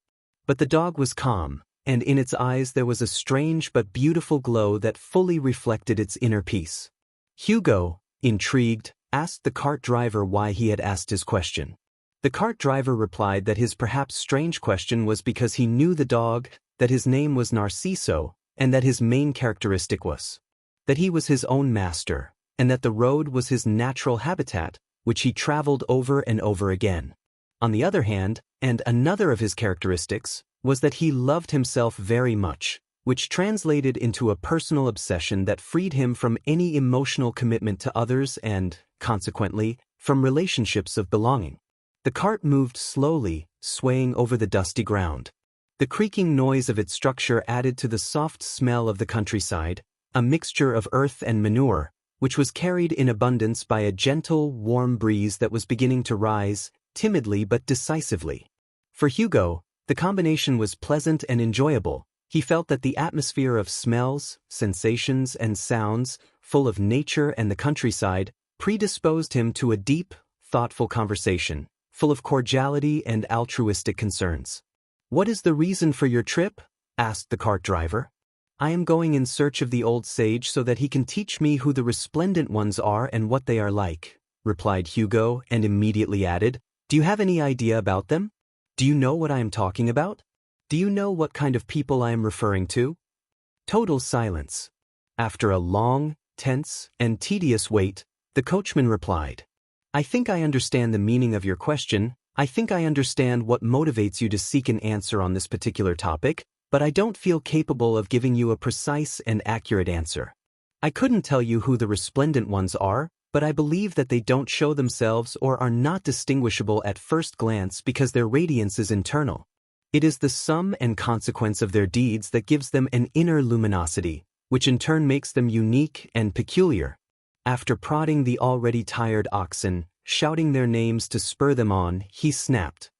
But the dog was calm, and in its eyes there was a strange but beautiful glow that fully reflected its inner peace. Hugo, intrigued, asked the cart driver why he had asked his question. The cart driver replied that his perhaps strange question was because he knew the dog, that his name was Narciso, and that his main characteristic was that he was his own master, and that the road was his natural habitat, which he traveled over and over again. On the other hand, and another of his characteristics, was that he loved himself very much, which translated into a personal obsession that freed him from any emotional commitment to others and, consequently, from relationships of belonging. The cart moved slowly, swaying over the dusty ground. The creaking noise of its structure added to the soft smell of the countryside, a mixture of earth and manure, which was carried in abundance by a gentle, warm breeze that was beginning to rise, timidly but decisively. For Hugo, the combination was pleasant and enjoyable. He felt that the atmosphere of smells, sensations, and sounds, full of nature and the countryside, predisposed him to a deep, thoughtful conversation, full of cordiality and altruistic concerns. "What is the reason for your trip?" asked the cart driver. "I am going in search of the old sage so that he can teach me who the resplendent ones are and what they are like," replied Hugo, and immediately added, "Do you have any idea about them? Do you know what I am talking about? Do you know what kind of people I am referring to?" Total silence. After a long, tense, and tedious wait, the coachman replied, "I think I understand the meaning of your question. I think I understand what motivates you to seek an answer on this particular topic, but I don't feel capable of giving you a precise and accurate answer. I couldn't tell you who the resplendent ones are, but I believe that they don't show themselves or are not distinguishable at first glance because their radiance is internal. It is the sum and consequence of their deeds that gives them an inner luminosity, which in turn makes them unique and peculiar. After prodding the already tired oxen, shouting their names to spur them on, he snapped.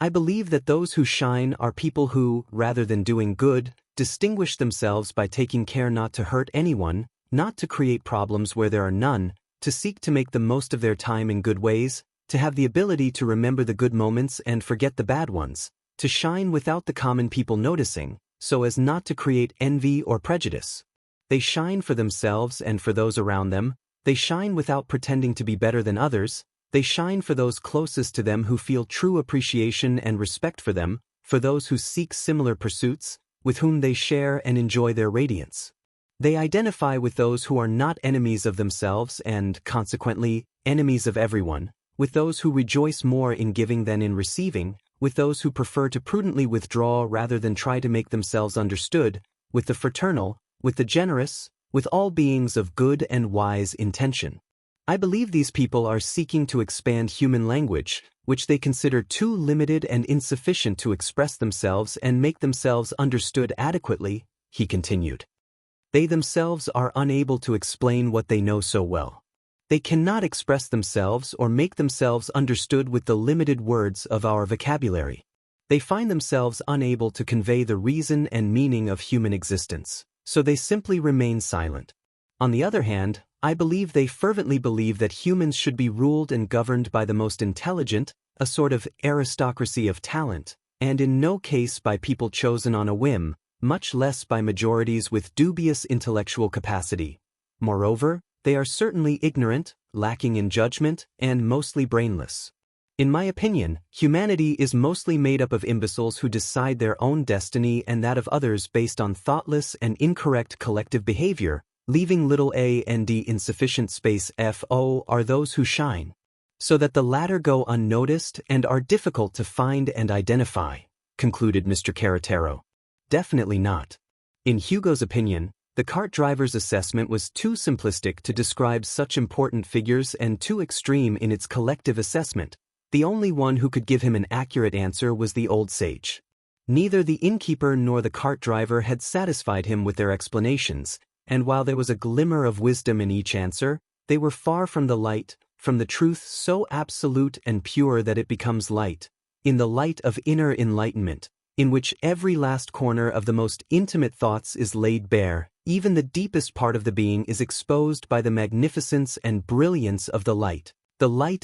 I believe that those who shine are people who, rather than doing good, distinguish themselves by taking care not to hurt anyone, not to create problems where there are none, to seek to make the most of their time in good ways, to have the ability to remember the good moments and forget the bad ones, to shine without the common people noticing, so as not to create envy or prejudice. They shine for themselves and for those around them, they shine without pretending to be better than others, they shine for those closest to them who feel true appreciation and respect for them, for those who seek similar pursuits, with whom they share and enjoy their radiance. They identify with those who are not enemies of themselves and, consequently, enemies of everyone, with those who rejoice more in giving than in receiving, with those who prefer to prudently withdraw rather than try to make themselves understood, with the fraternal, with the generous, with all beings of good and wise intention. I believe these people are seeking to expand human language, which they consider too limited and insufficient to express themselves and make themselves understood adequately, he continued. They themselves are unable to explain what they know so well. They cannot express themselves or make themselves understood with the limited words of our vocabulary. They find themselves unable to convey the reason and meaning of human existence, so they simply remain silent. On the other hand, I believe they fervently believe that humans should be ruled and governed by the most intelligent, a sort of aristocracy of talent, and in no case by people chosen on a whim, much less by majorities with dubious intellectual capacity. Moreover, they are certainly ignorant, lacking in judgment, and mostly brainless. In my opinion, humanity is mostly made up of imbeciles who decide their own destiny and that of others based on thoughtless and incorrect collective behavior, leaving little a and d insufficient space fo are those who shine, so that the latter go unnoticed and are difficult to find and identify, concluded Mr. Carretero. Definitely not. In Hugo's opinion, the cart driver's assessment was too simplistic to describe such important figures and too extreme in its collective assessment. The only one who could give him an accurate answer was the old sage. Neither the innkeeper nor the cart driver had satisfied him with their explanations, and while there was a glimmer of wisdom in each answer, they were far from the light, from the truth so absolute and pure that it becomes light, in the light of inner enlightenment, in which every last corner of the most intimate thoughts is laid bare, even the deepest part of the being is exposed by the magnificence and brilliance of the light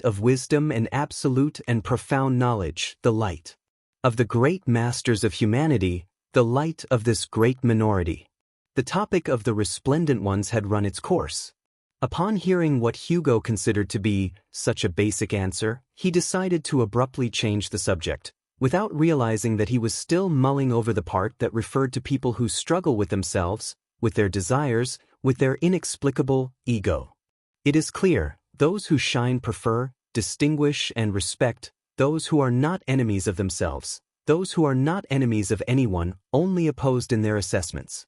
of wisdom and absolute and profound knowledge, the light of the great masters of humanity, the light of this great minority. The topic of the resplendent ones had run its course. Upon hearing what Hugo considered to be such a basic answer, he decided to abruptly change the subject, without realizing that he was still mulling over the part that referred to people who struggle with themselves, with their desires, with their inexplicable ego. It is clear, those who shine prefer, distinguish and respect those who are not enemies of themselves, those who are not enemies of anyone, only opposed in their assessments.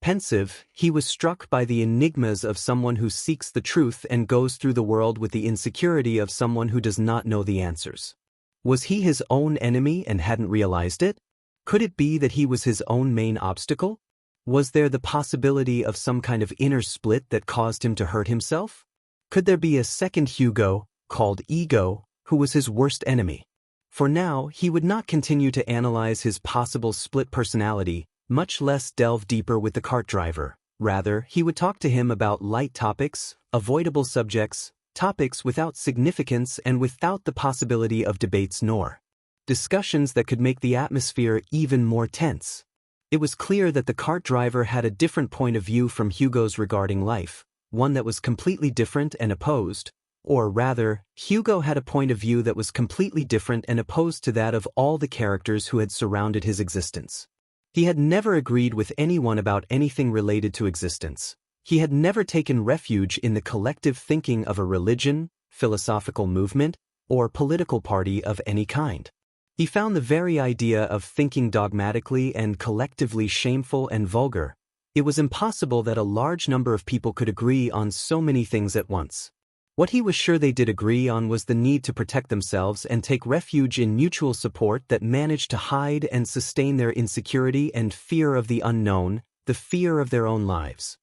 Pensive, he was struck by the enigmas of someone who seeks the truth and goes through the world with the insecurity of someone who does not know the answers. Was he his own enemy and hadn't realized it? Could it be that he was his own main obstacle? Was there the possibility of some kind of inner split that caused him to hurt himself? Could there be a second Hugo, called ego, who was his worst enemy? For now, he would not continue to analyze his possible split personality, much less delve deeper with the cart driver. Rather, he would talk to him about light topics, avoidable subjects, topics without significance and without the possibility of debates nor discussions that could make the atmosphere even more tense. It was clear that the cart driver had a different point of view from Hugo's regarding life, one that was completely different and opposed, or rather, Hugo had a point of view that was completely different and opposed to that of all the characters who had surrounded his existence. He had never agreed with anyone about anything related to existence. He had never taken refuge in the collective thinking of a religion, philosophical movement, or political party of any kind. He found the very idea of thinking dogmatically and collectively shameful and vulgar. It was impossible that a large number of people could agree on so many things at once. What he was sure they did agree on was the need to protect themselves and take refuge in mutual support that managed to hide and sustain their insecurity and fear of the unknown, the fear of their own lives.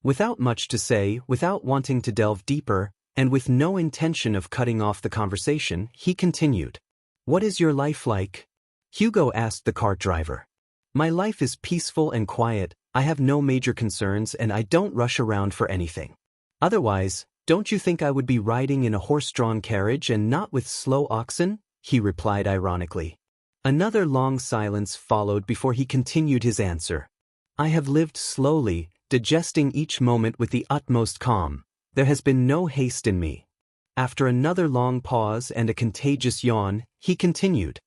Without much to say, without wanting to delve deeper, and with no intention of cutting off the conversation, he continued. "What is your life like?" Hugo asked the cart driver. "My life is peaceful and quiet, I have no major concerns and I don't rush around for anything. Otherwise, don't you think I would be riding in a horse-drawn carriage and not with slow oxen?" he replied ironically. Another long silence followed before he continued his answer. "I have lived slowly, digesting each moment with the utmost calm. There has been no haste in me." After another long pause and a contagious yawn, he continued.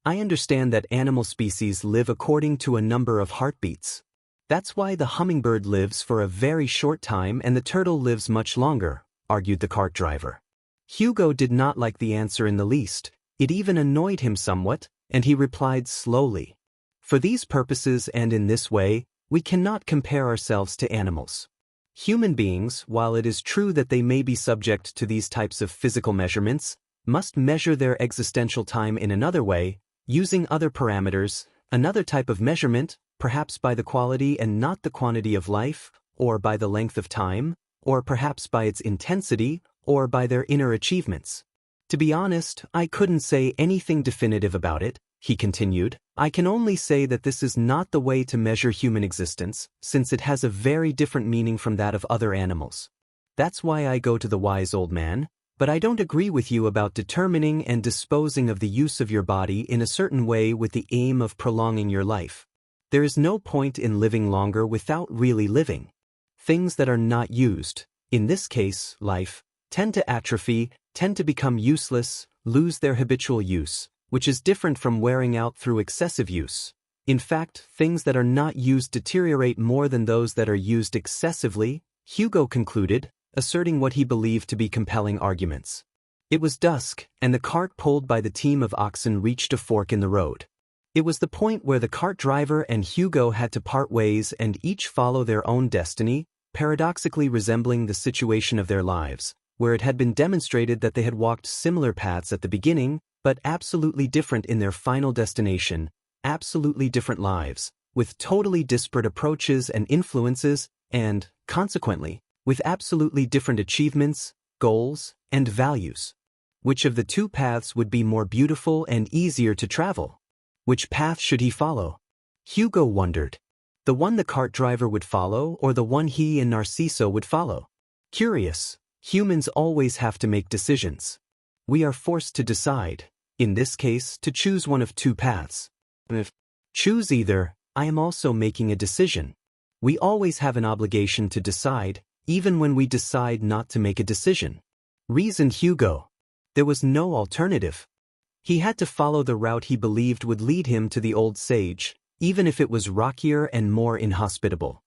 "I understand that animal species live according to a number of heartbeats. That's why the hummingbird lives for a very short time and the turtle lives much longer," argued the cart driver. Hugo did not like the answer in the least. It even annoyed him somewhat, and he replied slowly. "For these purposes and in this way, we cannot compare ourselves to animals. Human beings, while it is true that they may be subject to these types of physical measurements, must measure their existential time in another way, using other parameters, another type of measurement, perhaps by the quality and not the quantity of life, or by the length of time, or perhaps by its intensity, or by their inner achievements. To be honest, I couldn't say anything definitive about it," he continued. "I can only say that this is not the way to measure human existence, since it has a very different meaning from that of other animals. That's why I go to the wise old man, but I don't agree with you about determining and disposing of the use of your body in a certain way with the aim of prolonging your life. There is no point in living longer without really living. Things that are not used, in this case, life, tend to atrophy, tend to become useless, lose their habitual use, which is different from wearing out through excessive use. In fact, things that are not used deteriorate more than those that are used excessively," Hugo concluded, asserting what he believed to be compelling arguments. It was dusk, and the cart pulled by the team of oxen reached a fork in the road. It was the point where the cart driver and Hugo had to part ways and each follow their own destiny, paradoxically resembling the situation of their lives, where it had been demonstrated that they had walked similar paths at the beginning, but absolutely different in their final destination, absolutely different lives, with totally disparate approaches and influences, and, consequently, with absolutely different achievements, goals, and values. Which of the two paths would be more beautiful and easier to travel? Which path should he follow? Hugo wondered. The one the cart driver would follow or the one he and Narciso would follow? Curious, humans always have to make decisions. We are forced to decide, in this case, to choose one of two paths. If choose either, I am also making a decision. We always have an obligation to decide, even when we decide not to make a decision. Reasoned Hugo. There was no alternative. He had to follow the route he believed would lead him to the old sage, even if it was rockier and more inhospitable.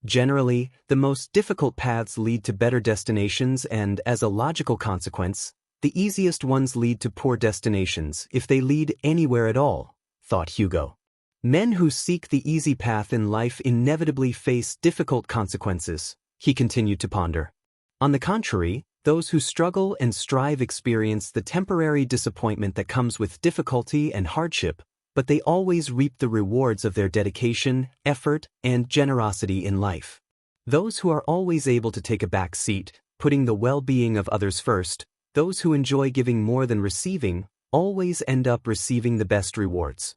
Generally, the most difficult paths lead to better destinations and, as a logical consequence, the easiest ones lead to poor destinations if they lead anywhere at all, thought Hugo. Men who seek the easy path in life inevitably face difficult consequences, he continued to ponder. On the contrary, those who struggle and strive experience the temporary disappointment that comes with difficulty and hardship, but they always reap the rewards of their dedication, effort, and generosity in life. Those who are always able to take a back seat, putting the well-being of others first, those who enjoy giving more than receiving, always end up receiving the best rewards.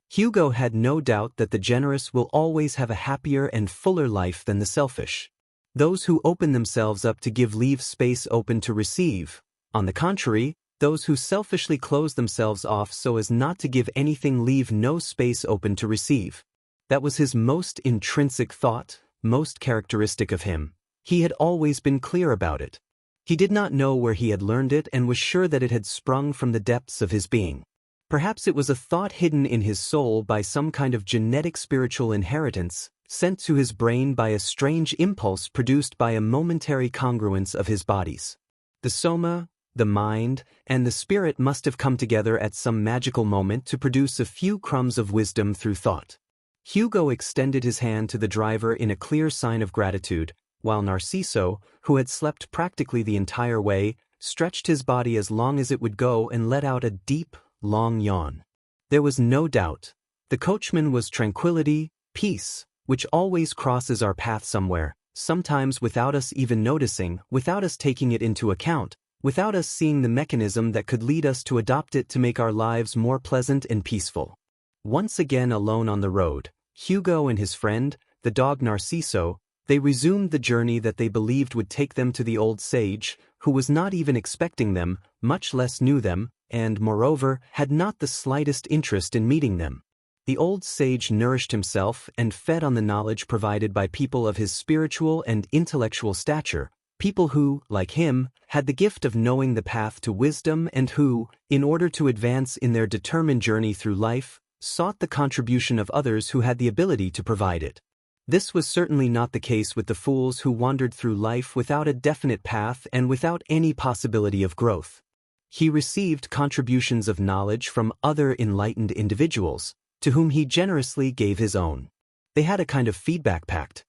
Hugo had no doubt that the generous will always have a happier and fuller life than the selfish. Those who open themselves up to give leave space open to receive. On the contrary, those who selfishly close themselves off so as not to give anything leave no space open to receive. That was his most intrinsic thought, most characteristic of him. He had always been clear about it. He did not know where he had learned it and was sure that it had sprung from the depths of his being. Perhaps it was a thought hidden in his soul by some kind of genetic spiritual inheritance, sent to his brain by a strange impulse produced by a momentary congruence of his bodies. The soma, the mind, and the spirit must have come together at some magical moment to produce a few crumbs of wisdom through thought. Hugo extended his hand to the driver in a clear sign of gratitude, while Narciso, who had slept practically the entire way, stretched his body as long as it would go and let out a deep, long yawn. There was no doubt. The coachman was tranquility, peace, which always crosses our path somewhere, sometimes without us even noticing, without us taking it into account, without us seeing the mechanism that could lead us to adopt it to make our lives more pleasant and peaceful. Once again alone on the road, Hugo and his friend, the dog Narciso, they resumed the journey that they believed would take them to the old sage, who was not even expecting them, much less knew them, and, moreover, had not the slightest interest in meeting them. The old sage nourished himself and fed on the knowledge provided by people of his spiritual and intellectual stature, people who, like him, had the gift of knowing the path to wisdom and who, in order to advance in their determined journey through life, sought the contribution of others who had the ability to provide it. This was certainly not the case with the fools who wandered through life without a definite path and without any possibility of growth. He received contributions of knowledge from other enlightened individuals, to whom he generously gave his own. They had a kind of feedback pact.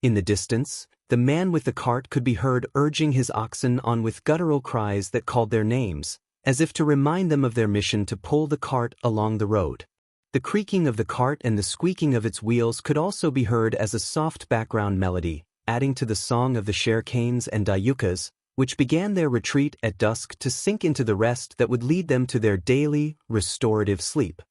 In the distance, the man with the cart could be heard urging his oxen on with guttural cries that called their names, as if to remind them of their mission to pull the cart along the road. The creaking of the cart and the squeaking of its wheels could also be heard as a soft background melody, adding to the song of the shercanes and dayukas, which began their retreat at dusk to sink into the rest that would lead them to their daily, restorative sleep.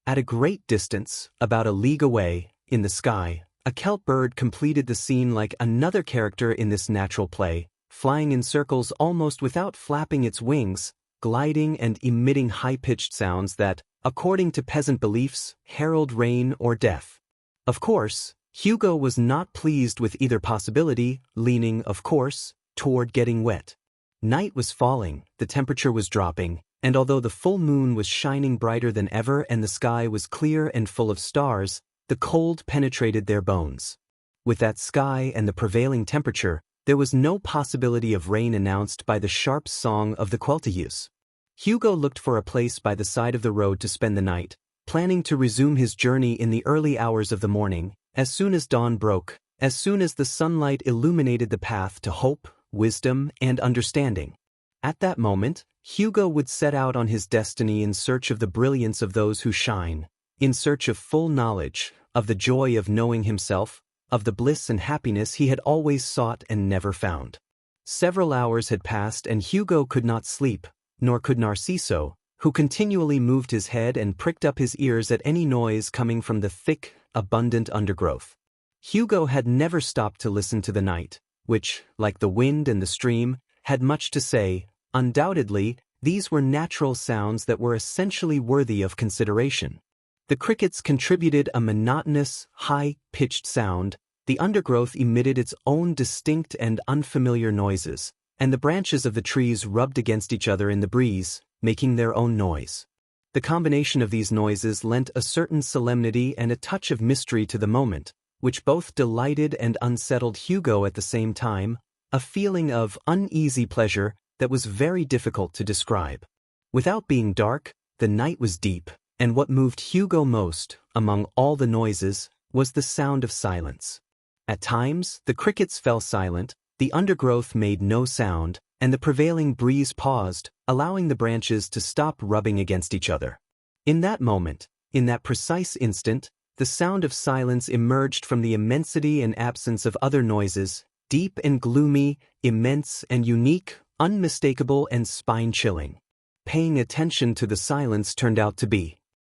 At a great distance, about a league away, in the sky, a kelp bird completed the scene like another character in this natural play, flying in circles almost without flapping its wings, gliding and emitting high-pitched sounds that, according to peasant beliefs, herald rain or death. Of course, Hugo was not pleased with either possibility, leaning, of course, toward getting wet. Night was falling, the temperature was dropping, and although the full moon was shining brighter than ever and the sky was clear and full of stars, the cold penetrated their bones. With that sky and the prevailing temperature, there was no possibility of rain announced by the sharp song of the queltejus. Hugo looked for a place by the side of the road to spend the night, planning to resume his journey in the early hours of the morning, as soon as dawn broke, as soon as the sunlight illuminated the path to hope, wisdom, and understanding. At that moment, Hugo would set out on his destiny in search of the brilliance of those who shine, in search of full knowledge, of the joy of knowing himself, of the bliss and happiness he had always sought and never found. Several hours had passed and Hugo could not sleep, nor could Narciso, who continually moved his head and pricked up his ears at any noise coming from the thick, abundant undergrowth. Hugo had never stopped to listen to the night, which, like the wind and the stream, had much to say. Undoubtedly, these were natural sounds that were essentially worthy of consideration. The crickets contributed a monotonous, high-pitched sound, the undergrowth emitted its own distinct and unfamiliar noises, and the branches of the trees rubbed against each other in the breeze, making their own noise. The combination of these noises lent a certain solemnity and a touch of mystery to the moment, which both delighted and unsettled Hugo at the same time, a feeling of uneasy pleasure that was very difficult to describe. Without being dark, the night was deep, and what moved Hugo most, among all the noises, was the sound of silence. At times, the crickets fell silent, the undergrowth made no sound, and the prevailing breeze paused, allowing the branches to stop rubbing against each other. In that moment, in that precise instant, the sound of silence emerged from the immensity and absence of other noises, deep and gloomy, immense and unique, unmistakable and spine-chilling. Paying attention to the silence turned out to be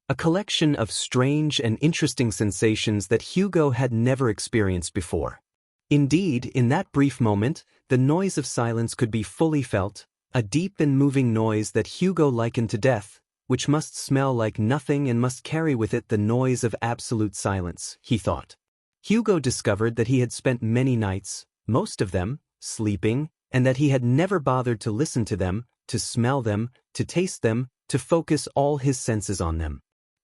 a collection of strange and interesting sensations that Hugo had never experienced before. Indeed, in that brief moment, the noise of silence could be fully felt, a deep and moving noise that Hugo likened to death, which must smell like nothing and must carry with it the noise of absolute silence, he thought. Hugo discovered that he had spent many nights, most of them, sleeping, and that he had never bothered to listen to them, to smell them, to taste them, to focus all his senses on them.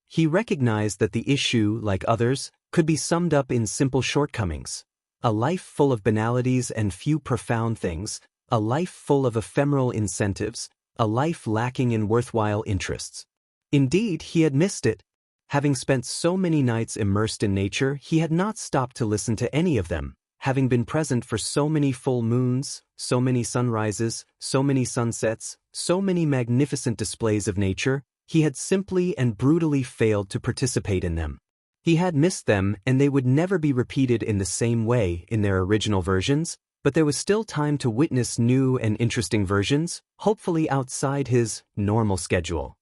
He recognized that the issue, like others, could be summed up in simple shortcomings. A life full of banalities and few profound things, a life full of ephemeral incentives, a life lacking in worthwhile interests. Indeed, he had missed it. Having spent so many nights immersed in nature, he had not stopped to listen to any of them. Having been present for so many full moons, so many sunrises, so many sunsets, so many magnificent displays of nature, he had simply and brutally failed to participate in them. He had missed them, and they would never be repeated in the same way in their original versions, but there was still time to witness new and interesting versions, hopefully outside his normal schedule.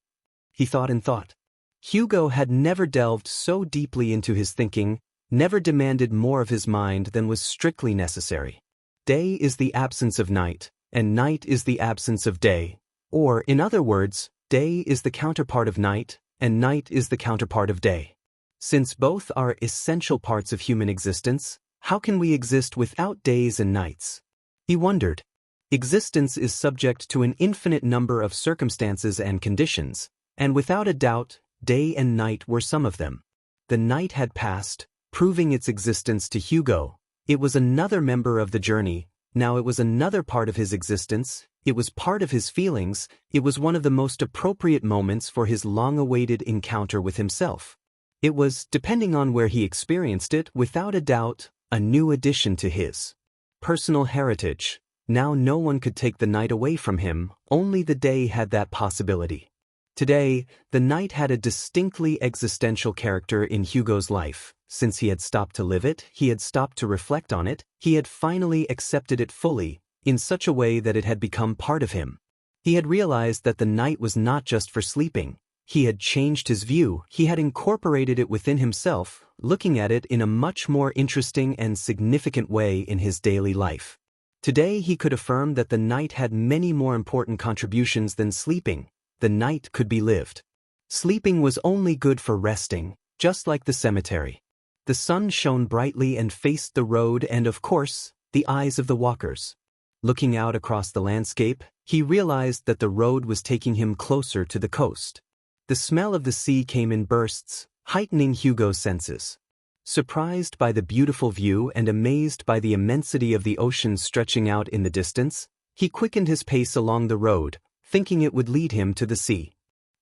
He thought and thought. Hugo had never delved so deeply into his thinking, never demanded more of his mind than was strictly necessary. Day is the absence of night, and night is the absence of day. Or, in other words, day is the counterpart of night, and night is the counterpart of day. Since both are essential parts of human existence, how can we exist without days and nights? He wondered. Existence is subject to an infinite number of circumstances and conditions, and without a doubt, day and night were some of them. The night had passed, proving its existence to Hugo. It was another member of the journey. Now it was another part of his existence. It was part of his feelings. It was one of the most appropriate moments for his long-awaited encounter with himself. It was, depending on where he experienced it, without a doubt, a new addition to his personal heritage. Now no one could take the night away from him, only the day had that possibility. Today, the night had a distinctly existential character in Hugo's life. Since he had stopped to live it, he had stopped to reflect on it, he had finally accepted it fully, in such a way that it had become part of him. He had realized that the night was not just for sleeping. He had changed his view, he had incorporated it within himself, looking at it in a much more interesting and significant way in his daily life. Today he could affirm that the night had many more important contributions than sleeping. The night could be lived. Sleeping was only good for resting, just like the cemetery. The sun shone brightly and faced the road and, of course, the eyes of the walkers. Looking out across the landscape, he realized that the road was taking him closer to the coast. The smell of the sea came in bursts, heightening Hugo's senses. Surprised by the beautiful view and amazed by the immensity of the ocean stretching out in the distance, he quickened his pace along the road, thinking it would lead him to the sea.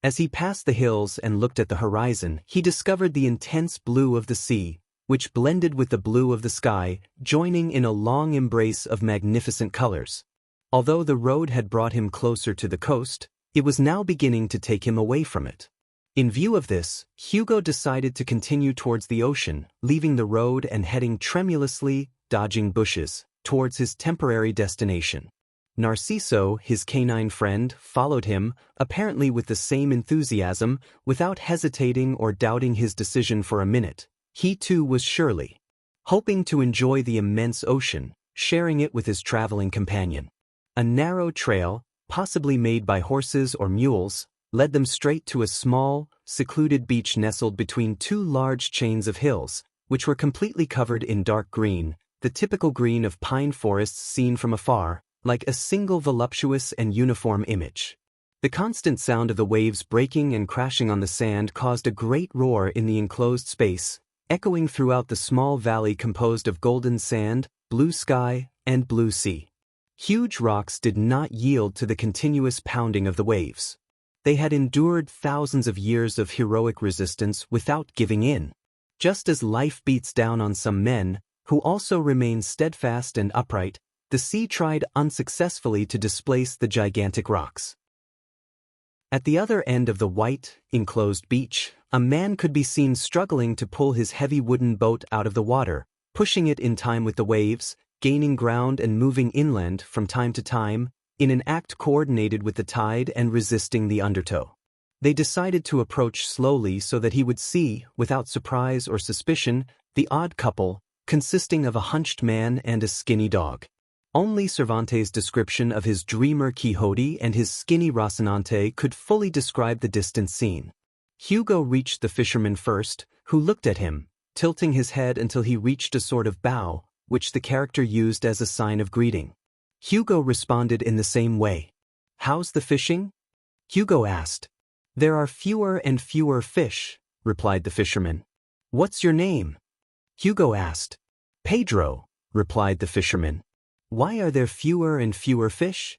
As he passed the hills and looked at the horizon, he discovered the intense blue of the sea, which blended with the blue of the sky, joining in a long embrace of magnificent colors. Although the road had brought him closer to the coast, it was now beginning to take him away from it. In view of this, Hugo decided to continue towards the ocean, leaving the road and heading tremulously, dodging bushes, towards his temporary destination. Narciso, his canine friend, followed him, apparently with the same enthusiasm, without hesitating or doubting his decision for a minute. He too was surely hoping to enjoy the immense ocean, sharing it with his traveling companion. A narrow trail, possibly made by horses or mules, led them straight to a small, secluded beach nestled between two large chains of hills, which were completely covered in dark green, the typical green of pine forests seen from afar, like a single voluptuous and uniform image. The constant sound of the waves breaking and crashing on the sand caused a great roar in the enclosed space, echoing throughout the small valley composed of golden sand, blue sky, and blue sea. Huge rocks did not yield to the continuous pounding of the waves. They had endured thousands of years of heroic resistance without giving in. Just as life beats down on some men, who also remain steadfast and upright, the sea tried unsuccessfully to displace the gigantic rocks. At the other end of the white, enclosed beach, a man could be seen struggling to pull his heavy wooden boat out of the water, pushing it in time with the waves, gaining ground and moving inland from time to time, in an act coordinated with the tide and resisting the undertow. They decided to approach slowly so that he would see, without surprise or suspicion, the odd couple, consisting of a hunched man and a skinny dog. Only Cervantes' description of his dreamer Quixote and his skinny Rocinante could fully describe the distant scene. Hugo reached the fisherman first, who looked at him, tilting his head until he reached a sort of bow, which the character used as a sign of greeting. Hugo responded in the same way. "How's the fishing?" Hugo asked. "There are fewer and fewer fish," replied the fisherman. "What's your name?" Hugo asked. "Pedro," replied the fisherman. "Why are there fewer and fewer fish?"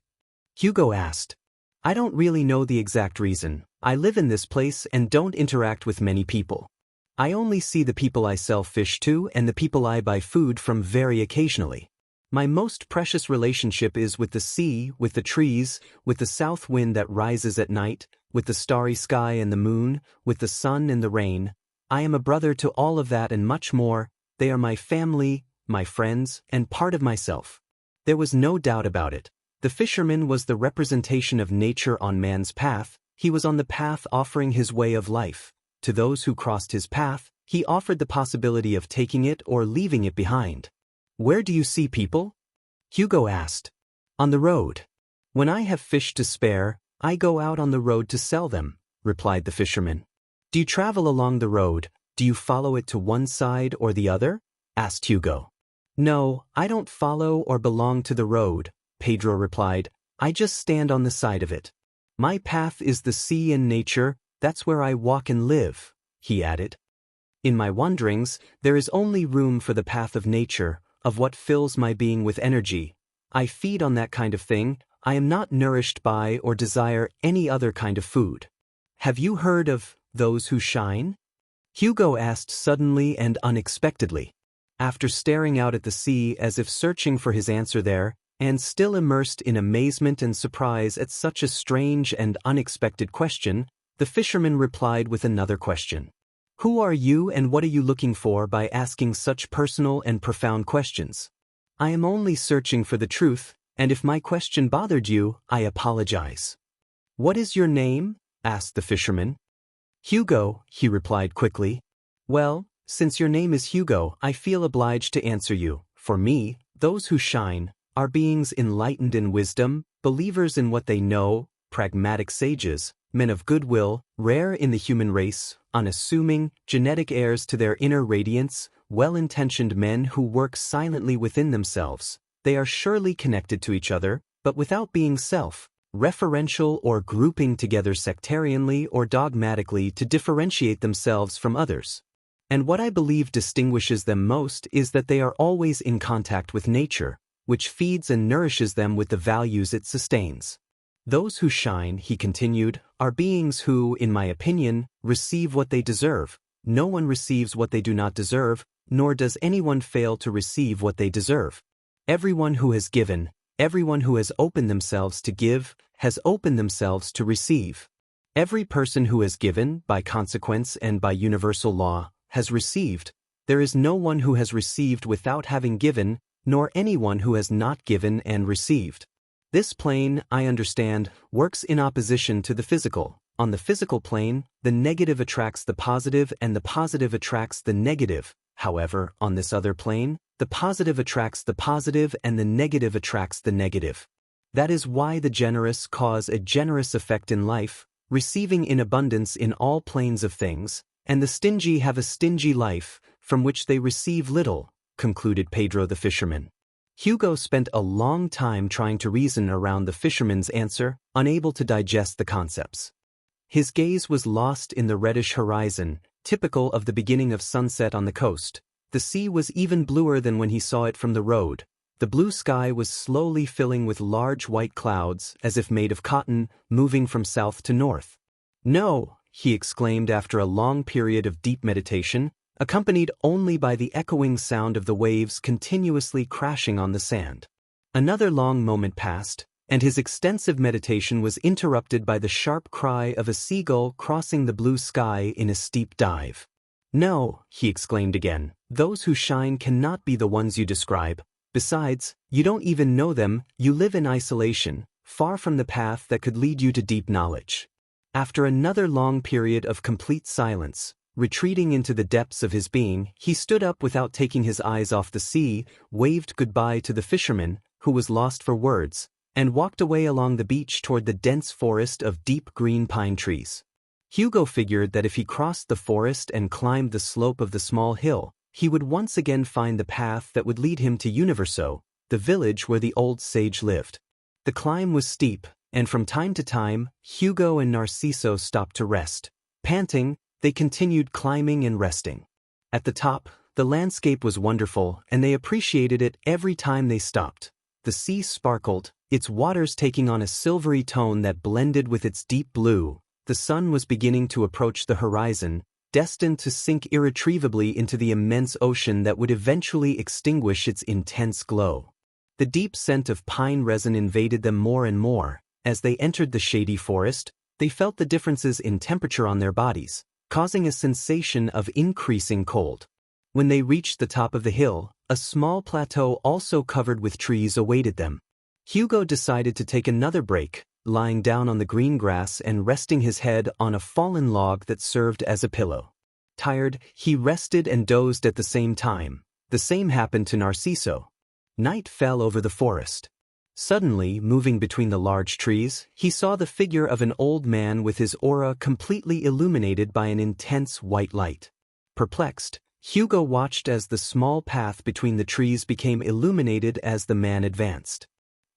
Hugo asked. "I don't really know the exact reason. I live in this place and don't interact with many people. I only see the people I sell fish to and the people I buy food from very occasionally. My most precious relationship is with the sea, with the trees, with the south wind that rises at night, with the starry sky and the moon, with the sun and the rain. I am a brother to all of that and much more. They are my family, my friends, and part of myself. There was no doubt about it. The fisherman was the representation of nature on man's path. He was on the path offering his way of life. To those who crossed his path, he offered the possibility of taking it or leaving it behind. Where do you see people? Hugo asked. On the road. When I have fish to spare, I go out on the road to sell them, replied the fisherman. Do you travel along the road? Do you follow it to one side or the other? Asked Hugo. No, I don't follow or belong to the road, Pedro replied. I just stand on the side of it. My path is the sea and nature, that's where I walk and live, he added. In my wanderings, there is only room for the path of nature, of what fills my being with energy. I feed on that kind of thing. I am not nourished by or desire any other kind of food. Have you heard of those who shine? Hugo asked suddenly and unexpectedly. After staring out at the sea as if searching for his answer there, and still immersed in amazement and surprise at such a strange and unexpected question, the fisherman replied with another question. Who are you and what are you looking for by asking such personal and profound questions? I am only searching for the truth, and if my question bothered you, I apologize. What is your name? Asked the fisherman. Hugo, he replied quickly. Well, since your name is Hugo, I feel obliged to answer you. For me, those who shine are beings enlightened in wisdom, believers in what they know, pragmatic sages, men of goodwill, rare in the human race, unassuming, genetic heirs to their inner radiance, well-intentioned men who work silently within themselves. They are surely connected to each other, but without being self-referential or grouping together sectarianly or dogmatically to differentiate themselves from others. And what I believe distinguishes them most is that they are always in contact with nature, which feeds and nourishes them with the values it sustains. Those who shine, he continued, are beings who, in my opinion, receive what they deserve. No one receives what they do not deserve, nor does anyone fail to receive what they deserve. Everyone who has given, everyone who has opened themselves to give, has opened themselves to receive. Every person who has given, by consequence and by universal law, has received. There is no one who has received without having given, nor anyone who has not given and received. This plane, I understand, works in opposition to the physical. On the physical plane, the negative attracts the positive and the positive attracts the negative. However, on this other plane, the positive attracts the positive and the negative attracts the negative. That is why the generous cause a generous effect in life, receiving in abundance in all planes of things, and the stingy have a stingy life, from which they receive little, concluded Pedro the fisherman. Hugo spent a long time trying to reason around the fisherman's answer, unable to digest the concepts. His gaze was lost in the reddish horizon, typical of the beginning of sunset on the coast. The sea was even bluer than when he saw it from the road. The blue sky was slowly filling with large white clouds, as if made of cotton, moving from south to north. No, he exclaimed after a long period of deep meditation, accompanied only by the echoing sound of the waves continuously crashing on the sand. Another long moment passed, and his extensive meditation was interrupted by the sharp cry of a seagull crossing the blue sky in a steep dive. No, he exclaimed again, those who shine cannot be the ones you describe. Besides, you don't even know them, you live in isolation, far from the path that could lead you to deep knowledge. After another long period of complete silence, retreating into the depths of his being, he stood up without taking his eyes off the sea, waved goodbye to the fisherman, who was lost for words, and walked away along the beach toward the dense forest of deep green pine trees. Hugo figured that if he crossed the forest and climbed the slope of the small hill, he would once again find the path that would lead him to Universo, the village where the old sage lived. The climb was steep, and from time to time, Hugo and Narciso stopped to rest. Panting, they continued climbing and resting. At the top, the landscape was wonderful, and they appreciated it every time they stopped. The sea sparkled, its waters taking on a silvery tone that blended with its deep blue. The sun was beginning to approach the horizon, destined to sink irretrievably into the immense ocean that would eventually extinguish its intense glow. The deep scent of pine resin invaded them more and more. As they entered the shady forest, they felt the differences in temperature on their bodies. causing a sensation of increasing cold. When they reached the top of the hill, a small plateau also covered with trees awaited them. Hugo decided to take another break, lying down on the green grass and resting his head on a fallen log that served as a pillow. Tired, he rested and dozed at the same time. The same happened to Narciso. Night fell over the forest. Suddenly, moving between the large trees, he saw the figure of an old man with his aura completely illuminated by an intense white light. Perplexed, Hugo watched as the small path between the trees became illuminated as the man advanced.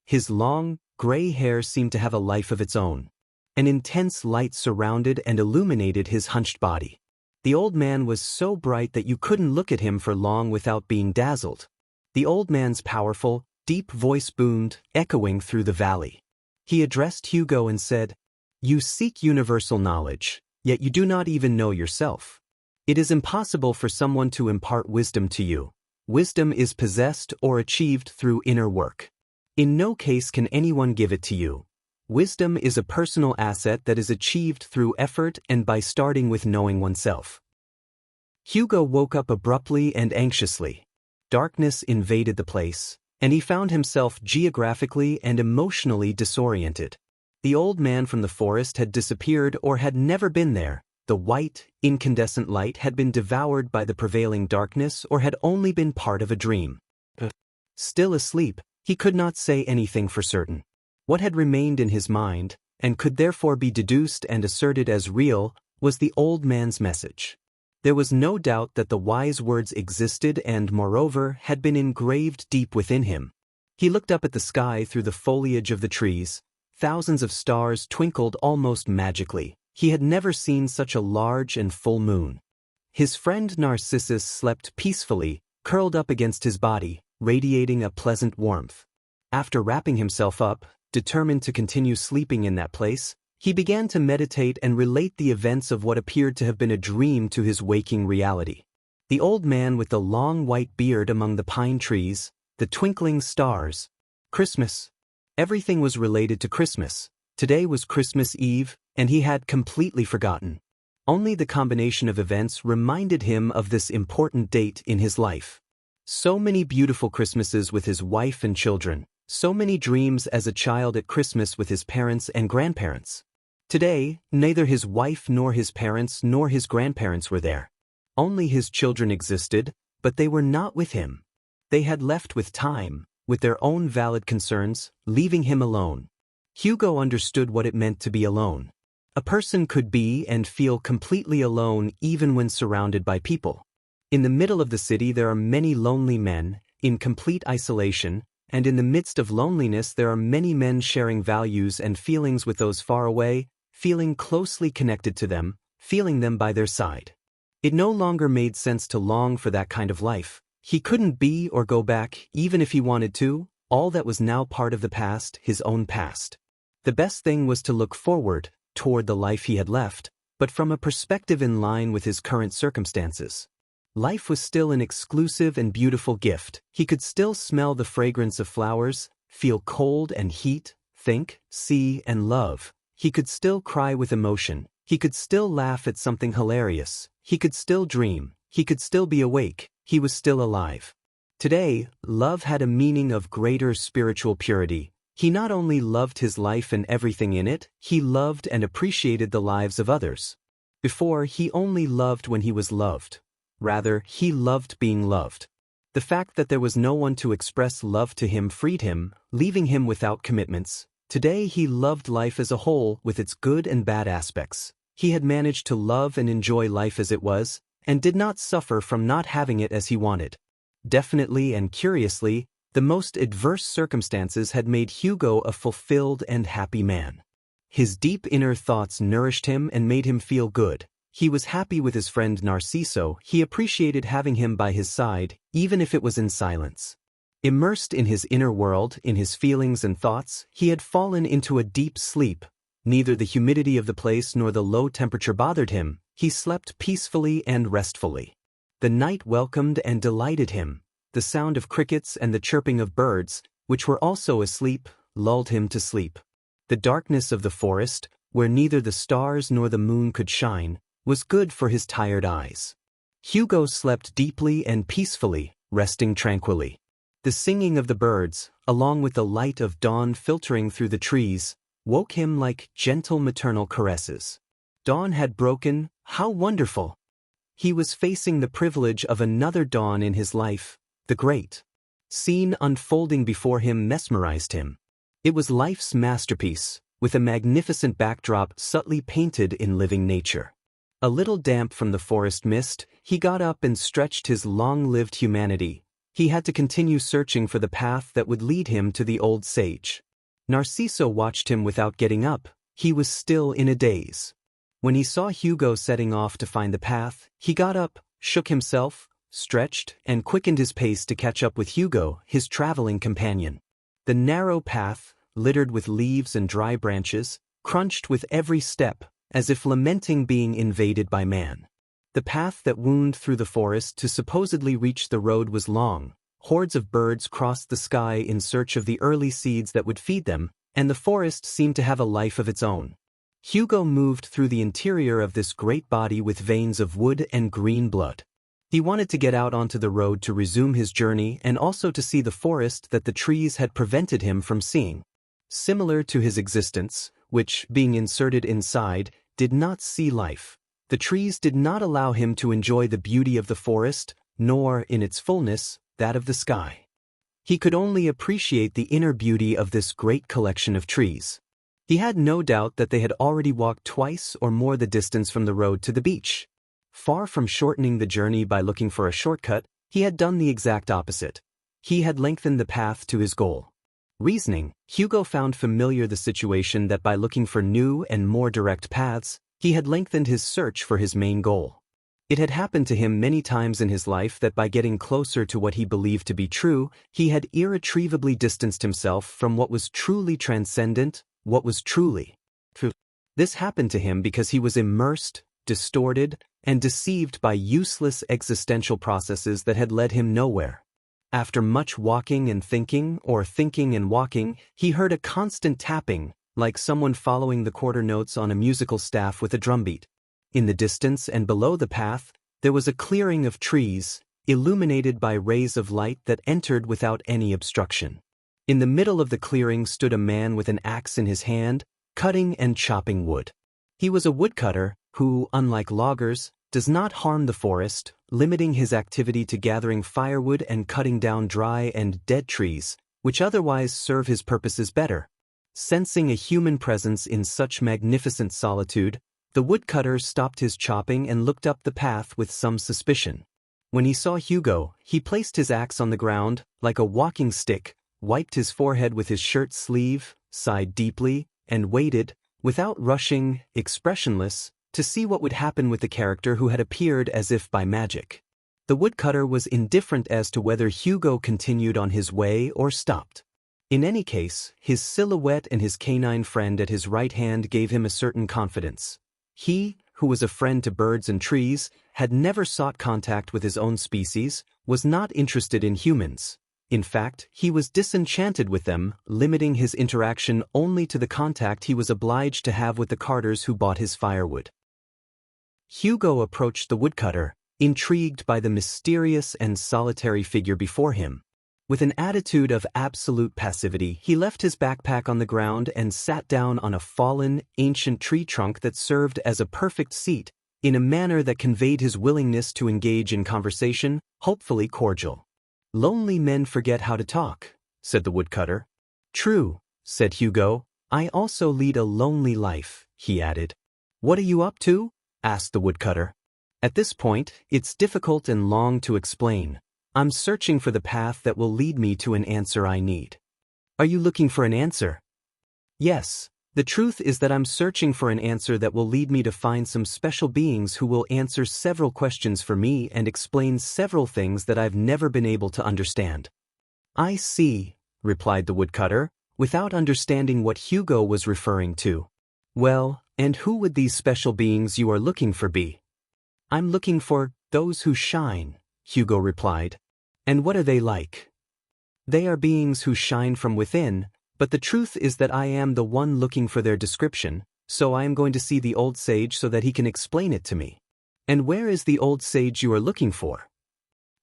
His long, gray hair seemed to have a life of its own. An intense light surrounded and illuminated his hunched body. The old man was so bright that you couldn't look at him for long without being dazzled. The old man's powerful, deep voice boomed, echoing through the valley. He addressed Hugo and said, "You seek universal knowledge, yet you do not even know yourself. It is impossible for someone to impart wisdom to you. Wisdom is possessed or achieved through inner work. In no case can anyone give it to you. Wisdom is a personal asset that is achieved through effort and by starting with knowing oneself." Hugo woke up abruptly and anxiously. Darkness invaded the place, and he found himself geographically and emotionally disoriented. The old man from the forest had disappeared or had never been there. The white, incandescent light had been devoured by the prevailing darkness or had only been part of a dream. Still asleep, he could not say anything for certain. What had remained in his mind, and could therefore be deduced and asserted as real, was the old man's message. There was no doubt that the wise words existed and, moreover, had been engraved deep within him. He looked up at the sky through the foliage of the trees. Thousands of stars twinkled almost magically. He had never seen such a large and full moon. His friend Narcissus slept peacefully, curled up against his body, radiating a pleasant warmth. After wrapping himself up, determined to continue sleeping in that place, he began to meditate and relate the events of what appeared to have been a dream to his waking reality. The old man with the long white beard among the pine trees, the twinkling stars. Christmas. Everything was related to Christmas. Today was Christmas Eve, and he had completely forgotten. Only the combination of events reminded him of this important date in his life. So many beautiful Christmases with his wife and children, so many dreams as a child at Christmas with his parents and grandparents. Today, neither his wife nor his parents nor his grandparents were there. Only his children existed, but they were not with him. They had left with time, with their own valid concerns, leaving him alone. Hugo understood what it meant to be alone. A person could be and feel completely alone even when surrounded by people. In the middle of the city there are many lonely men, in complete isolation, and in the midst of loneliness there are many men sharing values and feelings with those far away, feeling closely connected to them, feeling them by their side. It no longer made sense to long for that kind of life. He couldn't be or go back, even if he wanted to. All that was now part of the past, his own past. The best thing was to look forward, toward the life he had left, but from a perspective in line with his current circumstances. Life was still an exclusive and beautiful gift. He could still smell the fragrance of flowers, feel cold and heat, think, see, and love. He could still cry with emotion. He could still laugh at something hilarious. He could still dream. He could still be awake. He was still alive. Today, love had a meaning of greater spiritual purity. He not only loved his life and everything in it, he loved and appreciated the lives of others. Before, he only loved when he was loved. Rather, he loved being loved. The fact that there was no one to express love to him freed him, leaving him without commitments. Today he loved life as a whole with its good and bad aspects. He had managed to love and enjoy life as it was, and did not suffer from not having it as he wanted. Definitely and curiously, the most adverse circumstances had made Hugo a fulfilled and happy man. His deep inner thoughts nourished him and made him feel good. He was happy with his friend Narciso. He appreciated having him by his side, even if it was in silence. Immersed in his inner world, in his feelings and thoughts, he had fallen into a deep sleep. Neither the humidity of the place nor the low temperature bothered him. He slept peacefully and restfully. The night welcomed and delighted him. The sound of crickets and the chirping of birds, which were also asleep, lulled him to sleep. The darkness of the forest, where neither the stars nor the moon could shine, was good for his tired eyes. Hugo slept deeply and peacefully, resting tranquilly. The singing of the birds, along with the light of dawn filtering through the trees, woke him like gentle maternal caresses. Dawn had broken, how wonderful! He was facing the privilege of another dawn in his life, the great scene unfolding before him mesmerized him. It was life's masterpiece, with a magnificent backdrop subtly painted in living nature. A little damp from the forest mist, he got up and stretched his long-lived humanity. He had to continue searching for the path that would lead him to the old sage. Narciso watched him without getting up. He was still in a daze. When he saw Hugo setting off to find the path, he got up, shook himself, stretched, and quickened his pace to catch up with Hugo, his traveling companion. The narrow path, littered with leaves and dry branches, crunched with every step, as if lamenting being invaded by man. The path that wound through the forest to supposedly reach the road was long. Hordes of birds crossed the sky in search of the early seeds that would feed them, and the forest seemed to have a life of its own. Hugo moved through the interior of this great body with veins of wood and green blood. He wanted to get out onto the road to resume his journey and also to see the forest that the trees had prevented him from seeing. Similar to his existence, which, being inserted inside, did not see life, the trees did not allow him to enjoy the beauty of the forest, nor, in its fullness, that of the sky. He could only appreciate the inner beauty of this great collection of trees. He had no doubt that they had already walked twice or more the distance from the road to the beach. Far from shortening the journey by looking for a shortcut, he had done the exact opposite. He had lengthened the path to his goal. Reasoning, Hugo found familiar the situation that by looking for new and more direct paths, he had lengthened his search for his main goal. It had happened to him many times in his life that by getting closer to what he believed to be true, he had irretrievably distanced himself from what was truly transcendent, what was truly true. This happened to him because he was immersed, distorted, and deceived by useless existential processes that had led him nowhere. After much walking and thinking, or thinking and walking, he heard a constant tapping, like someone following the quarter notes on a musical staff with a drumbeat. In the distance and below the path, there was a clearing of trees, illuminated by rays of light that entered without any obstruction. In the middle of the clearing stood a man with an axe in his hand, cutting and chopping wood. He was a woodcutter who, unlike loggers, does not harm the forest, limiting his activity to gathering firewood and cutting down dry and dead trees, which otherwise serve his purposes better. Sensing a human presence in such magnificent solitude, the woodcutter stopped his chopping and looked up the path with some suspicion. When he saw Hugo, he placed his axe on the ground, like a walking stick, wiped his forehead with his shirt sleeve, sighed deeply, and waited, without rushing, expressionless, to see what would happen with the character who had appeared as if by magic. The woodcutter was indifferent as to whether Hugo continued on his way or stopped. In any case, his silhouette and his canine friend at his right hand gave him a certain confidence. He, who was a friend to birds and trees, had never sought contact with his own species, was not interested in humans. In fact, he was disenchanted with them, limiting his interaction only to the contact he was obliged to have with the carters who bought his firewood. Hugo approached the woodcutter, intrigued by the mysterious and solitary figure before him. With an attitude of absolute passivity, he left his backpack on the ground and sat down on a fallen, ancient tree trunk that served as a perfect seat, in a manner that conveyed his willingness to engage in conversation, hopefully cordial. "Lonely men forget how to talk," said the woodcutter. "True," said Hugo. "I also lead a lonely life," he added. "What are you up to?" asked the woodcutter. "At this point, it's difficult and long to explain. I'm searching for the path that will lead me to an answer I need." "Are you looking for an answer?" "Yes. The truth is that I'm searching for an answer that will lead me to find some special beings who will answer several questions for me and explain several things that I've never been able to understand." "I see," replied the woodcutter, without understanding what Hugo was referring to. "Well, and who would these special beings you are looking for be?" "I'm looking for those who shine," Hugo replied. "And what are they like?" "They are beings who shine from within, but the truth is that I am the one looking for their description, so I am going to see the old sage so that he can explain it to me. And where is the old sage you are looking for?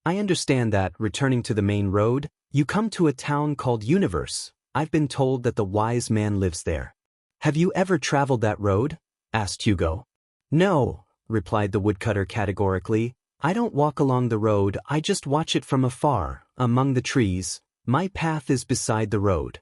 I understand that, returning to the main road, you come to a town called Universe. I've been told that the wise man lives there. Have you ever traveled that road? Asked Hugo. No, replied the woodcutter categorically. I don't walk along the road, I just watch it from afar, among the trees. My path is beside the road.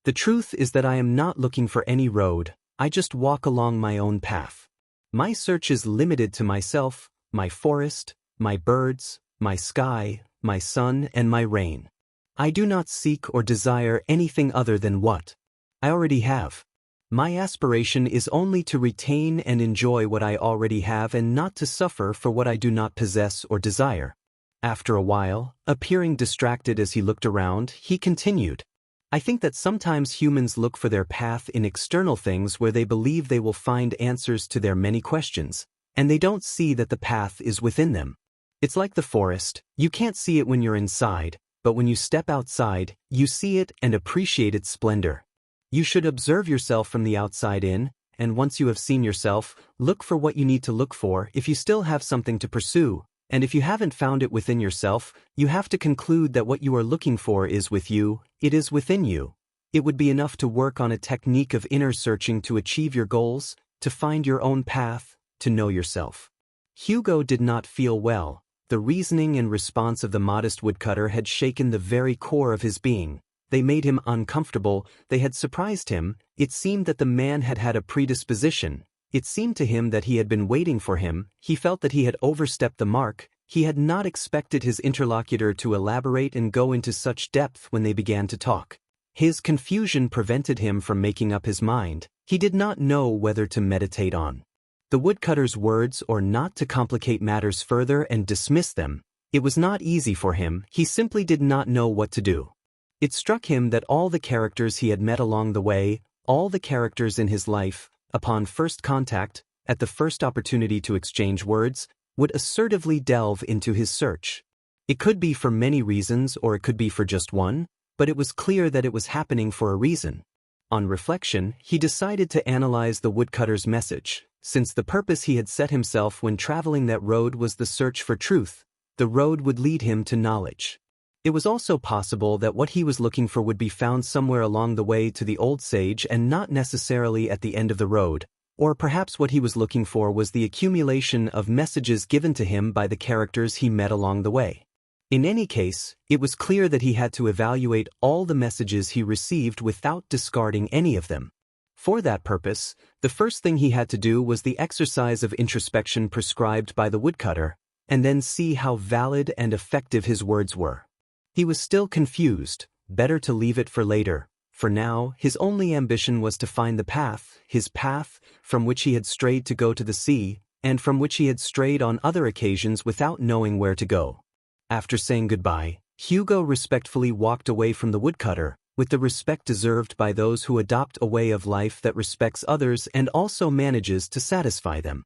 The truth is that I am not looking for any road, I just walk along my own path. My search is limited to myself, my forest, my birds, my sky, my sun, and my rain. I do not seek or desire anything other than what I already have. My aspiration is only to retain and enjoy what I already have and not to suffer for what I do not possess or desire. After a while, appearing distracted as he looked around, he continued, I think that sometimes humans look for their path in external things where they believe they will find answers to their many questions, and they don't see that the path is within them. It's like the forest, you can't see it when you're inside, but when you step outside, you see it and appreciate its splendor. You should observe yourself from the outside in, and once you have seen yourself, look for what you need to look for if you still have something to pursue, and if you haven't found it within yourself, you have to conclude that what you are looking for is with you, it is within you. It would be enough to work on a technique of inner searching to achieve your goals, to find your own path, to know yourself. Hugo did not feel well. The reasoning and response of the modest woodcutter had shaken the very core of his being. They made him uncomfortable, they had surprised him. It seemed that the man had had a predisposition. It seemed to him that he had been waiting for him. He felt that he had overstepped the mark. He had not expected his interlocutor to elaborate and go into such depth when they began to talk. His confusion prevented him from making up his mind. He did not know whether to meditate on the woodcutter's words or not to complicate matters further and dismiss them. It was not easy for him, he simply did not know what to do. It struck him that all the characters he had met along the way, all the characters in his life, upon first contact, at the first opportunity to exchange words, would assertively delve into his search. It could be for many reasons or it could be for just one, but it was clear that it was happening for a reason. On reflection, he decided to analyze the woodcutter's message. Since the purpose he had set himself when traveling that road was the search for truth, the road would lead him to knowledge. It was also possible that what he was looking for would be found somewhere along the way to the old sage and not necessarily at the end of the road, or perhaps what he was looking for was the accumulation of messages given to him by the characters he met along the way. In any case, it was clear that he had to evaluate all the messages he received without discarding any of them. For that purpose, the first thing he had to do was the exercise of introspection prescribed by the woodcutter, and then see how valid and effective his words were. He was still confused, better to leave it for later. For now, his only ambition was to find the path, his path, from which he had strayed to go to the sea, and from which he had strayed on other occasions without knowing where to go. After saying goodbye, Hugo respectfully walked away from the woodcutter, with the respect deserved by those who adopt a way of life that respects others and also manages to satisfy them.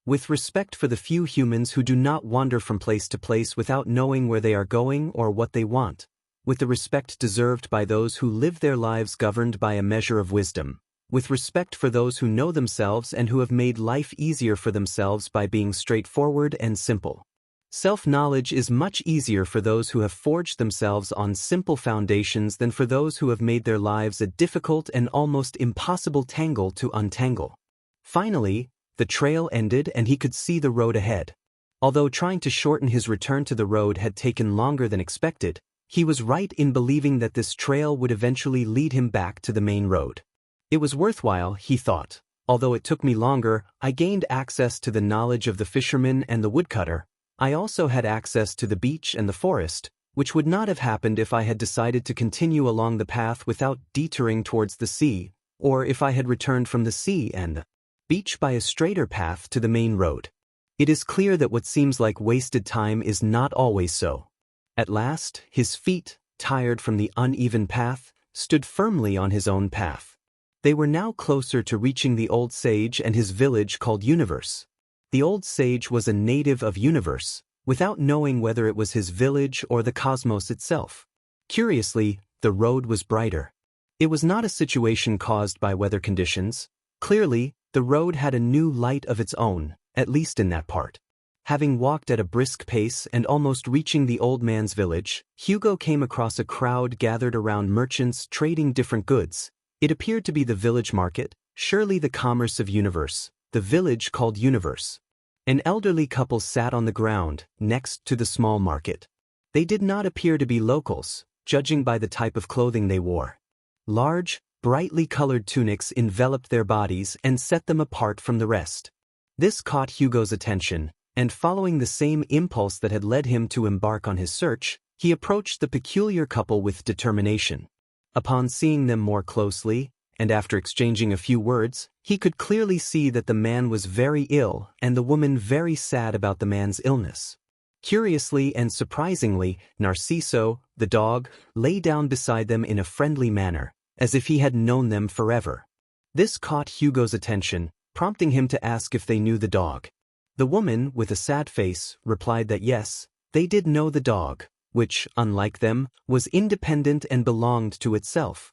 With respect for the few humans who do not wander from place to place without knowing where they are going or what they want. With the respect deserved by those who live their lives governed by a measure of wisdom. With respect for those who know themselves and who have made life easier for themselves by being straightforward and simple. Self-knowledge is much easier for those who have forged themselves on simple foundations than for those who have made their lives a difficult and almost impossible tangle to untangle. Finally, the trail ended and he could see the road ahead. Although trying to shorten his return to the road had taken longer than expected, he was right in believing that this trail would eventually lead him back to the main road. It was worthwhile, he thought. Although it took me longer, I gained access to the knowledge of the fisherman and the woodcutter. I also had access to the beach and the forest, which would not have happened if I had decided to continue along the path without detouring towards the sea, or if I had returned from the sea and beach by a straighter path to the main road. It is clear that what seems like wasted time is not always so. At last, his feet, tired from the uneven path, stood firmly on his own path. They were now closer to reaching the old sage and his village called Universe. The old sage was a native of Universe, without knowing whether it was his village or the cosmos itself. Curiously, the road was brighter. It was not a situation caused by weather conditions. Clearly, The road had a new light of its own, at least in that part. Having walked at a brisk pace and almost reaching the old man's village, Hugo came across a crowd gathered around merchants trading different goods. It appeared to be the village market, surely the commerce of Universe, the village called Universe. An elderly couple sat on the ground, next to the small market. They did not appear to be locals, judging by the type of clothing they wore. Large, brightly colored tunics enveloped their bodies and set them apart from the rest. This caught Hugo's attention, and following the same impulse that had led him to embark on his search, he approached the peculiar couple with determination. Upon seeing them more closely, and after exchanging a few words, he could clearly see that the man was very ill and the woman very sad about the man's illness. Curiously and surprisingly, Narciso, the dog, lay down beside them in a friendly manner, as if he had known them forever. This caught Hugo's attention, prompting him to ask if they knew the dog. The woman, with a sad face, replied that yes, they did know the dog, which, unlike them, was independent and belonged to itself.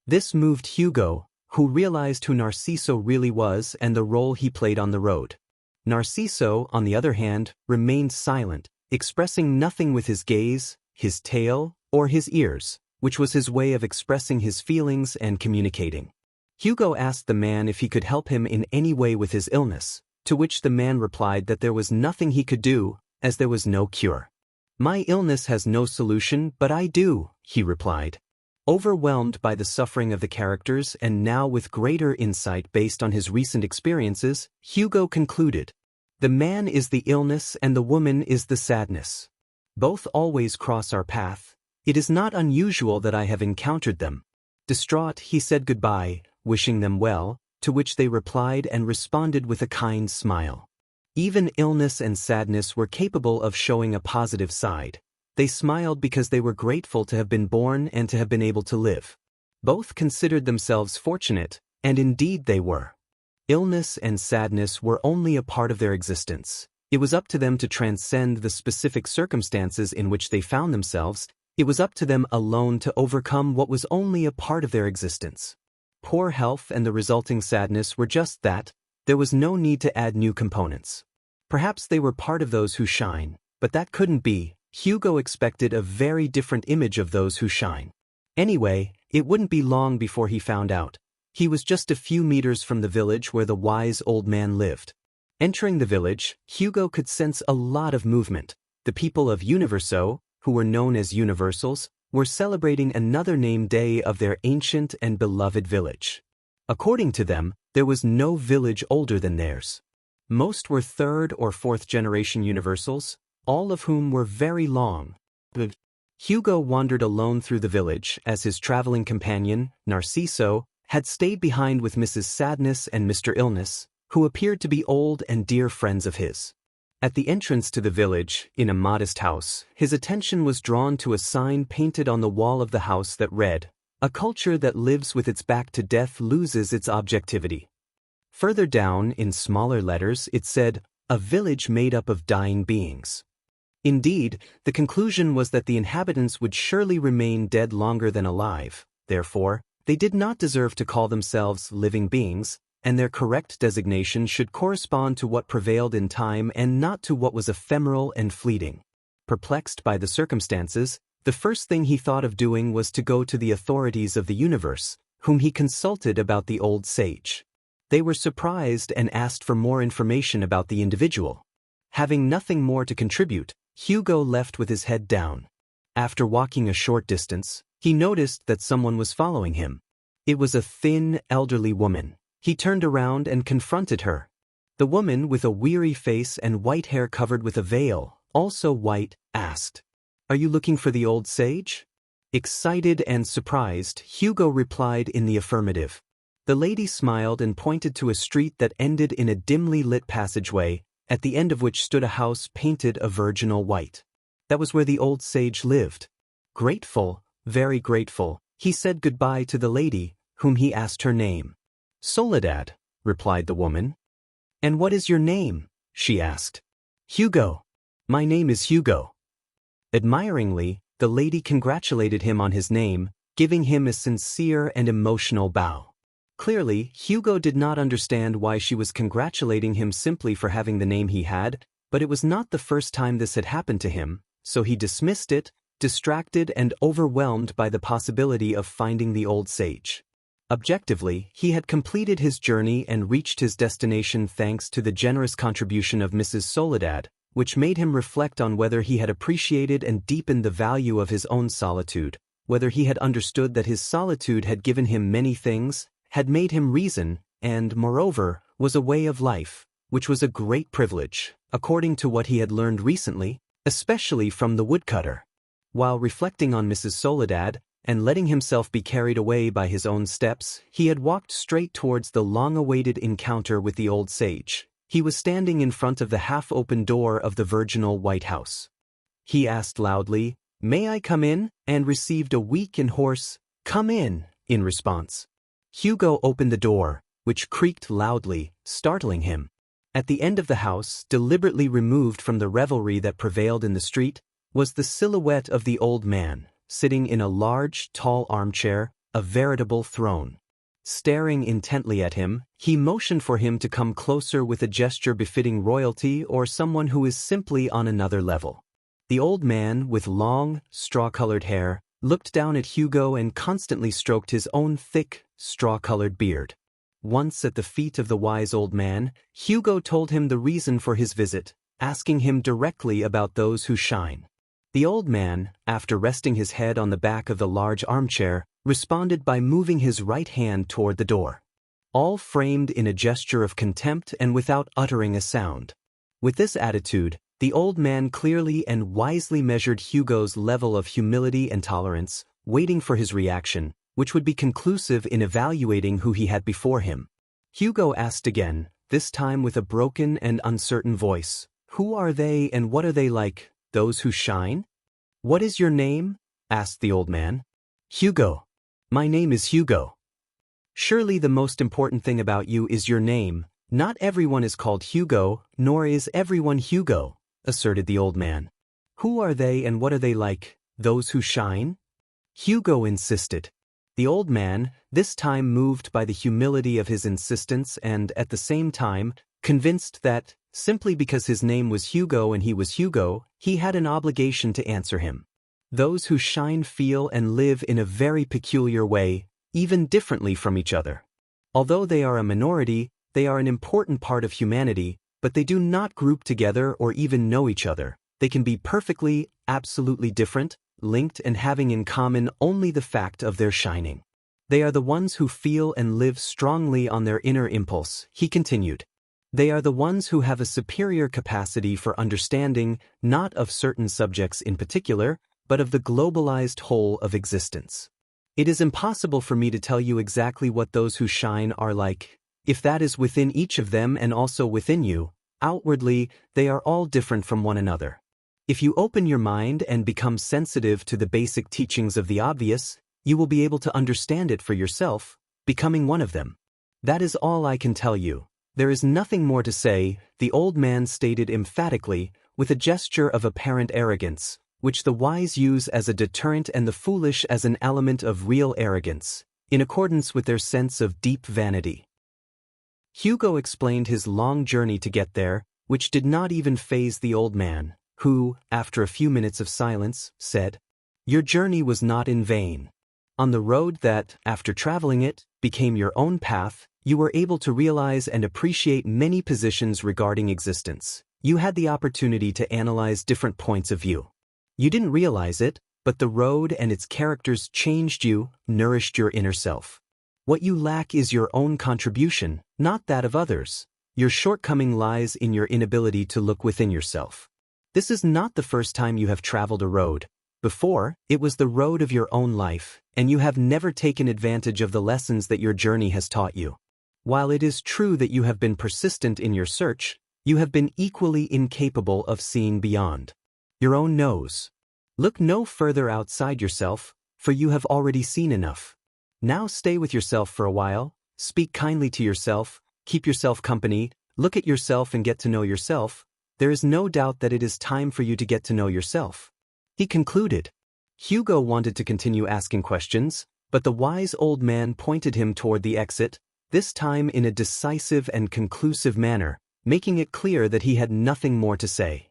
This moved Hugo, who realized who Narciso really was and the role he played on the road. Narciso, on the other hand, remained silent, expressing nothing with his gaze, his tail, or his ears, which was his way of expressing his feelings and communicating. Hugo asked the man if he could help him in any way with his illness, to which the man replied that there was nothing he could do, as there was no cure. "My illness has no solution, but I do," he replied. Overwhelmed by the suffering of the characters and now with greater insight based on his recent experiences, Hugo concluded, "The man is the illness and the woman is the sadness. Both always cross our path. It is not unusual that I have encountered them." Distraught, he said goodbye, wishing them well, to which they replied and responded with a kind smile. Even illness and sadness were capable of showing a positive side. They smiled because they were grateful to have been born and to have been able to live. Both considered themselves fortunate, and indeed they were. Illness and sadness were only a part of their existence. It was up to them to transcend the specific circumstances in which they found themselves. It was up to them alone to overcome what was only a part of their existence. Poor health and the resulting sadness were just that. There was no need to add new components. Perhaps they were part of those who shine, but that couldn't be. Hugo expected a very different image of those who shine. Anyway, it wouldn't be long before he found out. He was just a few meters from the village where the wise old man lived. Entering the village, Hugo could sense a lot of movement. The people of Universo, who were known as Universals, were celebrating another name day of their ancient and beloved village. According to them, there was no village older than theirs. Most were third or fourth generation Universals, all of whom were very long. Hugo wandered alone through the village as his traveling companion, Narciso, had stayed behind with Mrs. Sadness and Mr. Illness, who appeared to be old and dear friends of his. At the entrance to the village, in a modest house, his attention was drawn to a sign painted on the wall of the house that read, "A culture that lives with its back to death loses its objectivity." Further down, in smaller letters, it said, "A village made up of dying beings." Indeed, the conclusion was that the inhabitants would surely remain dead longer than alive. Therefore, they did not deserve to call themselves living beings, and their correct designation should correspond to what prevailed in time and not to what was ephemeral and fleeting. Perplexed by the circumstances, the first thing he thought of doing was to go to the authorities of the universe, whom he consulted about the old sage. They were surprised and asked for more information about the individual. Having nothing more to contribute, Hugo left with his head down. After walking a short distance, he noticed that someone was following him. It was a thin, elderly woman. He turned around and confronted her. The woman, with a weary face and white hair covered with a veil, also white, asked, "Are you looking for the old sage?" Excited and surprised, Hugo replied in the affirmative. The lady smiled and pointed to a street that ended in a dimly lit passageway, at the end of which stood a house painted a virginal white. That was where the old sage lived. Grateful, very grateful, he said goodbye to the lady, whom he asked her name. "Soledad," replied the woman. "And what is your name?" she asked. "Hugo. My name is Hugo." Admiringly, the lady congratulated him on his name, giving him a sincere and emotional bow. Clearly, Hugo did not understand why she was congratulating him simply for having the name he had, but it was not the first time this had happened to him, so he dismissed it, distracted and overwhelmed by the possibility of finding the old sage. Objectively, he had completed his journey and reached his destination thanks to the generous contribution of Mrs. Soledad, which made him reflect on whether he had appreciated and deepened the value of his own solitude, whether he had understood that his solitude had given him many things, had made him reason, and, moreover, was a way of life, which was a great privilege, according to what he had learned recently, especially from the woodcutter. While reflecting on Mrs. Soledad, and letting himself be carried away by his own steps, he had walked straight towards the long-awaited encounter with the old sage. He was standing in front of the half-open door of the virginal White House. He asked loudly, "May I come in?" and received a weak and hoarse, "Come in," in response. Hugo opened the door, which creaked loudly, startling him. At the end of the house, deliberately removed from the revelry that prevailed in the street, was the silhouette of the old man, sitting in a large, tall armchair, a veritable throne. Staring intently at him, he motioned for him to come closer with a gesture befitting royalty or someone who is simply on another level. The old man, with long, straw-colored hair, looked down at Hugo and constantly stroked his own thick, straw-colored beard. Once at the feet of the wise old man, Hugo told him the reason for his visit, asking him directly about those who shine. The old man, after resting his head on the back of the large armchair, responded by moving his right hand toward the door, all framed in a gesture of contempt and without uttering a sound. With this attitude, the old man clearly and wisely measured Hugo's level of humility and tolerance, waiting for his reaction, which would be conclusive in evaluating who he had before him. Hugo asked again, this time with a broken and uncertain voice, "Who are they and what are they like, those who shine?" "What is your name?" asked the old man. "Hugo. My name is Hugo." "Surely the most important thing about you is your name. Not everyone is called Hugo, nor is everyone Hugo," asserted the old man. "Who are they and what are they like, those who shine?" Hugo insisted. The old man, this time moved by the humility of his insistence and, at the same time, convinced that, simply because his name was Hugo and he was Hugo, he had an obligation to answer him. Those who shine feel and live in a very peculiar way, even differently from each other. Although they are a minority, they are an important part of humanity, but they do not group together or even know each other. They can be perfectly, absolutely different, linked and having in common only the fact of their shining. They are the ones who feel and live strongly on their inner impulse, he continued. They are the ones who have a superior capacity for understanding, not of certain subjects in particular, but of the globalized whole of existence. It is impossible for me to tell you exactly what those who shine are like. If that is within each of them and also within you, outwardly, they are all different from one another. If you open your mind and become sensitive to the basic teachings of the obvious, you will be able to understand it for yourself, becoming one of them. That is all I can tell you. There is nothing more to say, the old man stated emphatically, with a gesture of apparent arrogance, which the wise use as a deterrent and the foolish as an element of real arrogance, in accordance with their sense of deep vanity. Hugo explained his long journey to get there, which did not even faze the old man, who, after a few minutes of silence, said, "Your journey was not in vain. On the road that, after traveling it, became your own path, you were able to realize and appreciate many positions regarding existence. You had the opportunity to analyze different points of view. You didn't realize it, but the road and its characters changed you, nourished your inner self. What you lack is your own contribution, not that of others. Your shortcoming lies in your inability to look within yourself. This is not the first time you have traveled a road. Before, it was the road of your own life, and you have never taken advantage of the lessons that your journey has taught you. While it is true that you have been persistent in your search, you have been equally incapable of seeing beyond your own nose. Look no further outside yourself, for you have already seen enough. Now stay with yourself for a while, speak kindly to yourself, keep yourself company, look at yourself and get to know yourself. There is no doubt that it is time for you to get to know yourself," he concluded. Hugo wanted to continue asking questions, but the wise old man pointed him toward the exit, this time in a decisive and conclusive manner, making it clear that he had nothing more to say.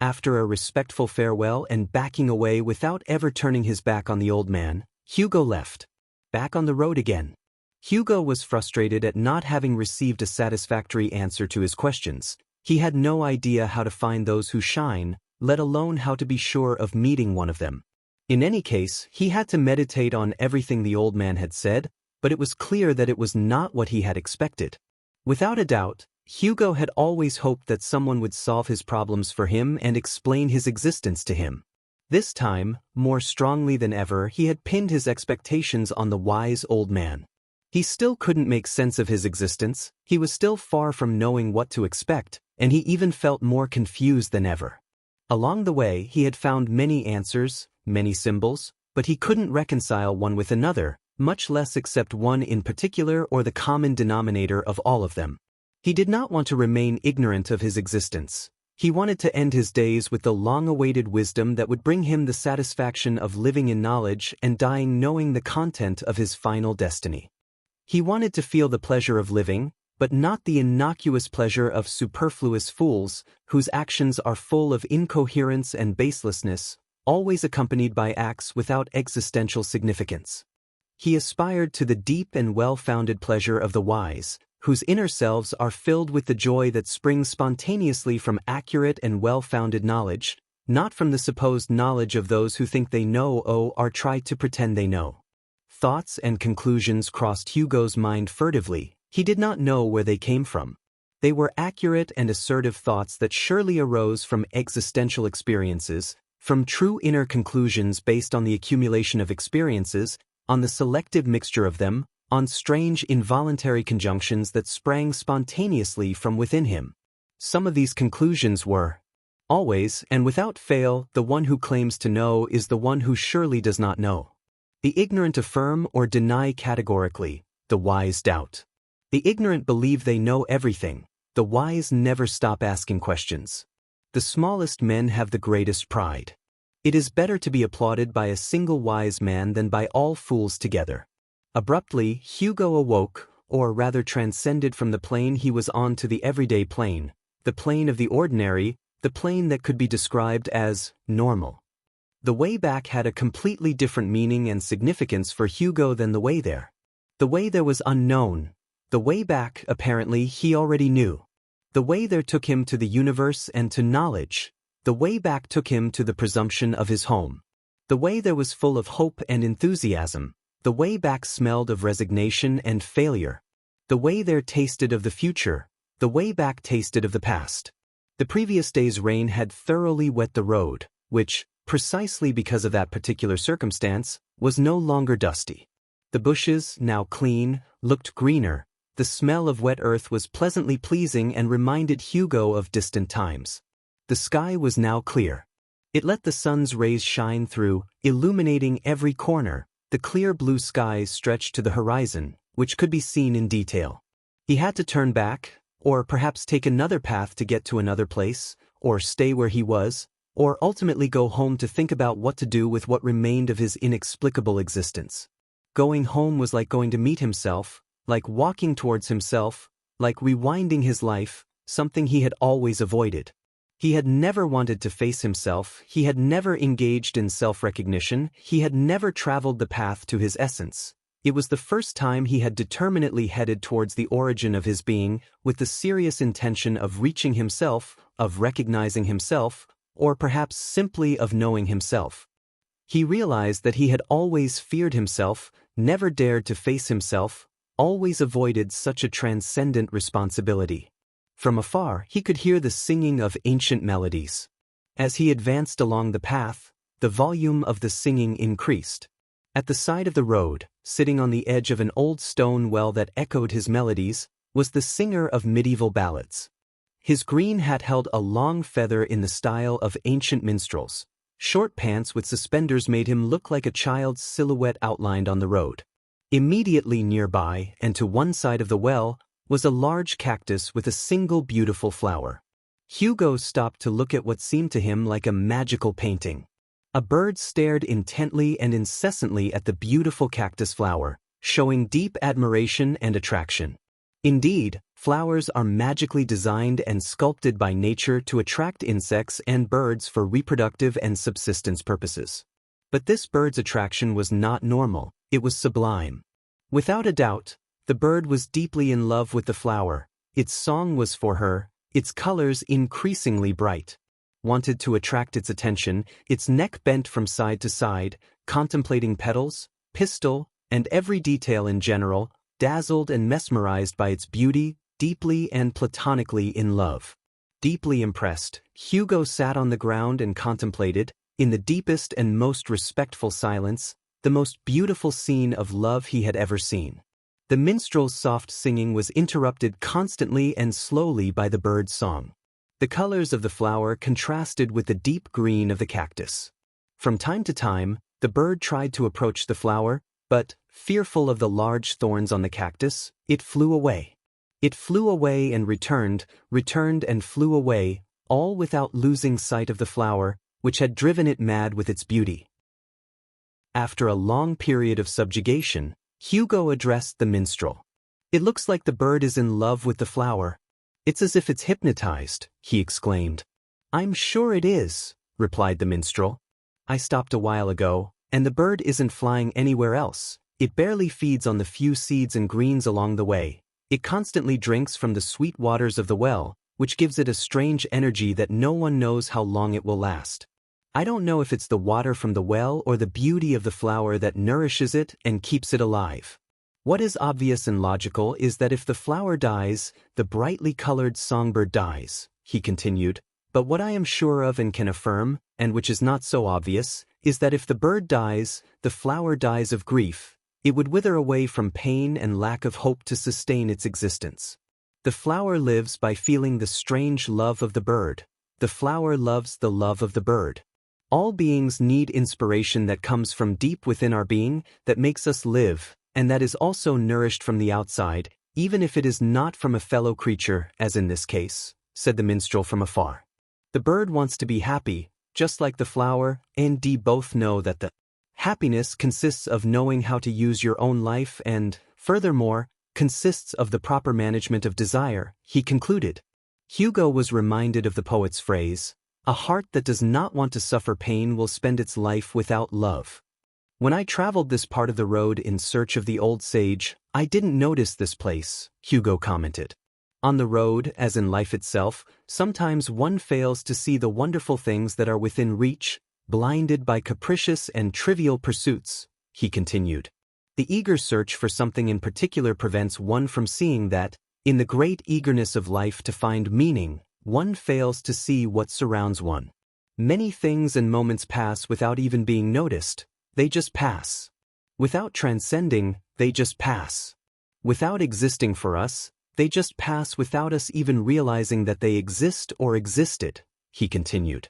After a respectful farewell and backing away without ever turning his back on the old man, Hugo left. Back on the road again. Hugo was frustrated at not having received a satisfactory answer to his questions. He had no idea how to find those who shine, let alone how to be sure of meeting one of them. In any case, he had to meditate on everything the old man had said, but it was clear that it was not what he had expected. Without a doubt, Hugo had always hoped that someone would solve his problems for him and explain his existence to him. This time, more strongly than ever, he had pinned his expectations on the wise old man. He still couldn't make sense of his existence, he was still far from knowing what to expect, and he even felt more confused than ever. Along the way, he had found many answers, many symbols, but he couldn't reconcile one with another, much less accept one in particular or the common denominator of all of them. He did not want to remain ignorant of his existence. He wanted to end his days with the long-awaited wisdom that would bring him the satisfaction of living in knowledge and dying knowing the content of his final destiny. He wanted to feel the pleasure of living, but not the innocuous pleasure of superfluous fools, whose actions are full of incoherence and baselessness, always accompanied by acts without existential significance. He aspired to the deep and well-founded pleasure of the wise, whose inner selves are filled with the joy that springs spontaneously from accurate and well-founded knowledge, not from the supposed knowledge of those who think they know or try to pretend they know. Thoughts and conclusions crossed Hugo's mind furtively. He did not know where they came from. They were accurate and assertive thoughts that surely arose from existential experiences, from true inner conclusions based on the accumulation of experiences, on the selective mixture of them, on strange involuntary conjunctions that sprang spontaneously from within him. Some of these conclusions were, always and without fail, the one who claims to know is the one who surely does not know. The ignorant affirm or deny categorically, the wise doubt. The ignorant believe they know everything, the wise never stop asking questions. The smallest men have the greatest pride. It is better to be applauded by a single wise man than by all fools together. Abruptly, Hugo awoke, or rather transcended from the plane he was on to the everyday plane, the plane of the ordinary, the plane that could be described as normal. The way back had a completely different meaning and significance for Hugo than the way there. The way there was unknown. The way back, apparently, he already knew. The way there took him to the universe and to knowledge. The way back took him to the presumption of his home. The way there was full of hope and enthusiasm. The way back smelled of resignation and failure. The way there tasted of the future. The way back tasted of the past. The previous day's rain had thoroughly wet the road, which, precisely because of that particular circumstance, was no longer dusty. The bushes, now clean, looked greener. The smell of wet earth was pleasantly pleasing and reminded Hugo of distant times. The sky was now clear. It let the sun's rays shine through, illuminating every corner. The clear blue skies stretched to the horizon, which could be seen in detail. He had to turn back, or perhaps take another path to get to another place, or stay where he was, or ultimately go home to think about what to do with what remained of his inexplicable existence. Going home was like going to meet himself, like walking towards himself, like rewinding his life, something he had always avoided. He had never wanted to face himself, he had never engaged in self-recognition, he had never traveled the path to his essence. It was the first time he had determinately headed towards the origin of his being, with the serious intention of reaching himself, of recognizing himself, or perhaps simply of knowing himself. He realized that he had always feared himself, never dared to face himself, always avoided such a transcendent responsibility. From afar, he could hear the singing of ancient melodies. As he advanced along the path, the volume of the singing increased. At the side of the road, sitting on the edge of an old stone well that echoed his melodies, was the singer of medieval ballads. His green hat held a long feather in the style of ancient minstrels. Short pants with suspenders made him look like a child's silhouette outlined on the road. Immediately nearby, and to one side of the well, was a large cactus with a single beautiful flower. Hugo stopped to look at what seemed to him like a magical painting. A bird stared intently and incessantly at the beautiful cactus flower, showing deep admiration and attraction. Indeed, flowers are magically designed and sculpted by nature to attract insects and birds for reproductive and subsistence purposes. But this bird's attraction was not normal, it was sublime. Without a doubt, the bird was deeply in love with the flower. Its song was for her, its colors increasingly bright. Wanted to attract its attention, its neck bent from side to side, contemplating petals, pistil, and every detail in general, dazzled and mesmerized by its beauty, deeply and platonically in love. Deeply impressed, Hugo sat on the ground and contemplated, in the deepest and most respectful silence, the most beautiful scene of love he had ever seen. The minstrel's soft singing was interrupted constantly and slowly by the bird's song. The colors of the flower contrasted with the deep green of the cactus. From time to time, the bird tried to approach the flower, but, fearful of the large thorns on the cactus, it flew away. It flew away and returned and flew away, all without losing sight of the flower, which had driven it mad with its beauty. After a long period of subjugation, Hugo addressed the minstrel. "It looks like the bird is in love with the flower. It's as if it's hypnotized," he exclaimed. "I'm sure it is," replied the minstrel. "I stopped a while ago, and the bird isn't flying anywhere else. It barely feeds on the few seeds and greens along the way. It constantly drinks from the sweet waters of the well, which gives it a strange energy that no one knows how long it will last. I don't know if it's the water from the well or the beauty of the flower that nourishes it and keeps it alive. What is obvious and logical is that if the flower dies, the brightly colored songbird dies," he continued. "But what I am sure of and can affirm, and which is not so obvious, is that if the bird dies, the flower dies of grief. It would wither away from pain and lack of hope to sustain its existence. The flower lives by feeling the strange love of the bird. The flower loves the love of the bird. All beings need inspiration that comes from deep within our being, that makes us live, and that is also nourished from the outside, even if it is not from a fellow creature, as in this case," said the minstrel from afar. "The bird wants to be happy, just like the flower, and both know that the happiness consists of knowing how to use your own life and, furthermore, consists of the proper management of desire," he concluded. Hugo was reminded of the poet's phrase, "A heart that does not want to suffer pain will spend its life without love." "When I traveled this part of the road in search of the old sage, I didn't notice this place," Hugo commented. On the road, as in life itself, sometimes one fails to see the wonderful things that are within reach, blinded by capricious and trivial pursuits, he continued. The eager search for something in particular prevents one from seeing that, in the great eagerness of life to find meaning, one fails to see what surrounds one. Many things and moments pass without even being noticed, they just pass. Without transcending, they just pass. Without existing for us, they just pass without us even realizing that they exist or existed," he continued.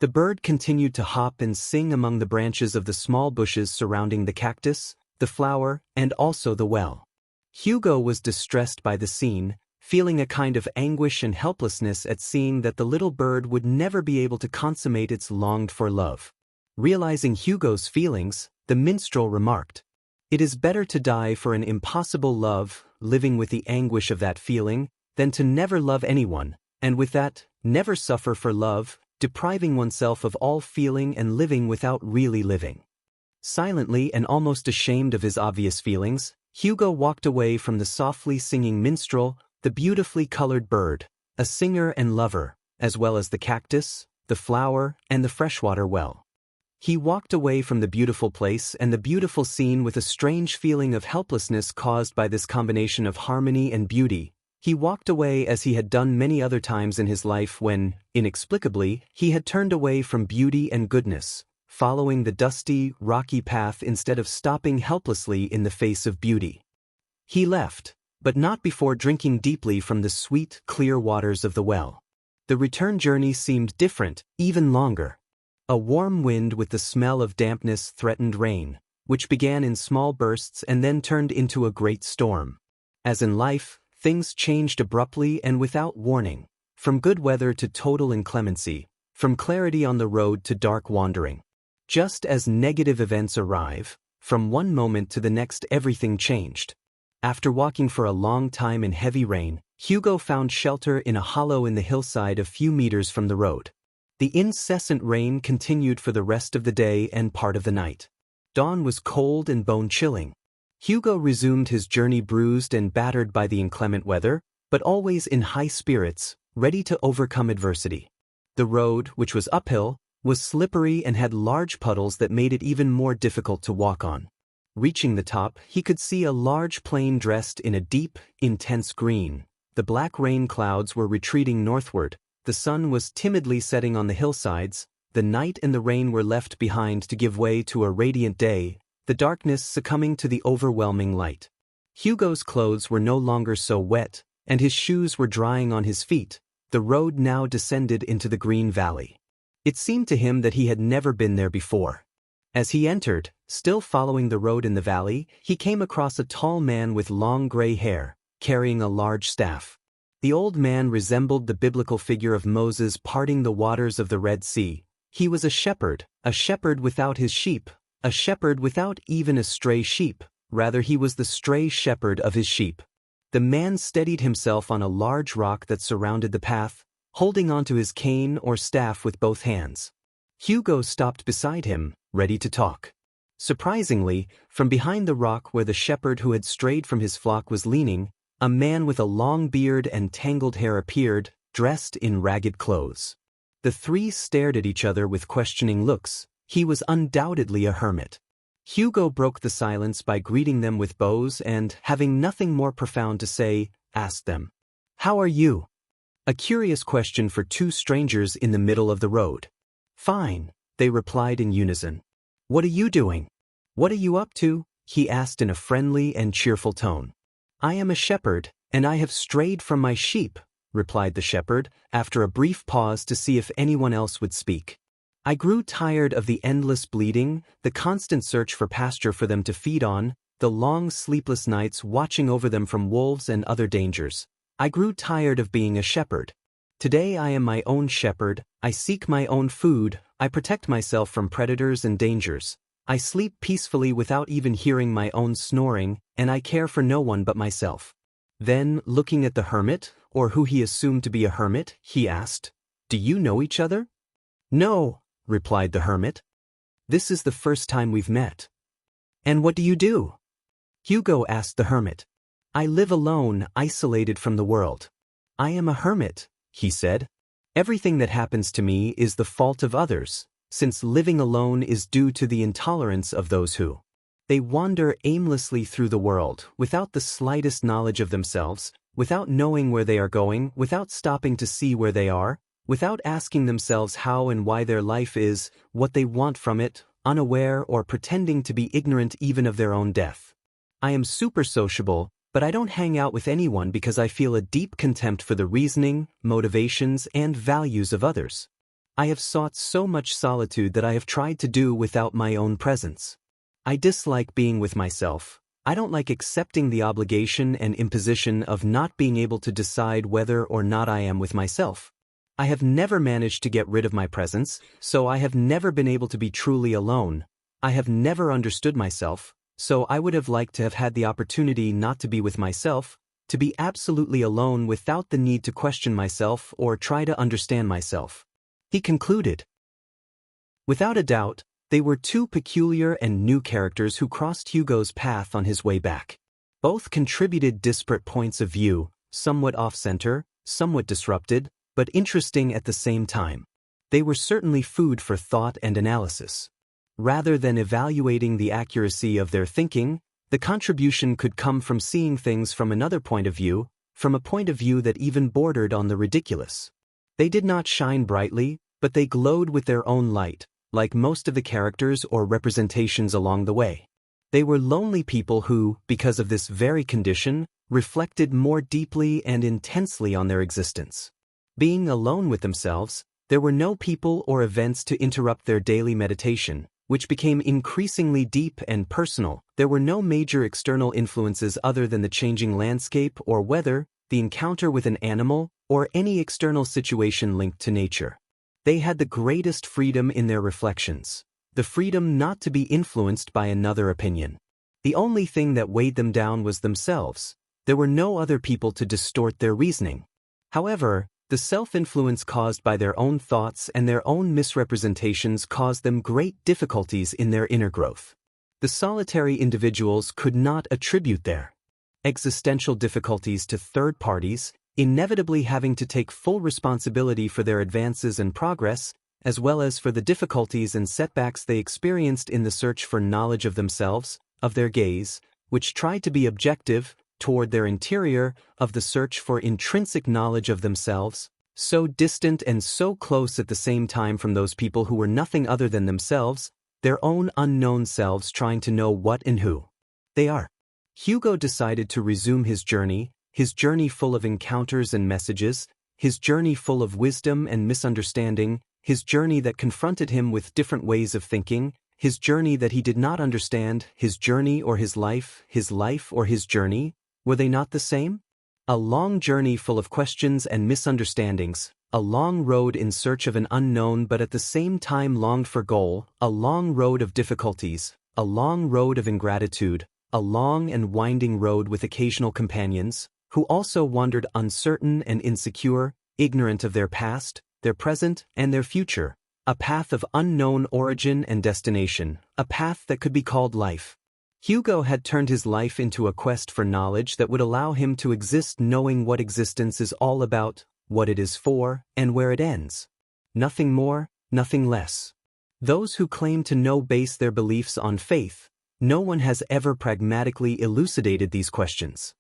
The bird continued to hop and sing among the branches of the small bushes surrounding the cactus, the flower, and also the well. Hugo was distressed by the scene, feeling a kind of anguish and helplessness at seeing that the little bird would never be able to consummate its longed-for love. Realizing Hugo's feelings, the minstrel remarked, "It is better to die for an impossible love, living with the anguish of that feeling, than to never love anyone, and with that, never suffer for love, depriving oneself of all feeling and living without really living." Silently and almost ashamed of his obvious feelings, Hugo walked away from the softly singing minstrel, the beautifully colored bird, a singer and lover, as well as the cactus, the flower, and the freshwater well. He walked away from the beautiful place and the beautiful scene with a strange feeling of helplessness caused by this combination of harmony and beauty. He walked away as he had done many other times in his life when, inexplicably, he had turned away from beauty and goodness, following the dusty, rocky path instead of stopping helplessly in the face of beauty. He left, but not before drinking deeply from the sweet, clear waters of the well. The return journey seemed different, even longer. A warm wind with the smell of dampness threatened rain, which began in small bursts and then turned into a great storm. As in life, things changed abruptly and without warning, from good weather to total inclemency, from clarity on the road to dark wandering. Just as negative events arrive, from one moment to the next everything changed. After walking for a long time in heavy rain, Hugo found shelter in a hollow in the hillside a few meters from the road. The incessant rain continued for the rest of the day and part of the night. Dawn was cold and bone-chilling. Hugo resumed his journey bruised and battered by the inclement weather, but always in high spirits, ready to overcome adversity. The road, which was uphill, was slippery and had large puddles that made it even more difficult to walk on. Reaching the top, he could see a large plain dressed in a deep, intense green. The black rain clouds were retreating northward, the sun was timidly setting on the hillsides, the night and the rain were left behind to give way to a radiant day, the darkness succumbing to the overwhelming light. Hugo's clothes were no longer so wet, and his shoes were drying on his feet. The road now descended into the green valley. It seemed to him that he had never been there before. As he entered, still following the road in the valley, he came across a tall man with long gray hair, carrying a large staff. The old man resembled the biblical figure of Moses parting the waters of the Red Sea. He was a shepherd without his sheep, a shepherd without even a stray sheep. Rather, he was the stray shepherd of his sheep. The man steadied himself on a large rock that surrounded the path, holding onto his cane or staff with both hands. Hugo stopped beside him, ready to talk. Surprisingly, from behind the rock where the shepherd who had strayed from his flock was leaning, a man with a long beard and tangled hair appeared, dressed in ragged clothes. The three stared at each other with questioning looks. He was undoubtedly a hermit. Hugo broke the silence by greeting them with bows and, having nothing more profound to say, asked them, "How are you?" A curious question for two strangers in the middle of the road. "Fine," they replied in unison. "What are you doing? What are you up to?" he asked in a friendly and cheerful tone. "I am a shepherd, and I have strayed from my sheep," replied the shepherd, after a brief pause to see if anyone else would speak. "I grew tired of the endless bleating, the constant search for pasture for them to feed on, the long sleepless nights watching over them from wolves and other dangers. I grew tired of being a shepherd. Today I am my own shepherd, I seek my own food, I protect myself from predators and dangers. I sleep peacefully without even hearing my own snoring, and I care for no one but myself." Then, looking at the hermit, or who he assumed to be a hermit, he asked, "Do you know each other?" "No," replied the hermit. "This is the first time we've met." "And what do you do?" Hugo asked the hermit. "I live alone, isolated from the world." "I am a hermit," he said. "Everything that happens to me is the fault of others, since living alone is due to the intolerance of those who. They wander aimlessly through the world, without the slightest knowledge of themselves, without knowing where they are going, without stopping to see where they are, without asking themselves how and why their life is, what they want from it, unaware or pretending to be ignorant even of their own death. I am super sociable, but I don't hang out with anyone because I feel a deep contempt for the reasoning, motivations, and values of others. I have sought so much solitude that I have tried to do without my own presence. I dislike being with myself. I don't like accepting the obligation and imposition of not being able to decide whether or not I am with myself. I have never managed to get rid of my presence, so I have never been able to be truly alone. I have never understood myself, so I would have liked to have had the opportunity not to be with myself, to be absolutely alone without the need to question myself or try to understand myself," he concluded. Without a doubt, they were two peculiar and new characters who crossed Hugo's path on his way back. Both contributed disparate points of view, somewhat off-center, somewhat disrupted, but interesting at the same time. They were certainly food for thought and analysis. Rather than evaluating the accuracy of their thinking, the contribution could come from seeing things from another point of view, from a point of view that even bordered on the ridiculous. They did not shine brightly, but they glowed with their own light, like most of the characters or representations along the way. They were lonely people who, because of this very condition, reflected more deeply and intensely on their existence. Being alone with themselves, there were no people or events to interrupt their daily meditation, which became increasingly deep and personal. There were no major external influences other than the changing landscape or weather, the encounter with an animal, or any external situation linked to nature. They had the greatest freedom in their reflections, the freedom not to be influenced by another opinion. The only thing that weighed them down was themselves. There were no other people to distort their reasoning. However, the self-influence caused by their own thoughts and their own misrepresentations caused them great difficulties in their inner growth. The solitary individuals could not attribute their existential difficulties to third parties, inevitably having to take full responsibility for their advances and progress, as well as for the difficulties and setbacks they experienced in the search for knowledge of themselves, of their gaze, which tried to be objective, toward their interior, of the search for intrinsic knowledge of themselves, so distant and so close at the same time from those people who were nothing other than themselves, their own unknown selves trying to know what and who they are. Hugo decided to resume his journey full of encounters and messages, his journey full of wisdom and misunderstanding, his journey that confronted him with different ways of thinking, his journey that he did not understand, his journey or his life or his journey. Were they not the same? A long journey full of questions and misunderstandings, a long road in search of an unknown but at the same time longed for goal, a long road of difficulties, a long road of ingratitude, a long and winding road with occasional companions, who also wandered uncertain and insecure, ignorant of their past, their present, and their future, a path of unknown origin and destination, a path that could be called life. Hugo had turned his life into a quest for knowledge that would allow him to exist knowing what existence is all about, what it is for, and where it ends. Nothing more, nothing less. Those who claim to know base their beliefs on faith. No one has ever pragmatically elucidated these questions.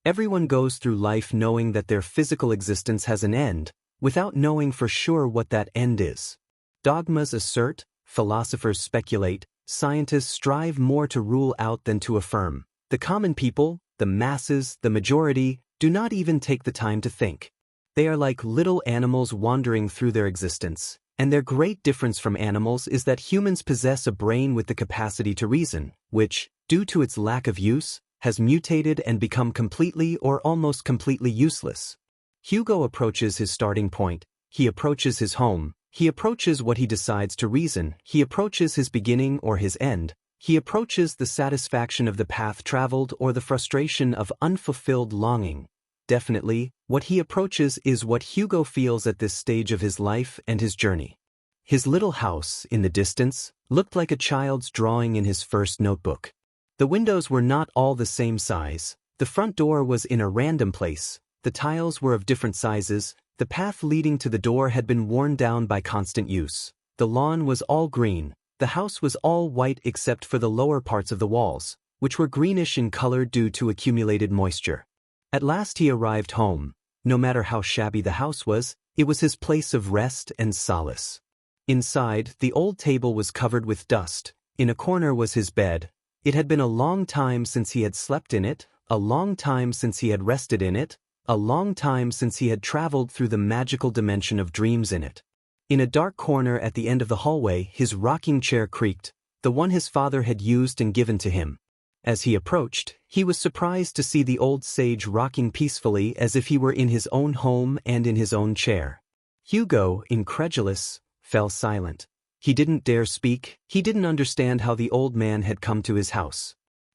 Everyone goes through life knowing that their physical existence has an end, without knowing for sure what that end is. Dogmas assert, philosophers speculate, scientists strive more to rule out than to affirm. The common people, the masses, the majority, do not even take the time to think. They are like little animals wandering through their existence, and their great difference from animals is that humans possess a brain with the capacity to reason, which, due to its lack of use, has mutated and become completely or almost completely useless. Hugo approaches his starting point, he approaches his home, he approaches what he decides to reason, he approaches his beginning or his end, he approaches the satisfaction of the path traveled or the frustration of unfulfilled longing. Definitely, what he approaches is what Hugo feels at this stage of his life and his journey. His little house, in the distance, looked like a child's drawing in his first notebook. The windows were not all the same size, the front door was in a random place, the tiles were of different sizes, the path leading to the door had been worn down by constant use. The lawn was all green, the house was all white except for the lower parts of the walls, which were greenish in color due to accumulated moisture. At last he arrived home. No matter how shabby the house was, it was his place of rest and solace. Inside, the old table was covered with dust. In a corner was his bed. It had been a long time since he had slept in it, a long time since he had rested in it, a long time since he had traveled through the magical dimension of dreams in it. In a dark corner at the end of the hallway, his rocking chair creaked, the one his father had used and given to him. As he approached, he was surprised to see the old sage rocking peacefully as if he were in his own home and in his own chair. Hugo, incredulous, fell silent. He didn't dare speak, he didn't understand how the old man had come to his house.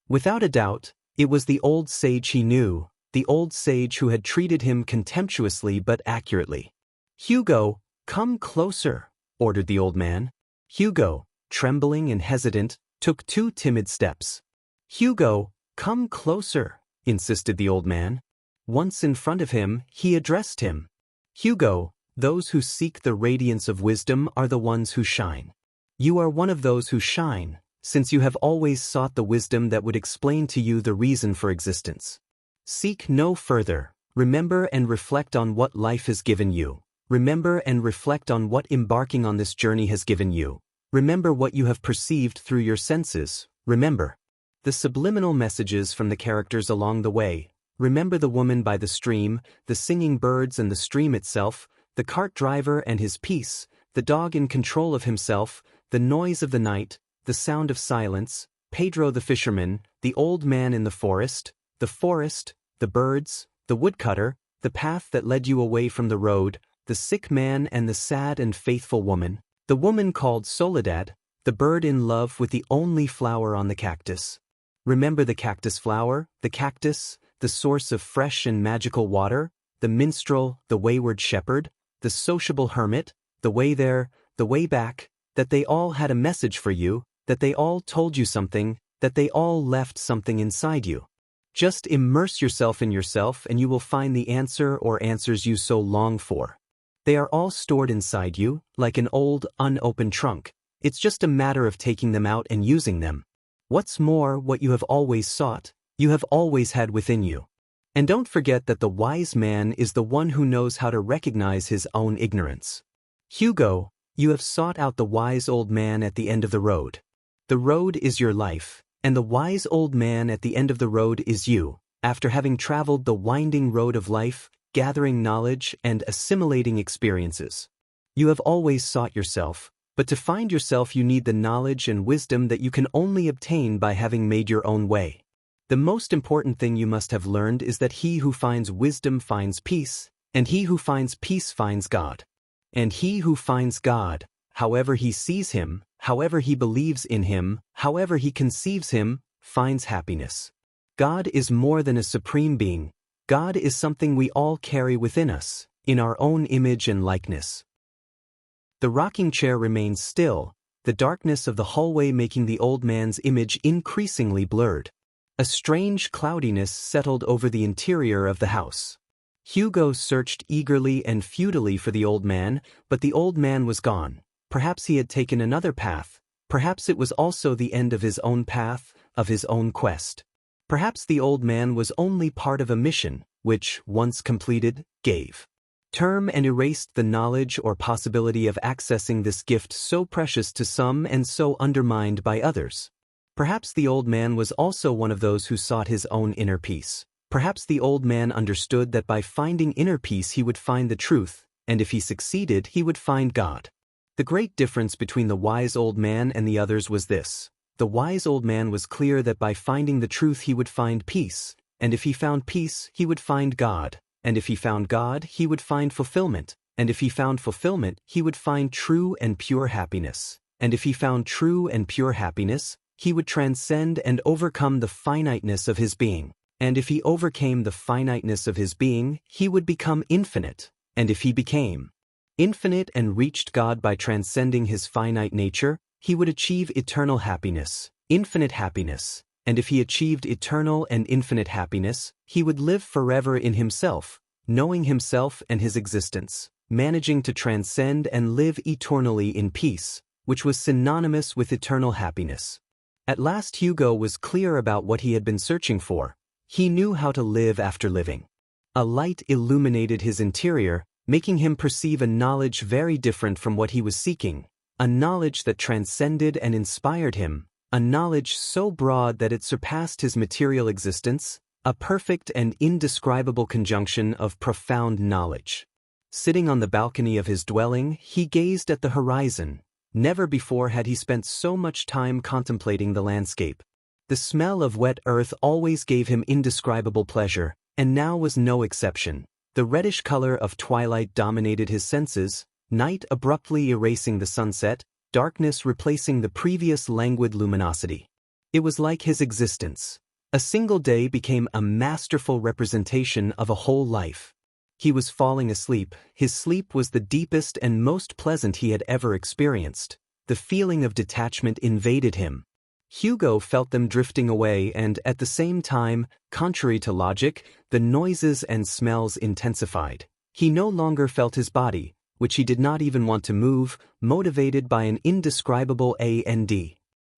Without a doubt, it was the old sage he knew, the old sage who had treated him contemptuously but accurately. "Hugo, come closer," ordered the old man. Hugo, trembling and hesitant, took 2 timid steps. "Hugo, come closer," insisted the old man. Once in front of him, he addressed him. "Hugo, those who seek the radiance of wisdom are the ones who shine. You are one of those who shine, since you have always sought the wisdom that would explain to you the reason for existence. Seek no further. Remember and reflect on what life has given you. Remember and reflect on what embarking on this journey has given you. Remember what you have perceived through your senses. Remember the subliminal messages from the characters along the way. Remember the woman by the stream, the singing birds and the stream itself, the cart driver and his peace, the dog in control of himself, the noise of the night, the sound of silence, Pedro the fisherman, the old man in the forest, the birds, the woodcutter, the path that led you away from the road, the sick man and the sad and faithful woman, the woman called Soledad, the bird in love with the only flower on the cactus. Remember the cactus flower, the cactus, the source of fresh and magical water, the minstrel, the wayward shepherd, the sociable hermit, the way there, the way back, that they all had a message for you, that they all told you something, that they all left something inside you. Just immerse yourself in yourself and you will find the answer or answers you so long for. They are all stored inside you, like an old, unopened trunk. It's just a matter of taking them out and using them. What's more, what you have always sought, you have always had within you. And don't forget that the wise man is the one who knows how to recognize his own ignorance. Hugo, you have sought out the wise old man at the end of the road. The road is your life, and the wise old man at the end of the road is you, after having traveled the winding road of life, gathering knowledge and assimilating experiences. You have always sought yourself, but to find yourself you need the knowledge and wisdom that you can only obtain by having made your own way. The most important thing you must have learned is that he who finds wisdom finds peace, and he who finds peace finds God. And he who finds God, however he sees him, however he believes in him, however he conceives him, finds happiness. God is more than a supreme being. God is something we all carry within us, in our own image and likeness. The rocking chair remained still, the darkness of the hallway making the old man's image increasingly blurred. A strange cloudiness settled over the interior of the house. Hugo searched eagerly and futilely for the old man, but the old man was gone. Perhaps he had taken another path. Perhaps it was also the end of his own path, of his own quest. Perhaps the old man was only part of a mission, which, once completed, gave term and erased the knowledge or possibility of accessing this gift so precious to some and so undermined by others. Perhaps the old man was also one of those who sought his own inner peace. Perhaps the old man understood that by finding inner peace he would find the truth, and if he succeeded he would find God. The great difference between the wise old man and the others was this. The wise old man was clear that by finding the truth he would find peace, and if he found peace he would find God, and if he found God he would find fulfillment, and if he found fulfillment he would find true and pure happiness, and if he found true and pure happiness he would transcend and overcome the finiteness of his being, and if he overcame the finiteness of his being he would become infinite, and if he became infinite and reached God by transcending his finite nature, he would achieve eternal happiness, infinite happiness, and if he achieved eternal and infinite happiness, he would live forever in himself, knowing himself and his existence, managing to transcend and live eternally in peace, which was synonymous with eternal happiness. At last Hugo was clear about what he had been searching for. He knew how to live after living. A light illuminated his interior, making him perceive a knowledge very different from what he was seeking, a knowledge that transcended and inspired him, a knowledge so broad that it surpassed his material existence, a perfect and indescribable conjunction of profound knowledge. Sitting on the balcony of his dwelling, he gazed at the horizon. Never before had he spent so much time contemplating the landscape. The smell of wet earth always gave him indescribable pleasure, and now was no exception. The reddish color of twilight dominated his senses, night abruptly erasing the sunset, darkness replacing the previous languid luminosity. It was like his existence. A single day became a masterful representation of a whole life. He was falling asleep. His sleep was the deepest and most pleasant he had ever experienced. The feeling of detachment invaded him. Hugo felt them drifting away and, at the same time, contrary to logic, the noises and smells intensified. He no longer felt his body, which he did not even want to move, motivated by an indescribable and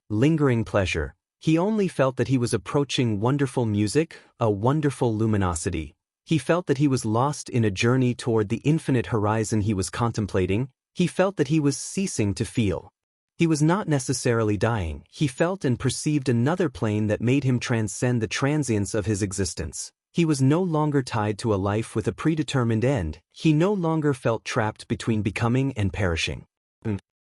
lingering pleasure. He only felt that he was approaching wonderful music, a wonderful luminosity. He felt that he was lost in a journey toward the infinite horizon he was contemplating. He felt that he was ceasing to feel. He was not necessarily dying. He felt and perceived another plane that made him transcend the transience of his existence. He was no longer tied to a life with a predetermined end. He no longer felt trapped between becoming and perishing.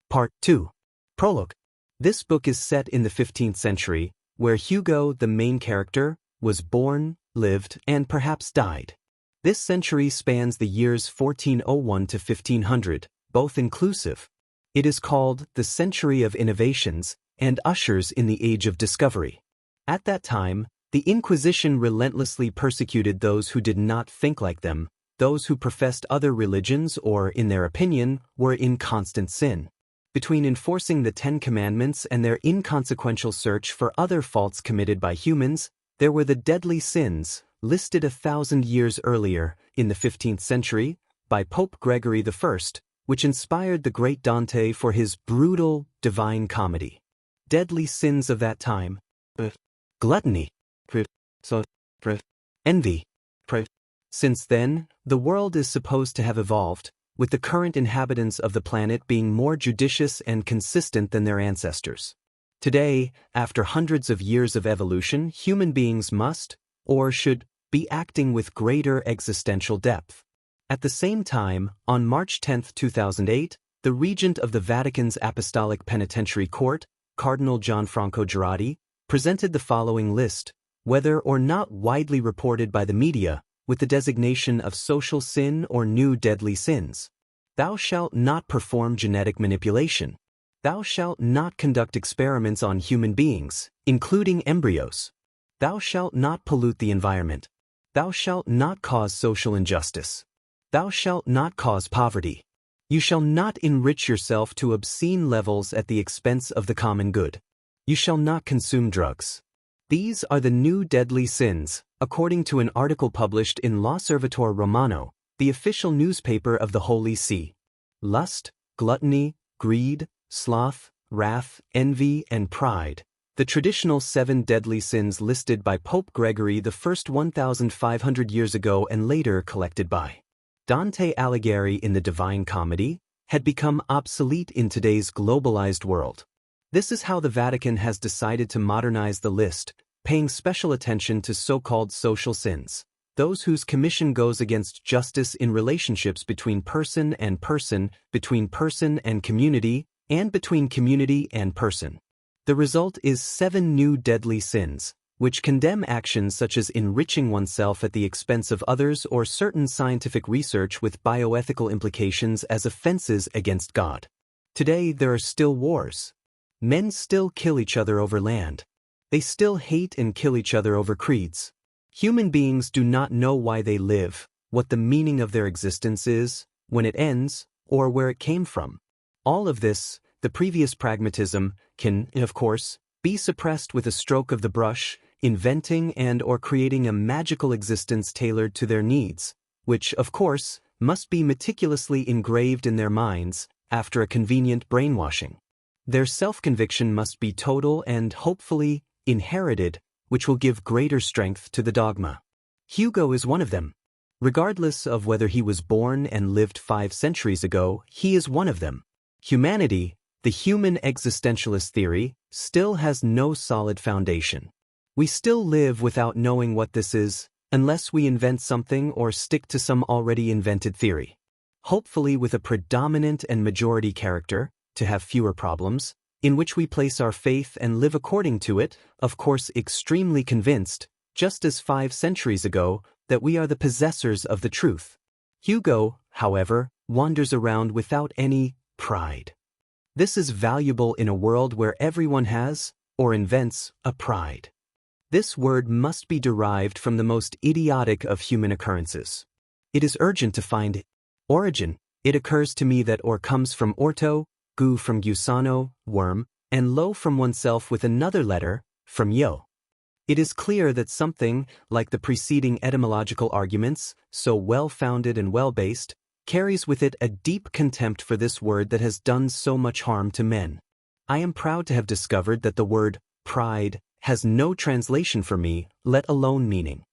Part 2. Prologue. This book is set in the 15th century, where Hugo, the main character, was born, lived, and perhaps died. This century spans the years 1401 to 1500, both inclusive. It is called the Century of Innovations and ushers in the Age of Discovery. At that time, the Inquisition relentlessly persecuted those who did not think like them, those who professed other religions or, in their opinion, were in constant sin. Between enforcing the Ten Commandments and their inconsequential search for other faults committed by humans, there were the deadly sins, listed 1,000 years earlier, in the 15th century, by Pope Gregory I, which inspired the great Dante for his brutal Divine Comedy. Deadly sins of that time: gluttony, envy. Since then, the world is supposed to have evolved, with the current inhabitants of the planet being more judicious and consistent than their ancestors. Today, after hundreds of years of evolution, human beings must, or should, be acting with greater existential depth. At the same time, on March 10, 2008, the Regent of the Vatican's Apostolic Penitentiary Court, Cardinal Gianfranco Girardi, presented the following list, whether or not widely reported by the media, with the designation of social sin or new deadly sins. Thou shalt not perform genetic manipulation. Thou shalt not conduct experiments on human beings, including embryos. Thou shalt not pollute the environment. Thou shalt not cause social injustice. Thou shalt not cause poverty. You shall not enrich yourself to obscene levels at the expense of the common good. You shall not consume drugs. These are the new deadly sins, according to an article published in L'Osservatore Romano, the official newspaper of the Holy See. Lust, gluttony, greed, sloth, wrath, envy, and pride, the traditional 7 deadly sins listed by Pope Gregory I 1,500 years ago and later collected by Dante Alighieri in the Divine Comedy, had become obsolete in today's globalized world. This is how the Vatican has decided to modernize the list, paying special attention to so-called social sins, those whose commission goes against justice in relationships between person and person, between person and community, and between community and person. The result is 7 new deadly sins, which condemn actions such as enriching oneself at the expense of others or certain scientific research with bioethical implications as offenses against God. Today there are still wars. Men still kill each other over land. They still hate and kill each other over creeds. Human beings do not know why they live, what the meaning of their existence is, when it ends, or where it came from. All of this, the previous pragmatism, can, of course, be suppressed with a stroke of the brush, inventing and or creating a magical existence tailored to their needs, which, of course, must be meticulously engraved in their minds after a convenient brainwashing. Their self-conviction must be total and, hopefully, inherited, which will give greater strength to the dogma. Hugo is one of them. Regardless of whether he was born and lived 5 centuries ago, he is one of them. Humanity, the human existentialist theory, still has no solid foundation. We still live without knowing what this is, unless we invent something or stick to some already invented theory. Hopefully with a predominant and majority character, to have fewer problems, in which we place our faith and live according to it, of course extremely convinced, just as 5 centuries ago, that we are the possessors of the truth. Hugo, however, wanders around without any pride. This is valuable in a world where everyone has, or invents, a pride. This word must be derived from the most idiotic of human occurrences. It is urgent to find origin. It occurs to me that or comes from orto, gu from gusano, worm, and lo from oneself with another letter, from yo. It is clear that something, like the preceding etymological arguments, so well-founded and well-based, carries with it a deep contempt for this word that has done so much harm to men. I am proud to have discovered that the word pride has no translation for me, let alone meaning.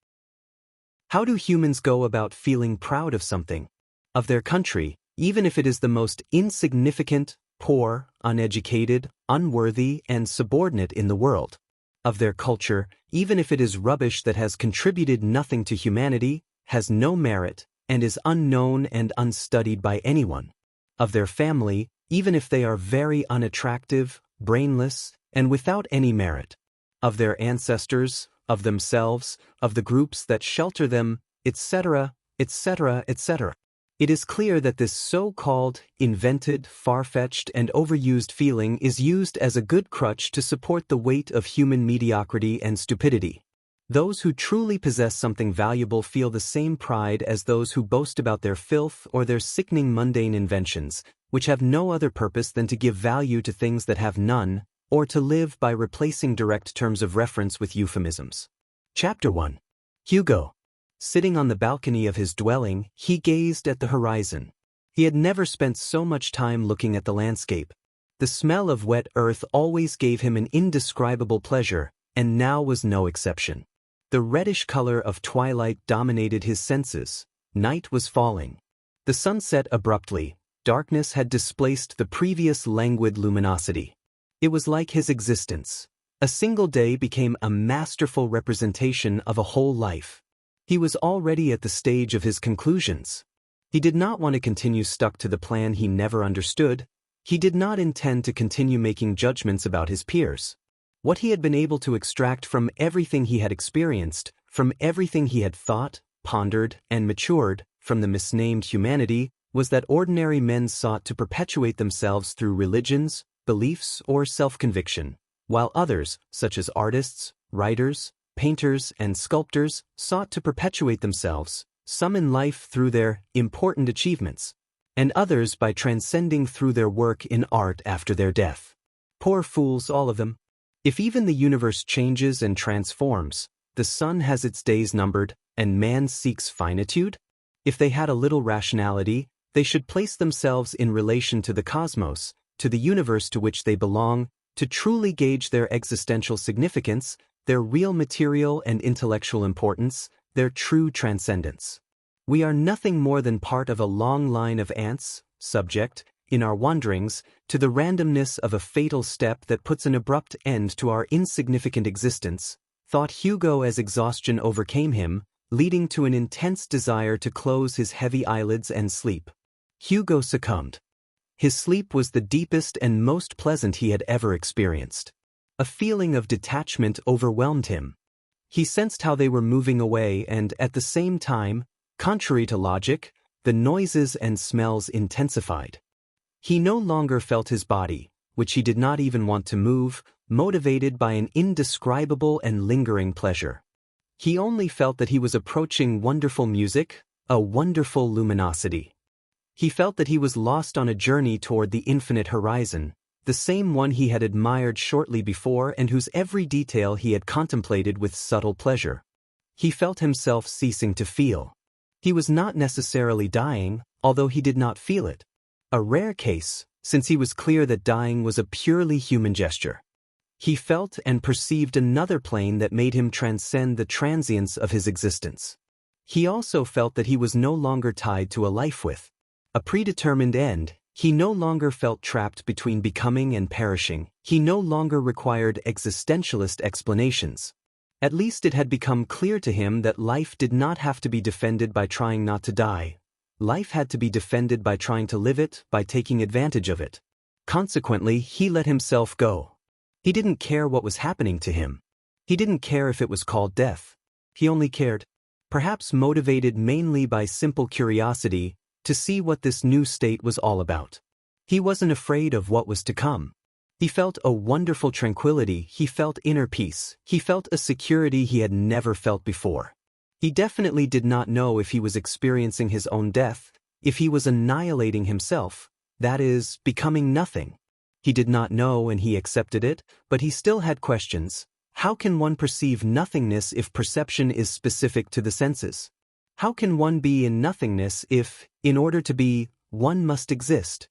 How do humans go about feeling proud of something? Of their country, even if it is the most insignificant, poor, uneducated, unworthy, and subordinate in the world. Of their culture, even if it is rubbish that has contributed nothing to humanity, has no merit, and is unknown and unstudied by anyone. Of their family, even if they are very unattractive, brainless, and without any merit. Of their ancestors, of themselves, of the groups that shelter them, etc., etc., etc. It is clear that this so-called, invented, far-fetched, and overused feeling is used as a good crutch to support the weight of human mediocrity and stupidity. Those who truly possess something valuable feel the same pride as those who boast about their filth or their sickening mundane inventions, which have no other purpose than to give value to things that have none, or to live by replacing direct terms of reference with euphemisms. Chapter 1. Hugo. Sitting on the balcony of his dwelling, he gazed at the horizon. He had never spent so much time looking at the landscape. The smell of wet earth always gave him an indescribable pleasure, and now was no exception. The reddish color of twilight dominated his senses. Night was falling. The sun set abruptly. Darkness had displaced the previous languid luminosity. It was like his existence. A single day became a masterful representation of a whole life. He was already at the stage of his conclusions. He did not want to continue stuck to the plan he never understood. He did not intend to continue making judgments about his peers. What he had been able to extract from everything he had experienced, from everything he had thought, pondered, and matured, from the misnamed humanity, was that ordinary men sought to perpetuate themselves through religions, beliefs, or self-conviction, while others, such as artists, writers, painters, and sculptors, sought to perpetuate themselves, some in life through their important achievements, and others by transcending through their work in art after their death. Poor fools, all of them. If even the universe changes and transforms, the sun has its days numbered, and man seeks finitude? If they had a little rationality, they should place themselves in relation to the cosmos, to the universe to which they belong, to truly gauge their existential significance, their real material and intellectual importance, their true transcendence. We are nothing more than part of a long line of ants, subject, in our wanderings, to the randomness of a fatal step that puts an abrupt end to our insignificant existence, thought Hugo as exhaustion overcame him, leading to an intense desire to close his heavy eyelids and sleep. Hugo succumbed. His sleep was the deepest and most pleasant he had ever experienced. A feeling of detachment overwhelmed him. He sensed how they were moving away and, at the same time, contrary to logic, the noises and smells intensified. He no longer felt his body, which he did not even want to move, motivated by an indescribable and lingering pleasure. He only felt that he was approaching wonderful music, a wonderful luminosity. He felt that he was lost on a journey toward the infinite horizon, the same one he had admired shortly before and whose every detail he had contemplated with subtle pleasure. He felt himself ceasing to feel. He was not necessarily dying, although he did not feel it. A rare case, since he was clear that dying was a purely human gesture. He felt and perceived another plane that made him transcend the transience of his existence. He also felt that he was no longer tied to a life with a predetermined end. He no longer felt trapped between becoming and perishing. He no longer required existentialist explanations. At least it had become clear to him that life did not have to be defended by trying not to die. Life had to be defended by trying to live it, by taking advantage of it. Consequently, he let himself go. He didn't care what was happening to him. He didn't care if it was called death. He only cared, perhaps motivated mainly by simple curiosity, to see what this new state was all about. He wasn't afraid of what was to come. He felt a wonderful tranquility, he felt inner peace, he felt a security he had never felt before. He definitely did not know if he was experiencing his own death, if he was annihilating himself, that is, becoming nothing. He did not know and he accepted it, but he still had questions. How can one perceive nothingness if perception is specific to the senses? How can one be in nothingness if, in order to be, one must exist?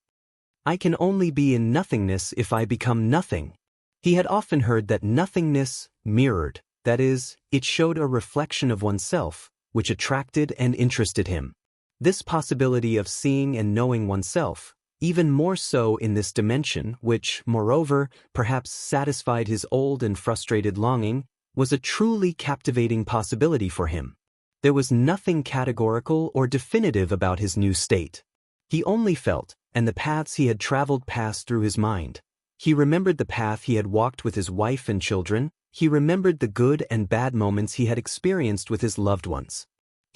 I can only be in nothingness if I become nothing. He had often heard that nothingness mirrored, that is, it showed a reflection of oneself, which attracted and interested him. This possibility of seeing and knowing oneself, even more so in this dimension, which, moreover, perhaps satisfied his old and frustrated longing, was a truly captivating possibility for him. There was nothing categorical or definitive about his new state. He only felt, and the paths he had traveled passed through his mind. He remembered the path he had walked with his wife and children. He remembered the good and bad moments he had experienced with his loved ones.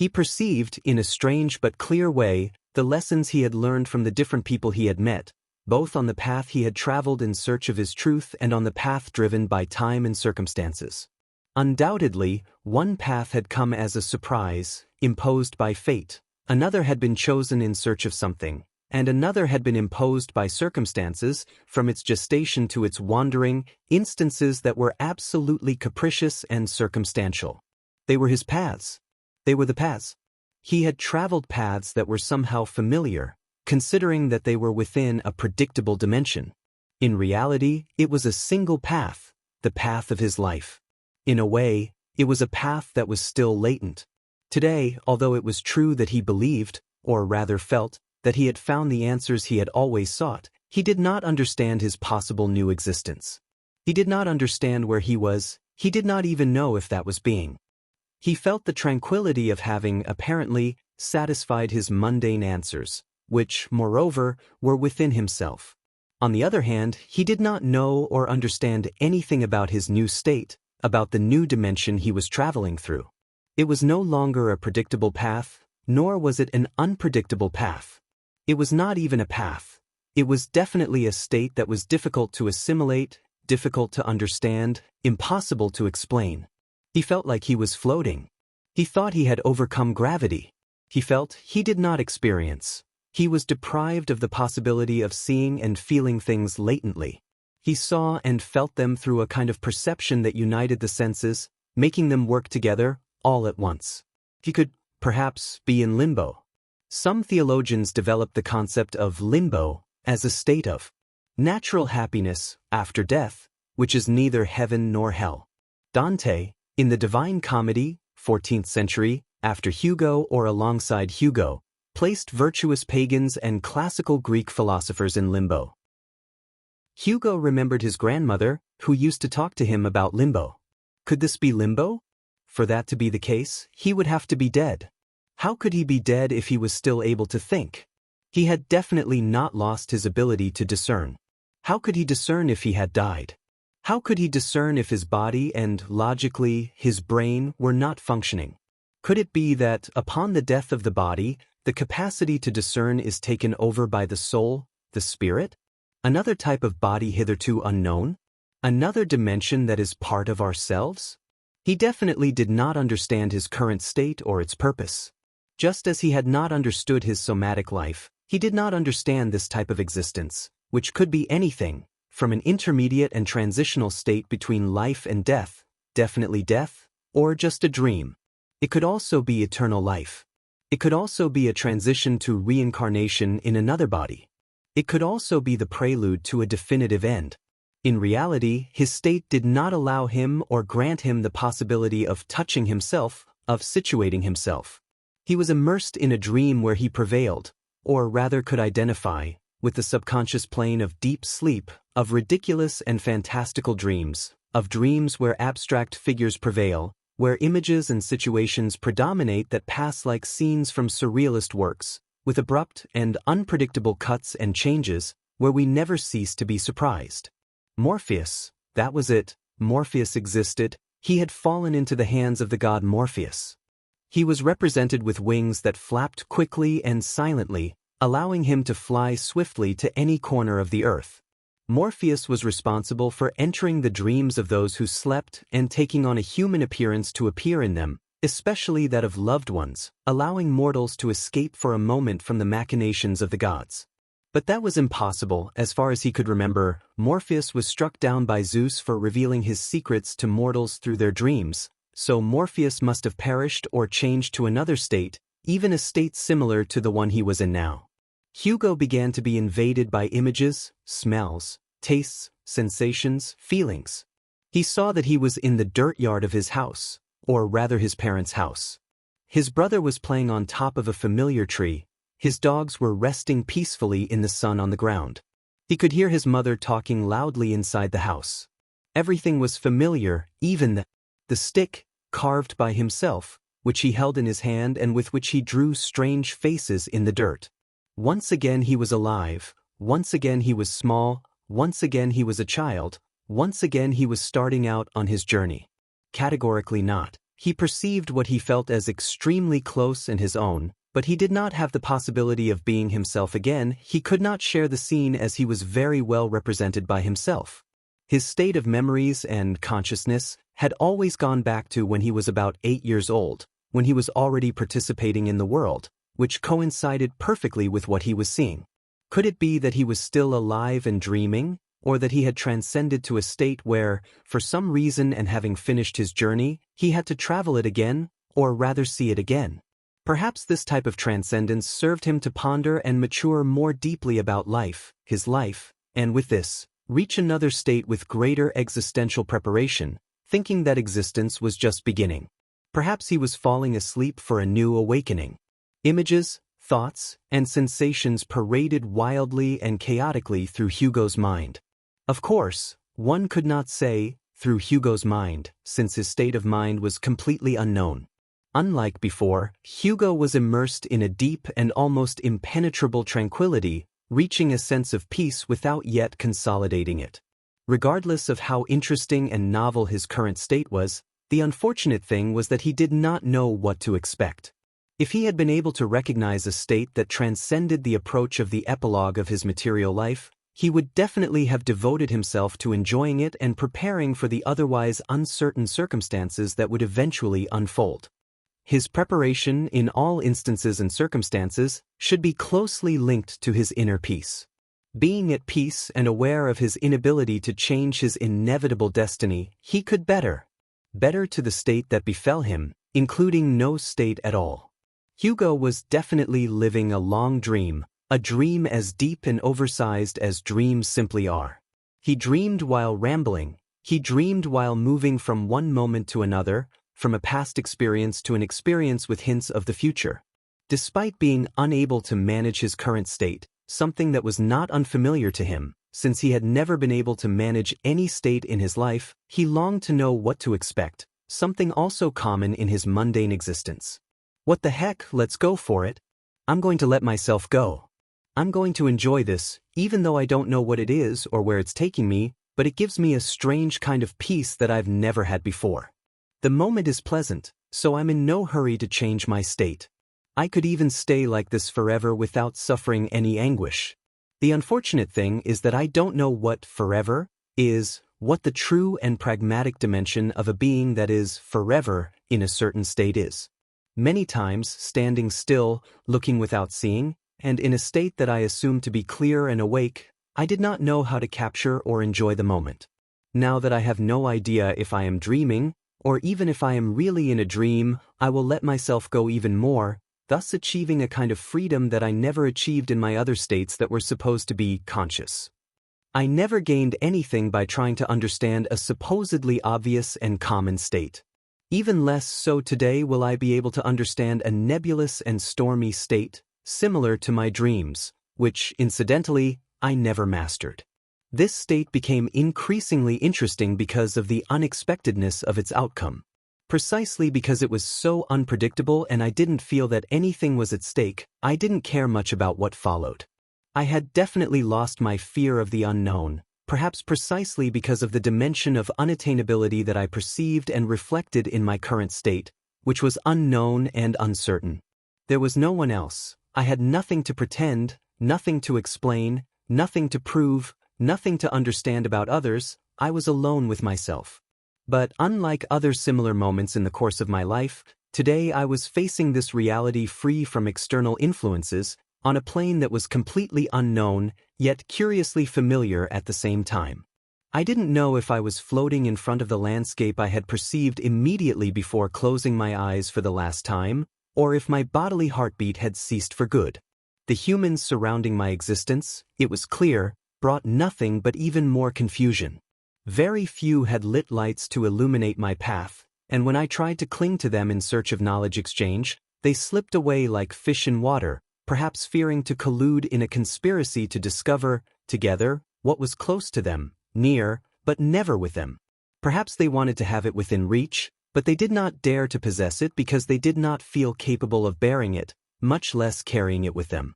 He perceived, in a strange but clear way, the lessons he had learned from the different people he had met, both on the path he had traveled in search of his truth and on the path driven by time and circumstances. Undoubtedly, one path had come as a surprise, imposed by fate, another had been chosen in search of something, and another had been imposed by circumstances, from its gestation to its wandering, instances that were absolutely capricious and circumstantial. They were his paths. They were the paths. He had traveled paths that were somehow familiar, considering that they were within a predictable dimension. In reality, it was a single path, the path of his life. In a way, it was a path that was still latent. Today, although it was true that he believed, or rather felt, that he had found the answers he had always sought, he did not understand his possible new existence. He did not understand where he was, he did not even know if that was being. He felt the tranquility of having, apparently, satisfied his mundane answers, which, moreover, were within himself. On the other hand, he did not know or understand anything about his new state, about the new dimension he was traveling through. It was no longer a predictable path, nor was it an unpredictable path. It was not even a path. It was definitely a state that was difficult to assimilate, difficult to understand, impossible to explain. He felt like he was floating. He thought he had overcome gravity. He felt he did not experience. He was deprived of the possibility of seeing and feeling things latently. He saw and felt them through a kind of perception that united the senses, making them work together, all at once. He could, perhaps, be in limbo. Some theologians developed the concept of limbo as a state of natural happiness after death, which is neither heaven nor hell. Dante, in the Divine Comedy, 14th century, after Hugo or alongside Hugo, placed virtuous pagans and classical Greek philosophers in limbo. Hugo remembered his grandmother, who used to talk to him about limbo. Could this be limbo? For that to be the case, he would have to be dead. How could he be dead if he was still able to think? He had definitely not lost his ability to discern. How could he discern if he had died? How could he discern if his body and, logically, his brain were not functioning? Could it be that, upon the death of the body, the capacity to discern is taken over by the soul, the spirit? Another type of body hitherto unknown? Another dimension that is part of ourselves? He definitely did not understand his current state or its purpose. Just as he had not understood his somatic life, he did not understand this type of existence, which could be anything, from an intermediate and transitional state between life and death, definitely death, or just a dream. It could also be eternal life. It could also be a transition to reincarnation in another body. It could also be the prelude to a definitive end. In reality, his state did not allow him or grant him the possibility of touching himself, of situating himself. He was immersed in a dream where he prevailed, or rather could identify, with the subconscious plane of deep sleep, of ridiculous and fantastical dreams, of dreams where abstract figures prevail, where images and situations predominate that pass like scenes from surrealist works, with abrupt and unpredictable cuts and changes, where we never cease to be surprised. Morpheus, that was it, Morpheus existed, he had fallen into the hands of the god Morpheus. He was represented with wings that flapped quickly and silently, allowing him to fly swiftly to any corner of the earth. Morpheus was responsible for entering the dreams of those who slept and taking on a human appearance to appear in them, especially that of loved ones, allowing mortals to escape for a moment from the machinations of the gods. But that was impossible. As far as he could remember, Morpheus was struck down by Zeus for revealing his secrets to mortals through their dreams, so Morpheus must have perished or changed to another state, even a state similar to the one he was in now. Hugo began to be invaded by images, smells, tastes, sensations, feelings. He saw that he was in the dirt yard of his house, or rather his parents' house. His brother was playing on top of a familiar tree. His dogs were resting peacefully in the sun on the ground. He could hear his mother talking loudly inside the house. Everything was familiar, even the stick, carved by himself, which he held in his hand and with which he drew strange faces in the dirt. Once again he was alive, once again he was small, once again he was a child, once again he was starting out on his journey. Categorically not. He perceived what he felt as extremely close and his own, but he did not have the possibility of being himself again. He could not share the scene as he was very well represented by himself. His state of memories and consciousness had always gone back to when he was about 8 years old, when he was already participating in the world, which coincided perfectly with what he was seeing. Could it be that he was still alive and dreaming, or that he had transcended to a state where, for some reason and having finished his journey, he had to travel it again, or rather see it again? Perhaps this type of transcendence served him to ponder and mature more deeply about life, his life, and with this, reach another state with greater existential preparation, thinking that existence was just beginning. Perhaps he was falling asleep for a new awakening. Images, thoughts, and sensations paraded wildly and chaotically through Hugo's mind. Of course, one could not say, through Hugo's mind, since his state of mind was completely unknown. Unlike before, Hugo was immersed in a deep and almost impenetrable tranquility, reaching a sense of peace without yet consolidating it. Regardless of how interesting and novel his current state was, the unfortunate thing was that he did not know what to expect. If he had been able to recognize a state that transcended the approach of the epilogue of his material life, he would definitely have devoted himself to enjoying it and preparing for the otherwise uncertain circumstances that would eventually unfold. His preparation, in all instances and circumstances, should be closely linked to his inner peace. Being at peace and aware of his inability to change his inevitable destiny, he could better to the state that befell him, including no state at all. Hugo was definitely living a long dream, a dream as deep and oversized as dreams simply are. He dreamed while rambling, he dreamed while moving from one moment to another, from a past experience to an experience with hints of the future. Despite being unable to manage his current state, something that was not unfamiliar to him, since he had never been able to manage any state in his life, he longed to know what to expect, something also common in his mundane existence. What the heck, let's go for it. I'm going to let myself go. I'm going to enjoy this, even though I don't know what it is or where it's taking me, but it gives me a strange kind of peace that I've never had before. The moment is pleasant, so I'm in no hurry to change my state. I could even stay like this forever without suffering any anguish. The unfortunate thing is that I don't know what forever is, what the true and pragmatic dimension of a being that is forever in a certain state is. Many times, standing still, looking without seeing, and in a state that I assumed to be clear and awake, I did not know how to capture or enjoy the moment. Now that I have no idea if I am dreaming, or even if I am really in a dream, I will let myself go even more, thus achieving a kind of freedom that I never achieved in my other states that were supposed to be conscious. I never gained anything by trying to understand a supposedly obvious and common state. Even less so today will I be able to understand a nebulous and stormy state, similar to my dreams, which, incidentally, I never mastered. This state became increasingly interesting because of the unexpectedness of its outcome. Precisely because it was so unpredictable and I didn't feel that anything was at stake, I didn't care much about what followed. I had definitely lost my fear of the unknown, perhaps precisely because of the dimension of unattainability that I perceived and reflected in my current state, which was unknown and uncertain. There was no one else. I had nothing to pretend, nothing to explain, nothing to prove, nothing to understand about others. I was alone with myself. But unlike other similar moments in the course of my life, today I was facing this reality free from external influences, on a plane that was completely unknown, yet curiously familiar at the same time. I didn't know if I was floating in front of the landscape I had perceived immediately before closing my eyes for the last time, or if my bodily heartbeat had ceased for good. The humans surrounding my existence, it was clear, brought nothing but even more confusion. Very few had lit lights to illuminate my path, and when I tried to cling to them in search of knowledge exchange, they slipped away like fish in water, perhaps fearing to collude in a conspiracy to discover, together, what was close to them, near, but never with them. Perhaps they wanted to have it within reach, but they did not dare to possess it because they did not feel capable of bearing it, much less carrying it with them.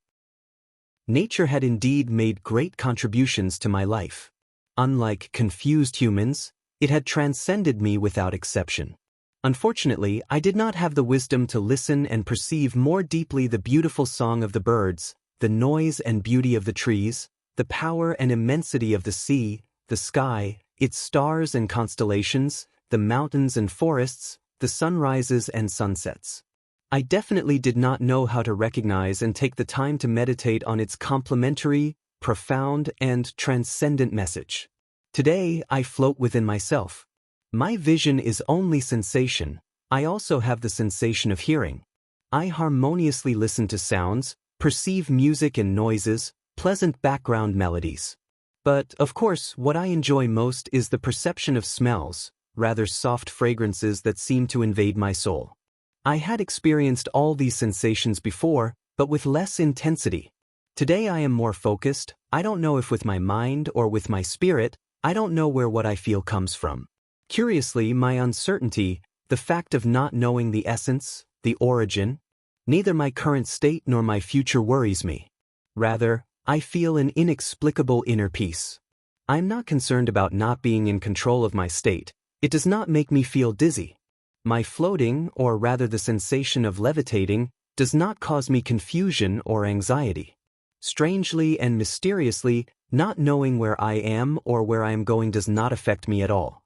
Nature had indeed made great contributions to my life. Unlike confused humans, it had transcended me without exception. Unfortunately, I did not have the wisdom to listen and perceive more deeply the beautiful song of the birds, the noise and beauty of the trees, the power and immensity of the sea, the sky, its stars and constellations, the mountains and forests, the sunrises and sunsets. I definitely did not know how to recognize and take the time to meditate on its complementary, profound, and transcendent message. Today, I float within myself. My vision is only sensation. I also have the sensation of hearing. I harmoniously listen to sounds, perceive music and noises, pleasant background melodies. But, of course, what I enjoy most is the perception of smells, rather soft fragrances that seem to invade my soul. I had experienced all these sensations before, but with less intensity. Today I am more focused. I don't know if with my mind or with my spirit. I don't know where what I feel comes from. Curiously, my uncertainty, the fact of not knowing the essence, the origin, neither my current state nor my future worries me. Rather, I feel an inexplicable inner peace. I am not concerned about not being in control of my state. It does not make me feel dizzy. My floating, or rather the sensation of levitating, does not cause me confusion or anxiety. Strangely and mysteriously, not knowing where I am or where I am going does not affect me at all.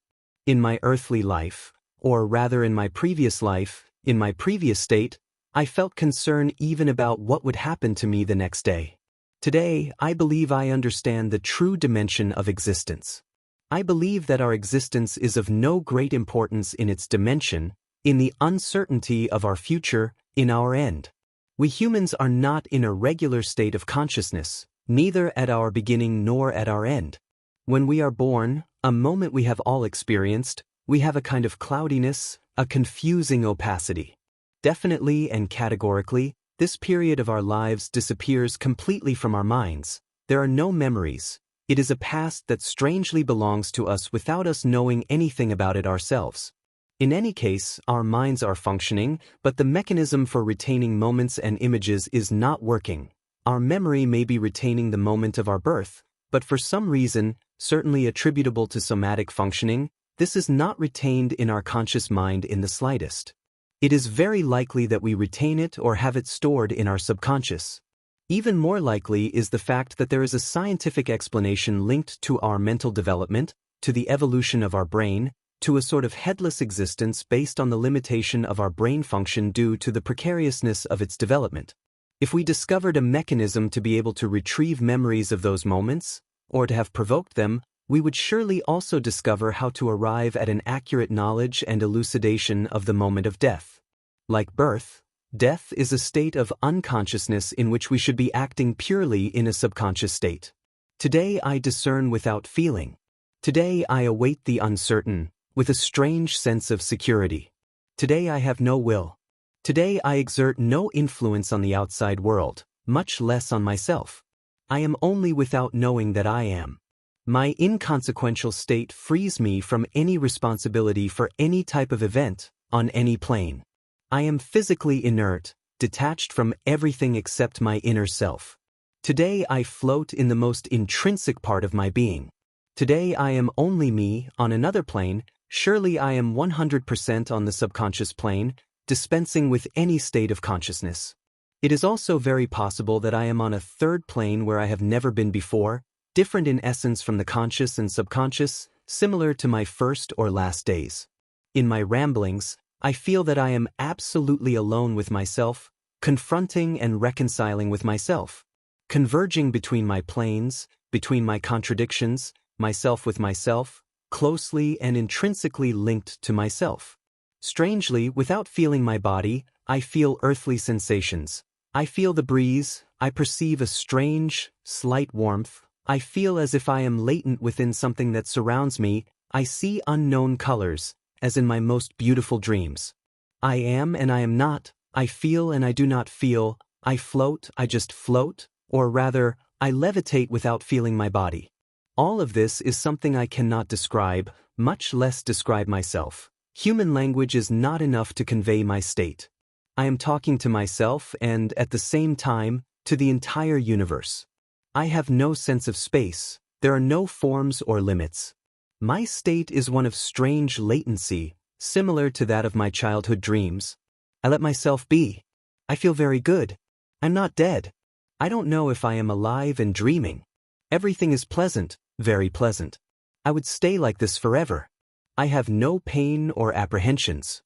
In my earthly life, or rather in my previous life, in my previous state, I felt concern even about what would happen to me the next day. Today, I believe I understand the true dimension of existence. I believe that our existence is of no great importance in its dimension, in the uncertainty of our future, in our end. We humans are not in a regular state of consciousness, neither at our beginning nor at our end. When we are born, a moment we have all experienced, we have a kind of cloudiness, a confusing opacity. Definitely and categorically, this period of our lives disappears completely from our minds. There are no memories. It is a past that strangely belongs to us without us knowing anything about it ourselves. In any case, our minds are functioning, but the mechanism for retaining moments and images is not working. Our memory may be retaining the moment of our birth, but for some reason, certainly attributable to somatic functioning, this is not retained in our conscious mind in the slightest. It is very likely that we retain it or have it stored in our subconscious. Even more likely is the fact that there is a scientific explanation linked to our mental development, to the evolution of our brain, to a sort of headless existence based on the limitation of our brain function due to the precariousness of its development. If we discovered a mechanism to be able to retrieve memories of those moments, or to have provoked them, we would surely also discover how to arrive at an accurate knowledge and elucidation of the moment of death. Like birth, death is a state of unconsciousness in which we should be acting purely in a subconscious state. Today I discern without feeling. Today I await the uncertain, with a strange sense of security. Today I have no will. Today I exert no influence on the outside world, much less on myself. I am only without knowing that I am. My inconsequential state frees me from any responsibility for any type of event, on any plane. I am physically inert, detached from everything except my inner self. Today I float in the most intrinsic part of my being. Today I am only me. On another plane, surely I am 100% on the subconscious plane, dispensing with any state of consciousness. It is also very possible that I am on a third plane where I have never been before, different in essence from the conscious and subconscious, similar to my first or last days. In my ramblings, I feel that I am absolutely alone with myself, confronting and reconciling with myself, converging between my planes, between my contradictions, myself with myself, closely and intrinsically linked to myself. Strangely, without feeling my body, I feel earthly sensations. I feel the breeze, I perceive a strange, slight warmth, I feel as if I am latent within something that surrounds me, I see unknown colors, as in my most beautiful dreams. I am and I am not, I feel and I do not feel, I float, I just float, or rather, I levitate without feeling my body. All of this is something I cannot describe, much less describe myself. Human language is not enough to convey my state. I am talking to myself and, at the same time, to the entire universe. I have no sense of space. There are no forms or limits. My state is one of strange latency, similar to that of my childhood dreams. I let myself be. I feel very good. I'm not dead. I don't know if I am alive and dreaming. Everything is pleasant, very pleasant. I would stay like this forever. I have no pain or apprehensions.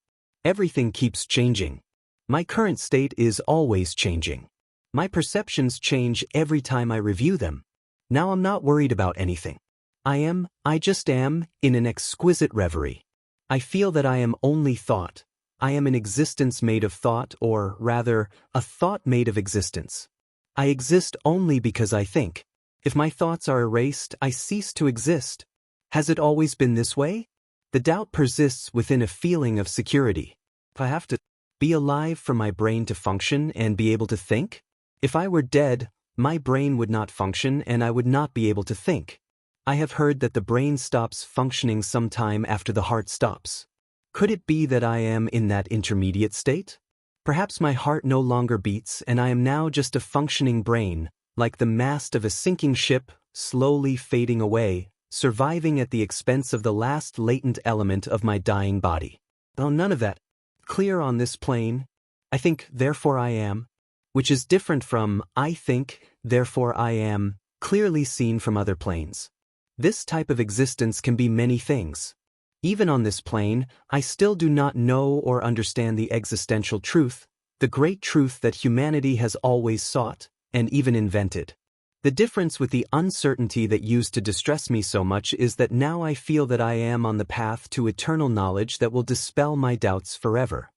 Everything keeps changing. My current state is always changing. My perceptions change every time I review them. Now I'm not worried about anything. I just am, in an exquisite reverie. I feel that I am only thought. I am an existence made of thought, or rather, a thought made of existence. I exist only because I think. If my thoughts are erased, I cease to exist. Has it always been this way? The doubt persists within a feeling of security. If I have to be alive for my brain to function and be able to think? If I were dead, my brain would not function and I would not be able to think. I have heard that the brain stops functioning sometime after the heart stops. Could it be that I am in that intermediate state? Perhaps my heart no longer beats and I am now just a functioning brain, like the mast of a sinking ship, slowly fading away, surviving at the expense of the last latent element of my dying body. Oh, none of that. Clear on this plane. I think, therefore I am, which is different from I think, therefore I am, clearly seen from other planes. This type of existence can be many things. Even on this plane, I still do not know or understand the existential truth, the great truth that humanity has always sought, and even invented. The difference with the uncertainty that used to distress me so much is that now I feel that I am on the path to eternal knowledge that will dispel my doubts forever.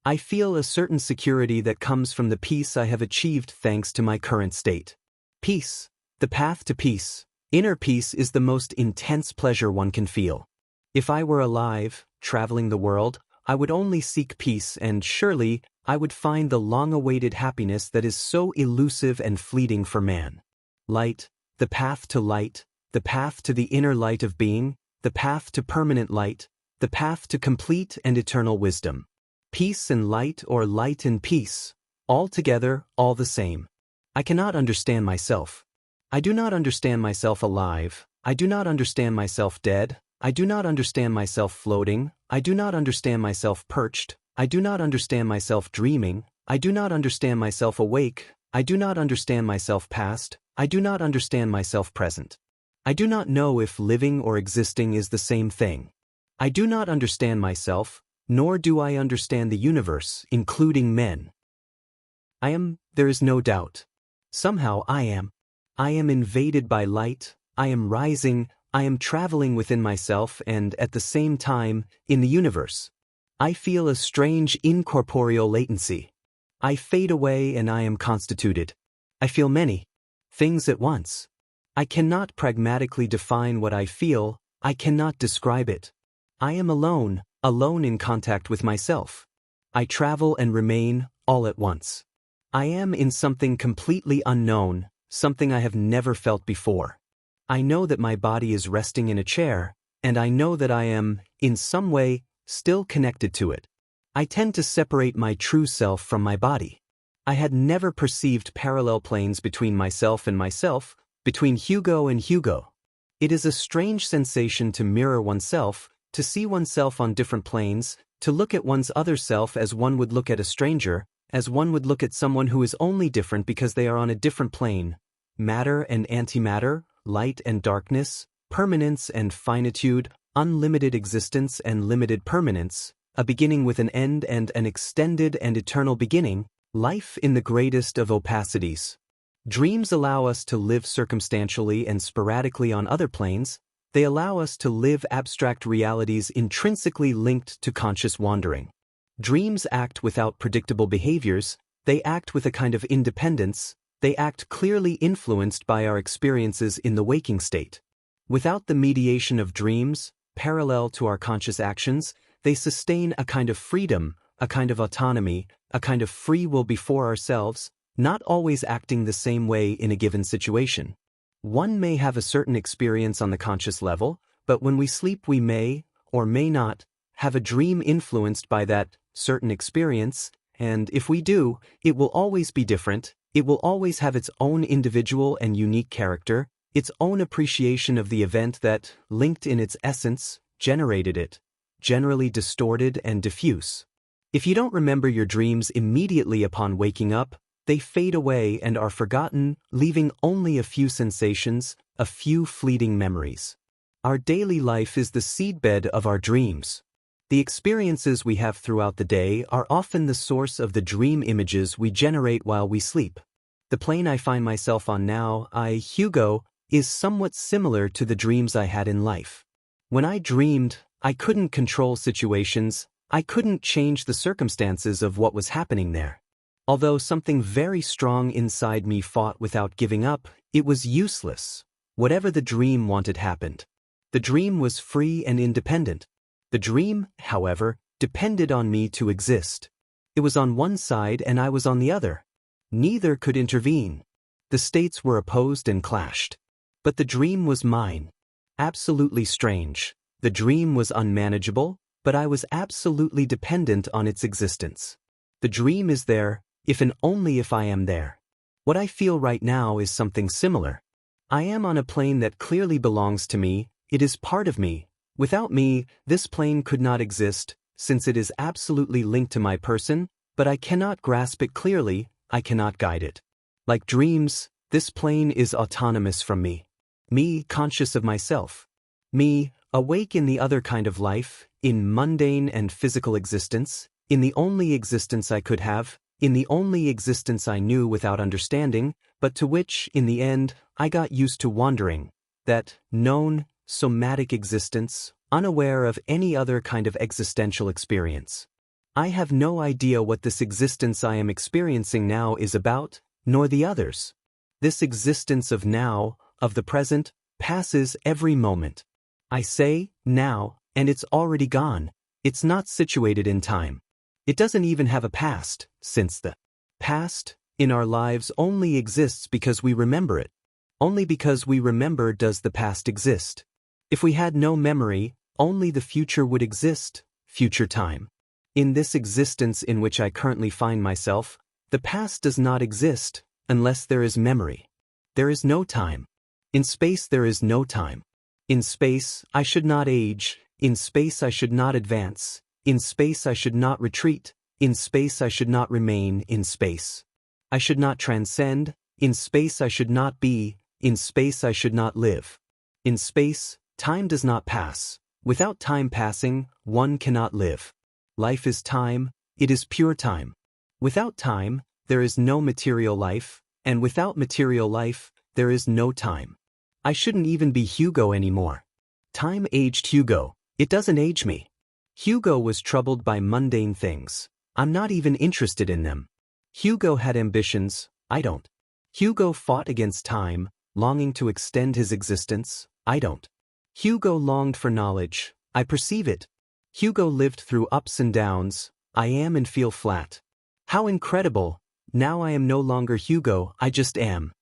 I feel a certain security that comes from the peace I have achieved thanks to my current state. Peace, the path to peace. Inner peace is the most intense pleasure one can feel. If I were alive, traveling the world, I would only seek peace and surely I would find the long-awaited happiness that is so elusive and fleeting for man. Light, the path to the inner light of being, the path to permanent light, the path to complete and eternal wisdom. Peace and light or light and peace, all together, all the same. I cannot understand myself. I do not understand myself alive. I do not understand myself dead. I do not understand myself floating. I do not understand myself perched. I do not understand myself dreaming. I do not understand myself awake. I do not understand myself past. I do not understand myself present. I do not know if living or existing is the same thing. I do not understand myself, nor do I understand the universe, including men. There is no doubt. Somehow I am invaded by light, I am rising, I am traveling within myself and at the same time, in the universe. I feel a strange incorporeal latency. I fade away and I am constituted. I feel many things at once. I cannot pragmatically define what I feel, I cannot describe it. I am alone in contact with myself. I travel and remain, all at once. I am in something completely unknown, something I have never felt before. I know that my body is resting in a chair, and I know that I am, in some way, still connected to it. I tend to separate my true self from my body. I had never perceived parallel planes between myself and myself, between Hugo and Hugo. It is a strange sensation to mirror oneself, to see oneself on different planes, to look at one's other self as one would look at a stranger, as one would look at someone who is only different because they are on a different plane. Matter and antimatter, light and darkness, permanence and finitude, unlimited existence and limited permanence, a beginning with an end and an extended and eternal beginning, life in the greatest of opacities. Dreams allow us to live circumstantially and sporadically on other planes. They allow us to live abstract realities intrinsically linked to conscious wandering. Dreams act without predictable behaviors, they act with a kind of independence, they act clearly influenced by our experiences in the waking state. Without the mediation of dreams, parallel to our conscious actions, they sustain a kind of freedom, a kind of autonomy, a kind of free will before ourselves, not always acting the same way in a given situation. One may have a certain experience on the conscious level, but when we sleep we may, or may not, have a dream influenced by that certain experience, and if we do, it will always be different, it will always have its own individual and unique character, its own appreciation of the event that, linked in its essence, generated it. generally distorted and diffuse. If you don't remember your dreams immediately upon waking up, they fade away and are forgotten, leaving only a few sensations, a few fleeting memories. Our daily life is the seedbed of our dreams. The experiences we have throughout the day are often the source of the dream images we generate while we sleep. The plane I find myself on now, Hugo, is somewhat similar to the dreams I had in life. When I dreamed, I couldn't control situations, I couldn't change the circumstances of what was happening there. Although something very strong inside me fought without giving up, it was useless. Whatever the dream wanted happened. The dream was free and independent. The dream, however, depended on me to exist. It was on one side and I was on the other. Neither could intervene. The states were opposed and clashed. But the dream was mine. Absolutely strange. The dream was unmanageable, but I was absolutely dependent on its existence. The dream is there, if and only if I am there. What I feel right now is something similar. I am on a plane that clearly belongs to me, it is part of me. Without me, this plane could not exist, since it is absolutely linked to my person, but I cannot grasp it clearly, I cannot guide it. Like dreams, this plane is autonomous from me. Me, conscious of myself. Me, awake in the other kind of life, in mundane and physical existence, in the only existence I could have, in the only existence I knew without understanding, but to which, in the end, I got used to wandering. That known, somatic existence, unaware of any other kind of existential experience. I have no idea what this existence I am experiencing now is about, nor the others. This existence of now, of the present, passes every moment. I say, now, and it's already gone. It's not situated in time. It doesn't even have a past, since the past, in our lives only exists because we remember it. Only because we remember does the past exist. If we had no memory, only the future would exist, future time. In this existence in which I currently find myself, the past does not exist, unless there is memory. There is no time. In space there is no time. In space, I should not age, in space I should not advance, in space I should not retreat, in space I should not remain, in space I should not transcend, in space I should not be, in space I should not live. In space, time does not pass. Without time passing, one cannot live. Life is time, it is pure time. Without time, there is no material life, and without material life, there is no time. I shouldn't even be Hugo anymore. Time aged Hugo, it doesn't age me. Hugo was troubled by mundane things. I'm not even interested in them. Hugo had ambitions, I don't. Hugo fought against time, longing to extend his existence, I don't. Hugo longed for knowledge, I perceive it. Hugo lived through ups and downs, I am and feel flat. How incredible, now I am no longer Hugo, I just am.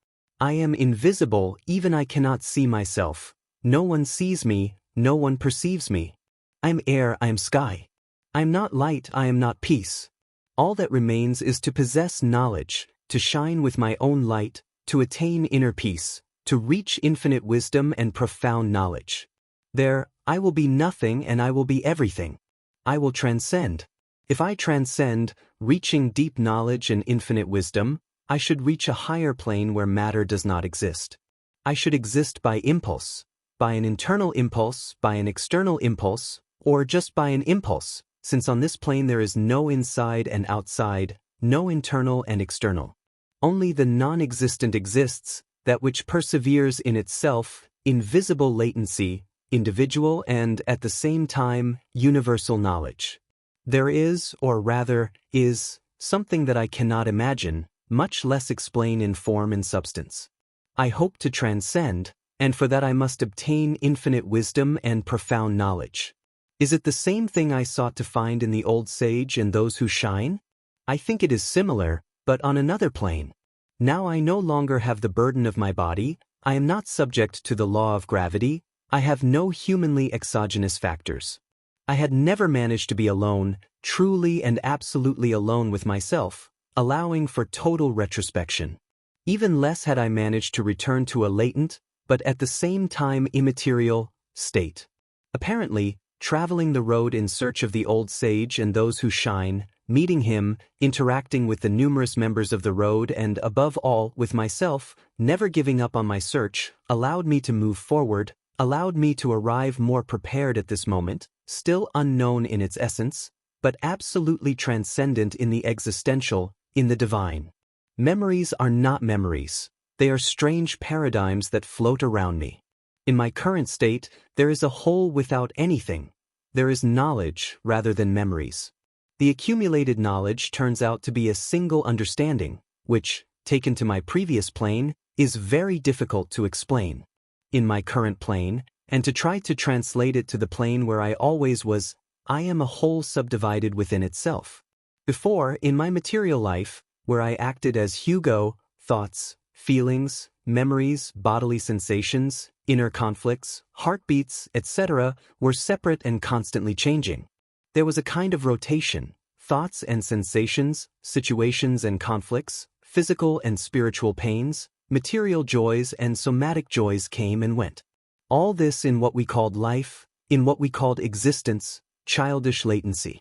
I am invisible, even I cannot see myself. No one sees me, no one perceives me. I am air, I am sky. I am not light, I am not peace. All that remains is to possess knowledge, to shine with my own light, to attain inner peace, to reach infinite wisdom and profound knowledge. There, I will be nothing and I will be everything. I will transcend. If I transcend, reaching deep knowledge and infinite wisdom, I should reach a higher plane where matter does not exist. I should exist by impulse, by an internal impulse, by an external impulse, or just by an impulse, since on this plane there is no inside and outside, no internal and external. Only the non-existent exists, that which perseveres in itself, invisible latency, individual and, at the same time, universal knowledge. There is, or rather, is, something that I cannot imagine, much less explain in form and substance. I hope to transcend, and for that I must obtain infinite wisdom and profound knowledge. Is it the same thing I sought to find in the old sage and those who shine? I think it is similar, but on another plane. Now I no longer have the burden of my body, I am not subject to the law of gravity, I have no humanly exogenous factors. I had never managed to be alone, truly and absolutely alone with myself, allowing for total retrospection. Even less had I managed to return to a latent, but at the same time immaterial, state. Apparently, traveling the road in search of the old sage and those who shine, meeting him, interacting with the numerous members of the road and, above all, with myself, never giving up on my search, allowed me to move forward, allowed me to arrive more prepared at this moment, still unknown in its essence, but absolutely transcendent in the existential, in the divine. Memories are not memories. They are strange paradigms that float around me. In my current state, there is a hole without anything. There is knowledge rather than memories. The accumulated knowledge turns out to be a single understanding, which, taken to my previous plane, is very difficult to explain. In my current plane, and to try to translate it to the plane where I always was, I am a whole subdivided within itself. Before, in my material life, where I acted as Hugo, thoughts, feelings, memories, bodily sensations, inner conflicts, heartbeats, etc., were separate and constantly changing. There was a kind of rotation. Thoughts and sensations, situations and conflicts, physical and spiritual pains, material joys and somatic joys came and went. All this in what we called life, in what we called existence, childish latency.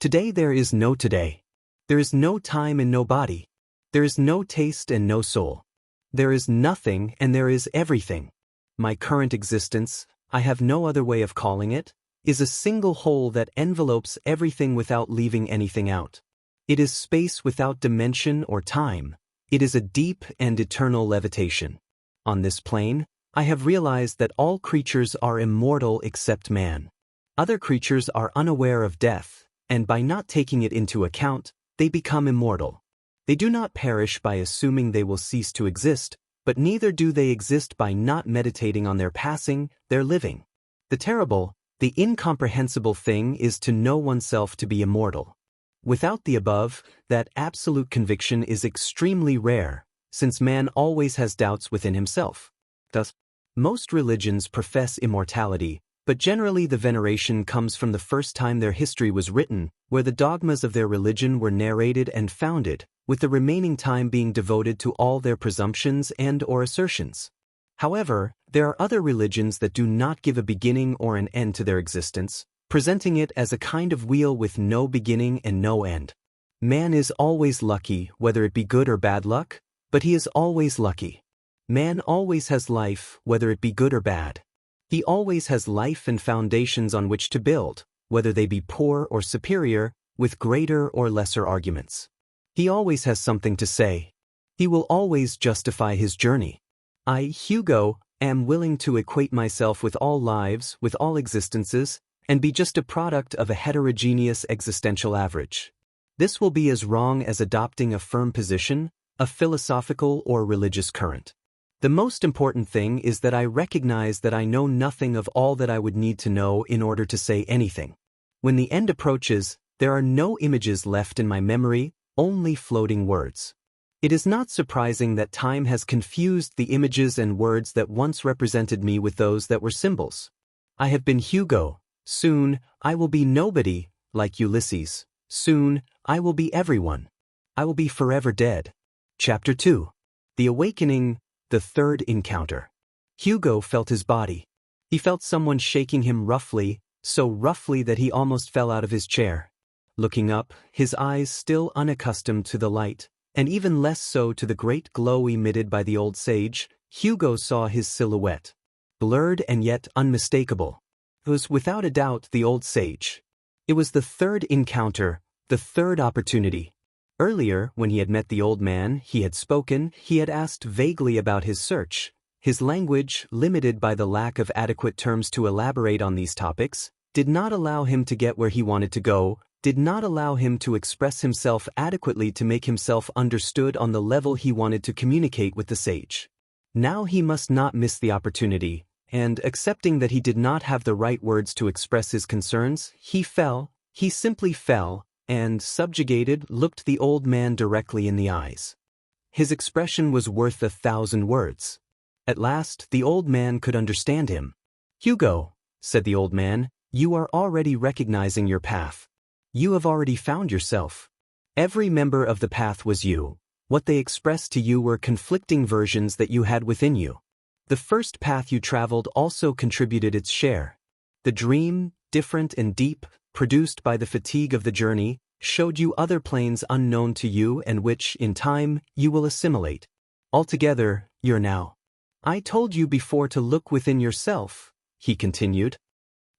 Today there is no today. There is no time and no body. There is no taste and no soul. There is nothing and there is everything. My current existence, I have no other way of calling it, is a single whole that envelopes everything without leaving anything out. It is space without dimension or time. It is a deep and eternal levitation. On this plane, I have realized that all creatures are immortal except man. Other creatures are unaware of death, and by not taking it into account, they become immortal. They do not perish by assuming they will cease to exist, but neither do they exist by not meditating on their passing, their living. The terrible, the incomprehensible thing is to know oneself to be immortal. Without the above, that absolute conviction is extremely rare, since man always has doubts within himself. Thus, most religions profess immortality, but generally the veneration comes from the first time their history was written, where the dogmas of their religion were narrated and founded, with the remaining time being devoted to all their presumptions and/or assertions. However, there are other religions that do not give a beginning or an end to their existence, presenting it as a kind of wheel with no beginning and no end. Man is always lucky, whether it be good or bad luck, but he is always lucky. Man always has life, whether it be good or bad. He always has life and foundations on which to build, whether they be poor or superior, with greater or lesser arguments. He always has something to say. He will always justify his journey. I, Hugo, am willing to equate myself with all lives, with all existences, and be just a product of a heterogeneous existential average. This will be as wrong as adopting a firm position, a philosophical or religious current. The most important thing is that I recognize that I know nothing of all that I would need to know in order to say anything. When the end approaches, there are no images left in my memory, only floating words. It is not surprising that time has confused the images and words that once represented me with those that were symbols. I have been Hugo. Soon, I will be nobody, like Ulysses. Soon, I will be everyone. I will be forever dead. Chapter 2. The Awakening, the Third Encounter. Hugo felt his body. He felt someone shaking him roughly, so roughly that he almost fell out of his chair. Looking up, his eyes still unaccustomed to the light, and even less so to the great glow emitted by the old sage, Hugo saw his silhouette. Blurred and yet unmistakable. It was without a doubt the old sage. It was the third encounter, the third opportunity. Earlier, when he had met the old man, he had spoken, he had asked vaguely about his search. His language, limited by the lack of adequate terms to elaborate on these topics, did not allow him to get where he wanted to go, did not allow him to express himself adequately to make himself understood on the level he wanted to communicate with the sage. Now he must not miss the opportunity, and accepting that he did not have the right words to express his concerns, he simply fell, and, subjugated, looked the old man directly in the eyes. His expression was worth 1,000 words. At last, the old man could understand him. "Hugo," said the old man, "you are already recognizing your path. You have already found yourself. Every member of the path was you. What they expressed to you were conflicting versions that you had within you. The first path you traveled also contributed its share. The dream, different and deep, produced by the fatigue of the journey, showed you other planes unknown to you and which, in time, you will assimilate. Altogether, you're now. I told you before to look within yourself, he continued.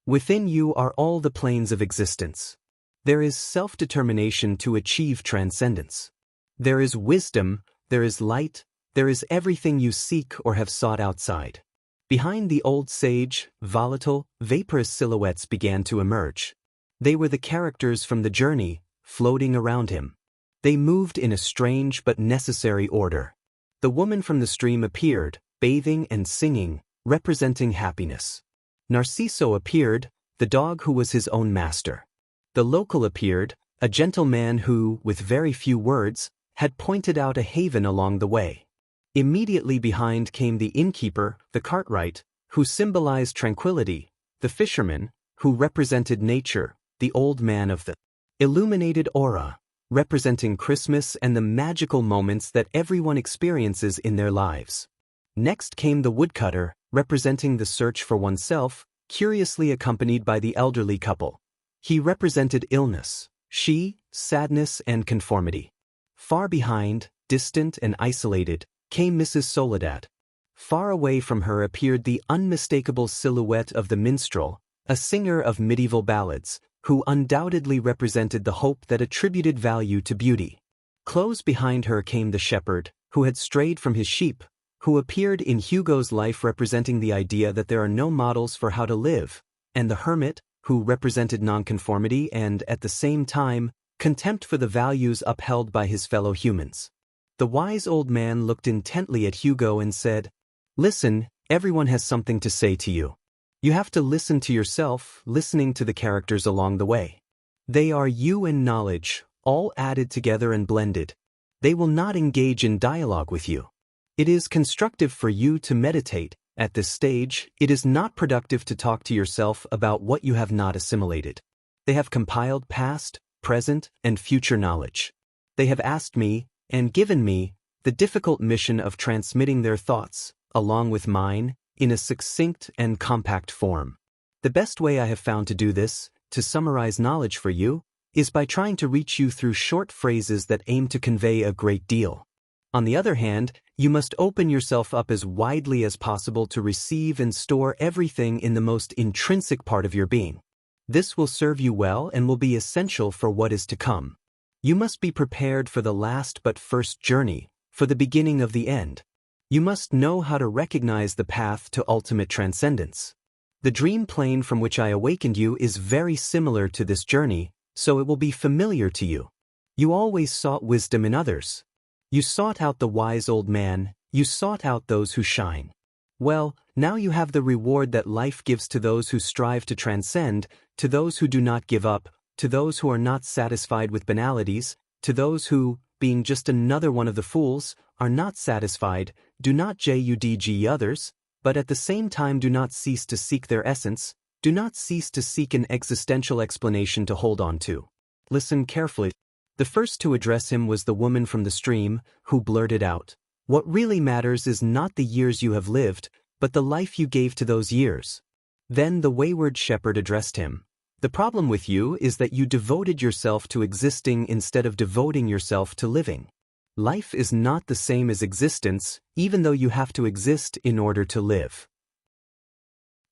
Within you are all the planes of existence. There is self-determination to achieve transcendence. There is wisdom, there is light, there is everything you seek or have sought outside. Behind the old sage, volatile, vaporous silhouettes began to emerge. They were the characters from the journey, floating around him. They moved in a strange but necessary order. The woman from the stream appeared, bathing and singing, representing happiness. Narciso appeared, the dog who was his own master. The local appeared, a gentleman who, with very few words, had pointed out a haven along the way. Immediately behind came the innkeeper, the cartwright, who symbolized tranquility, the fisherman, who represented nature, the old man of the illuminated aura, representing Christmas and the magical moments that everyone experiences in their lives. Next came the woodcutter, representing the search for oneself, curiously accompanied by the elderly couple. He represented illness, she, sadness and conformity. Far behind, distant and isolated, came Mrs. Soledad. Far away from her appeared the unmistakable silhouette of the minstrel, a singer of medieval ballads, who undoubtedly represented the hope that attributed value to beauty. Close behind her came the shepherd, who had strayed from his sheep, who appeared in Hugo's life representing the idea that there are no models for how to live, and the hermit, who represented nonconformity and, at the same time, contempt for the values upheld by his fellow humans. The wise old man looked intently at Hugo and said, "Listen, everyone has something to say to you. You have to listen to yourself, listening to the characters along the way. They are you and knowledge, all added together and blended. They will not engage in dialogue with you. It is constructive for you to meditate. At this stage, it is not productive to talk to yourself about what you have not assimilated. They have compiled past, present, and future knowledge. They have asked me, and given me, the difficult mission of transmitting their thoughts, along with mine, in a succinct and compact form. The best way I have found to do this, to summarize knowledge for you, is by trying to reach you through short phrases that aim to convey a great deal. On the other hand, you must open yourself up as widely as possible to receive and store everything in the most intrinsic part of your being. This will serve you well and will be essential for what is to come. You must be prepared for the last but first journey, for the beginning of the end. You must know how to recognize the path to ultimate transcendence. The dream plane from which I awakened you is very similar to this journey, so it will be familiar to you. You always sought wisdom in others. You sought out the wise old man, you sought out those who shine. Well, now you have the reward that life gives to those who strive to transcend, to those who do not give up, to those who are not satisfied with banalities, to those who, being just another one of the fools, are not satisfied, do not judge others, but at the same time do not cease to seek their essence, do not cease to seek an existential explanation to hold on to. Listen carefully. The first to address him was the woman from the stream, who blurted out, "What really matters is not the years you have lived, but the life you gave to those years." Then the wayward shepherd addressed him. "The problem with you is that you devoted yourself to existing instead of devoting yourself to living. Life is not the same as existence, even though you have to exist in order to live."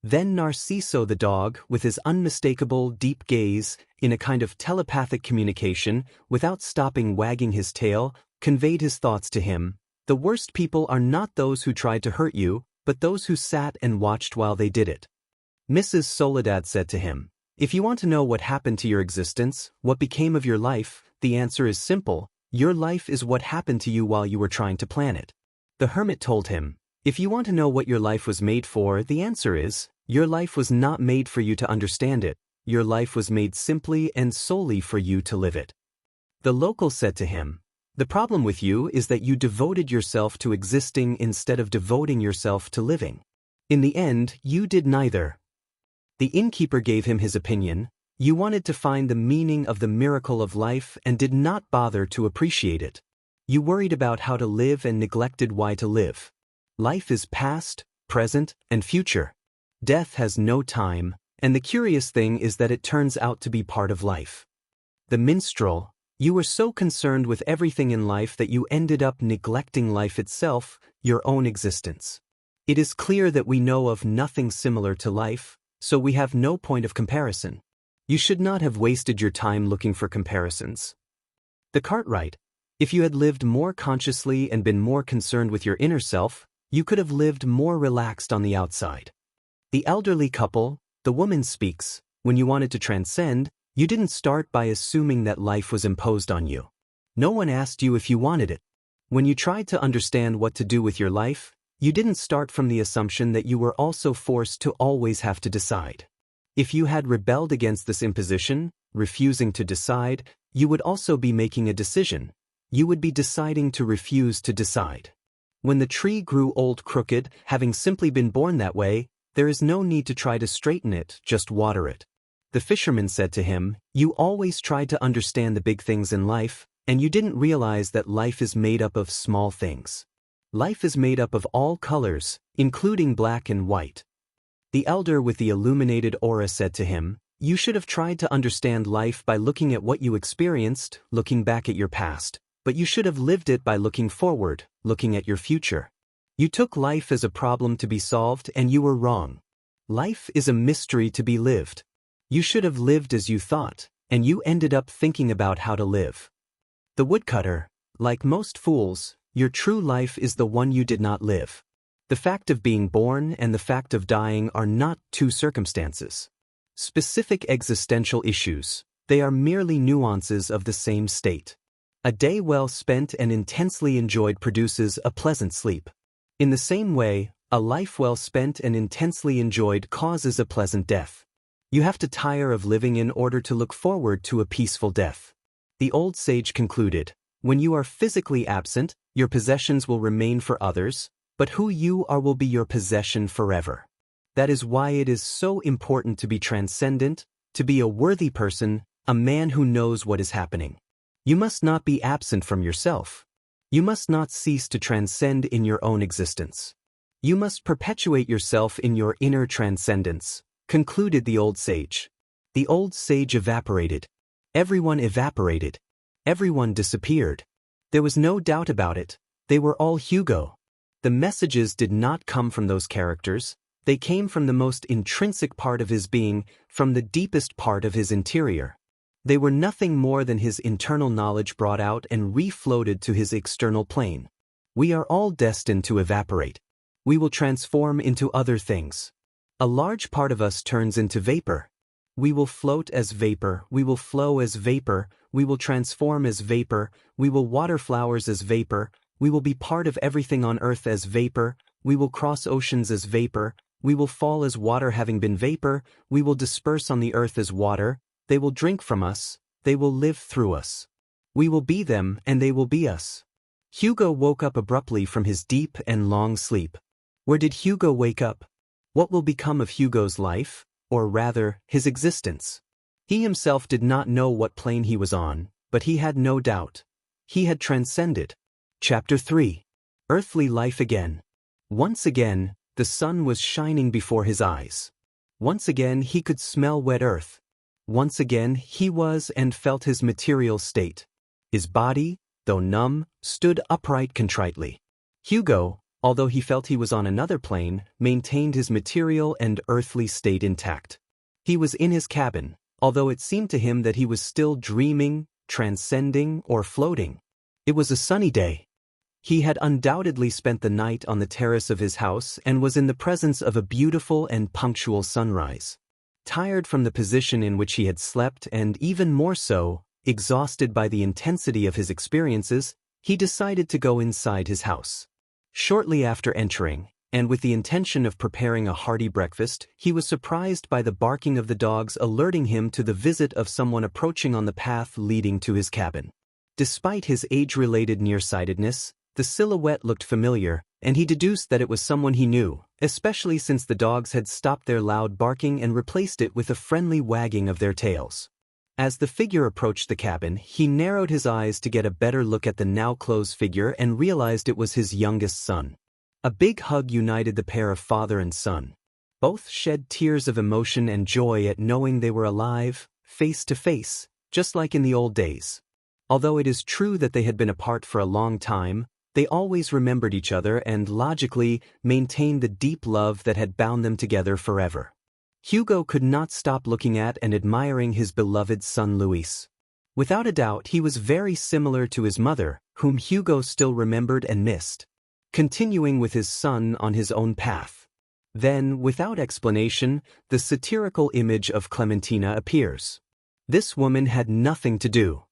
Then Narciso the dog, with his unmistakable deep gaze, in a kind of telepathic communication, without stopping wagging his tail, conveyed his thoughts to him. "The worst people are not those who tried to hurt you, but those who sat and watched while they did it." Mrs. Soledad said to him, "If you want to know what happened to your existence, what became of your life, the answer is simple. Your life is what happened to you while you were trying to plan it." The hermit told him, "If you want to know what your life was made for, the answer is, your life was not made for you to understand it. Your life was made simply and solely for you to live it." The local said to him, "The problem with you is that you devoted yourself to existing instead of devoting yourself to living. In the end, you did neither." The innkeeper gave him his opinion. "You wanted to find the meaning of the miracle of life and did not bother to appreciate it. You worried about how to live and neglected why to live. Life is past, present, and future. Death has no time, And the curious thing is that it turns out to be part of life. The minstrel, you were so concerned with everything in life that you ended up neglecting life itself, your own existence. It is clear that we know of nothing similar to life, so we have no point of comparison. You should not have wasted your time looking for comparisons. The Cartwright, if you had lived more consciously and been more concerned with your inner self, you could have lived more relaxed on the outside. The elderly couple, the woman speaks, when you wanted to transcend, you didn't start by assuming that life was imposed on you. No one asked you if you wanted it. When you tried to understand what to do with your life, you didn't start from the assumption that you were also forced to always have to decide. If you had rebelled against this imposition, refusing to decide, you would also be making a decision. You would be deciding to refuse to decide. When the tree grew old crooked, having simply been born that way, there is no need to try to straighten it, just water it. The fisherman said to him, "You always tried to understand the big things in life, and you didn't realize that life is made up of small things. Life is made up of all colors, including black and white." The elder with the illuminated aura said to him, "You should have tried to understand life by looking at what you experienced, looking back at your past, but you should have lived it by looking forward, looking at your future. You took life as a problem to be solved and you were wrong. Life is a mystery to be lived. You should have lived as you thought, and you ended up thinking about how to live." The woodcutter, like most fools, your true life is the one you did not live. The fact of being born and the fact of dying are not two circumstances. Specific existential issues, they are merely nuances of the same state. A day well spent and intensely enjoyed produces a pleasant sleep. In the same way, a life well spent and intensely enjoyed causes a pleasant death. You have to tire of living in order to look forward to a peaceful death. The old sage concluded, "When you are physically absent, your possessions will remain for others, but who you are will be your possession forever." That is why it is so important to be transcendent, to be a worthy person, a man who knows what is happening. You must not be absent from yourself. You must not cease to transcend in your own existence. You must perpetuate yourself in your inner transcendence, concluded the old sage. The old sage evaporated. Everyone evaporated. Everyone disappeared. There was no doubt about it. They were all Hugo. The messages did not come from those characters. They came from the most intrinsic part of his being, from the deepest part of his interior. They were nothing more than his internal knowledge brought out and refloated to his external plane. We are all destined to evaporate. We will transform into other things. A large part of us turns into vapor. We will float as vapor, we will flow as vapor, we will transform as vapor, we will water flowers as vapor, we will be part of everything on earth as vapor, we will cross oceans as vapor, we will fall as water having been vapor, we will disperse on the earth as water, they will drink from us, they will live through us. We will be them and they will be us. Hugo woke up abruptly from his deep and long sleep. Where did Hugo wake up? What will become of Hugo's life, or rather, his existence? He himself did not know what plane he was on, but he had no doubt. He had transcended. Chapter 3. Earthly Life Again. Once again, the sun was shining before his eyes. Once again he could smell wet earth. Once again he was and felt his material state. His body, though numb, stood upright contritely. Hugo, although he felt he was on another plane, maintained his material and earthly state intact. He was in his cabin, although it seemed to him that he was still dreaming, transcending, or floating. It was a sunny day. He had undoubtedly spent the night on the terrace of his house and was in the presence of a beautiful and punctual sunrise. Tired from the position in which he had slept and even more so, exhausted by the intensity of his experiences, he decided to go inside his house. Shortly after entering, and with the intention of preparing a hearty breakfast, he was surprised by the barking of the dogs alerting him to the visit of someone approaching on the path leading to his cabin. Despite his age-related nearsightedness, the silhouette looked familiar, and he deduced that it was someone he knew, especially since the dogs had stopped their loud barking and replaced it with a friendly wagging of their tails. As the figure approached the cabin, he narrowed his eyes to get a better look at the now-closed figure and realized it was his youngest son. A big hug united the pair of father and son. Both shed tears of emotion and joy at knowing they were alive, face to face, just like in the old days. Although it is true that they had been apart for a long time, they always remembered each other and, logically, maintained the deep love that had bound them together forever. Hugo could not stop looking at and admiring his beloved son Luis. Without a doubt, he was very similar to his mother, whom Hugo still remembered and missed. Continuing with his son on his own path. Then, without explanation, the satirical image of Clementina appears. This woman had nothing to do.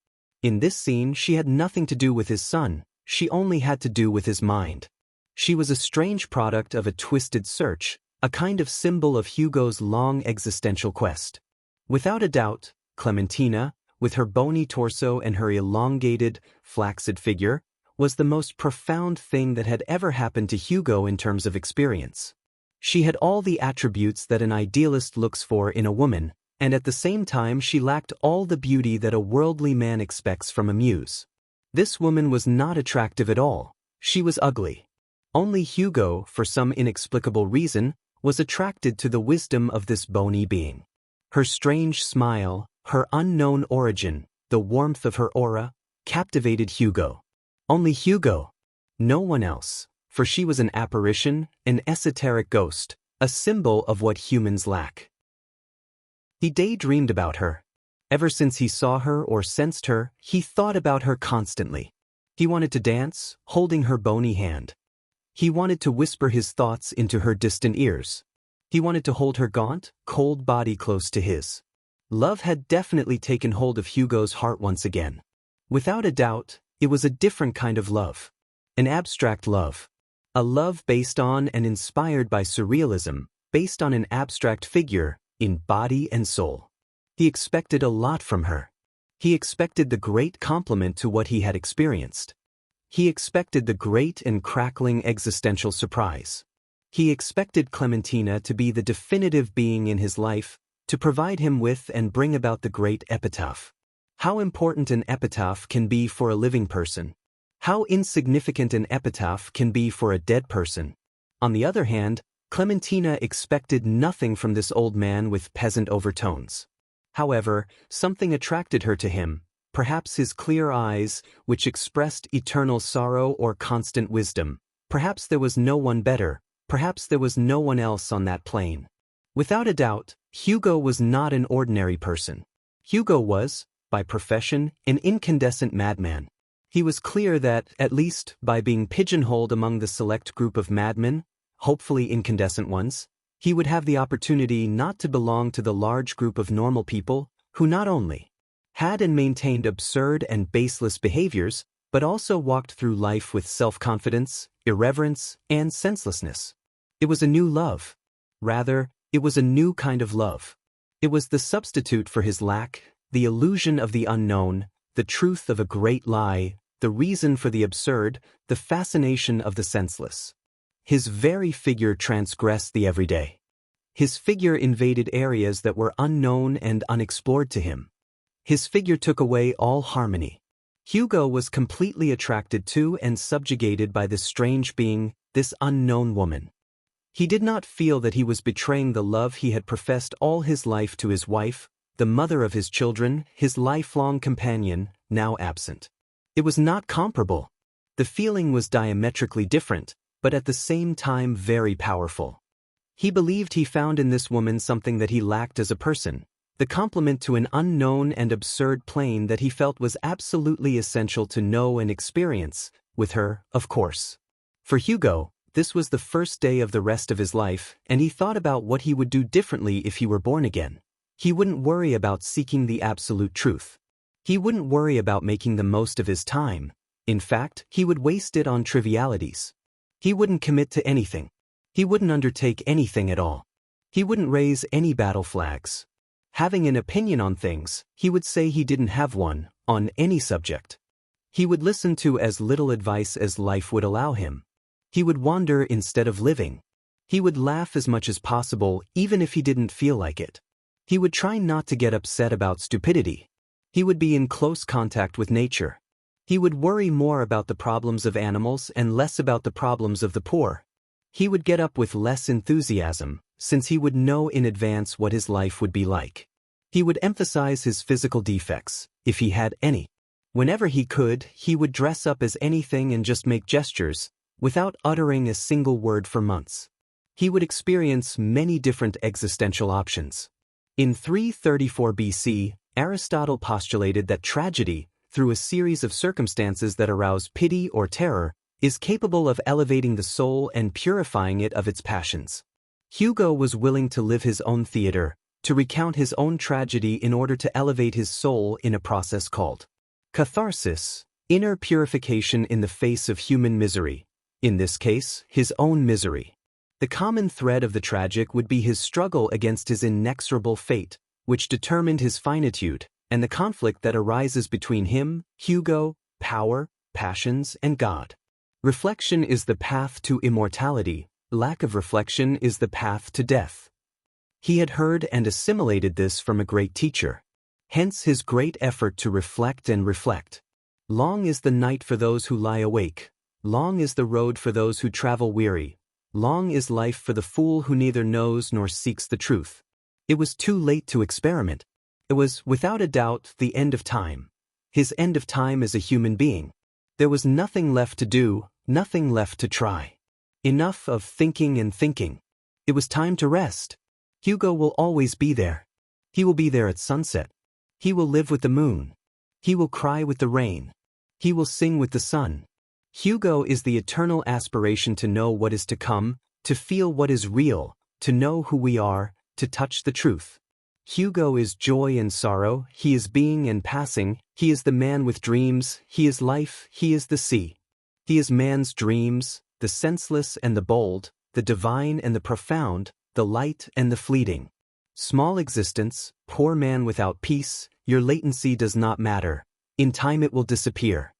In this scene, she had nothing to do with his son, she only had to do with his mind. She was a strange product of a twisted search, a kind of symbol of Hugo's long existential quest. Without a doubt, Clementina, with her bony torso and her elongated, flaccid figure, was the most profound thing that had ever happened to Hugo in terms of experience. She had all the attributes that an idealist looks for in a woman, and at the same time she lacked all the beauty that a worldly man expects from a muse. This woman was not attractive at all, she was ugly. Only Hugo, for some inexplicable reason, was attracted to the wisdom of this bony being. Her strange smile, her unknown origin, the warmth of her aura, captivated Hugo. Only Hugo. No one else, for she was an apparition, an esoteric ghost, a symbol of what humans lack. He daydreamed about her. Ever since he saw her or sensed her, he thought about her constantly. He wanted to dance, holding her bony hand. He wanted to whisper his thoughts into her distant ears. He wanted to hold her gaunt, cold body close to his. Love had definitely taken hold of Hugo's heart once again. Without a doubt, it was a different kind of love. An abstract love. A love based on and inspired by surrealism, based on an abstract figure, in body and soul. He expected a lot from her. He expected the great compliment to what he had experienced. He expected the great and crackling existential surprise. He expected Clementina to be the definitive being in his life, to provide him with and bring about the great epitaph. How important an epitaph can be for a living person. How insignificant an epitaph can be for a dead person. On the other hand, Clementina expected nothing from this old man with peasant overtones. However, something attracted her to him, perhaps his clear eyes, which expressed eternal sorrow or constant wisdom. Perhaps there was no one better, perhaps there was no one else on that plane. Without a doubt, Hugo was not an ordinary person. Hugo was, by profession, an incandescent madman. He was clear that, at least by being pigeonholed among the select group of madmen, hopefully incandescent ones, he would have the opportunity not to belong to the large group of normal people who not only had and maintained absurd and baseless behaviors, but also walked through life with self-confidence, irreverence, and senselessness. It was a new love. Rather, it was a new kind of love. It was the substitute for his lack, the illusion of the unknown, the truth of a great lie, the reason for the absurd, the fascination of the senseless. His very figure transgressed the everyday. His figure invaded areas that were unknown and unexplored to him. His figure took away all harmony. Hugo was completely attracted to and subjugated by this strange being, this unknown woman. He did not feel that he was betraying the love he had professed all his life to his wife, the mother of his children, his lifelong companion, now absent. It was not comparable. The feeling was diametrically different, but at the same time very powerful. He believed he found in this woman something that he lacked as a person, the complement to an unknown and absurd plane that he felt was absolutely essential to know and experience, with her, of course. For Hugo, this was the first day of the rest of his life, and he thought about what he would do differently if he were born again. He wouldn't worry about seeking the absolute truth. He wouldn't worry about making the most of his time. In fact, he would waste it on trivialities. He wouldn't commit to anything. He wouldn't undertake anything at all. He wouldn't raise any battle flags. Having an opinion on things, he would say he didn't have one, on any subject. He would listen to as little advice as life would allow him. He would wander instead of living. He would laugh as much as possible, even if he didn't feel like it. He would try not to get upset about stupidity. He would be in close contact with nature. He would worry more about the problems of animals and less about the problems of the poor. He would get up with less enthusiasm, since he would know in advance what his life would be like. He would emphasize his physical defects, if he had any. Whenever he could, he would dress up as anything and just make gestures, without uttering a single word for months. He would experience many different existential options. In 334 BC, Aristotle postulated that tragedy, through a series of circumstances that arouse pity or terror, is capable of elevating the soul and purifying it of its passions. Hugo was willing to live his own theater, to recount his own tragedy in order to elevate his soul in a process called catharsis, inner purification in the face of human misery, in this case, his own misery. The common thread of the tragic would be his struggle against his inexorable fate, which determined his finitude, and the conflict that arises between him, Hugo, power, passions, and God. Reflection is the path to immortality, lack of reflection is the path to death. He had heard and assimilated this from a great teacher. Hence his great effort to reflect and reflect. Long is the night for those who lie awake. Long is the road for those who travel weary. Long is life for the fool who neither knows nor seeks the truth. It was too late to experiment. It was, without a doubt, the end of time. His end of time as a human being. There was nothing left to do, nothing left to try. Enough of thinking and thinking. It was time to rest. Hugo will always be there. He will be there at sunset. He will live with the moon. He will cry with the rain. He will sing with the sun. Hugo is the eternal aspiration to know what is to come, to feel what is real, to know who we are, to touch the truth. Hugo is joy and sorrow, he is being and passing, he is the man with dreams, he is life, he is the sea. He is man's dreams, the senseless and the bold, the divine and the profound, the light and the fleeting. Small existence, poor man without peace, your latency does not matter. In time it will disappear.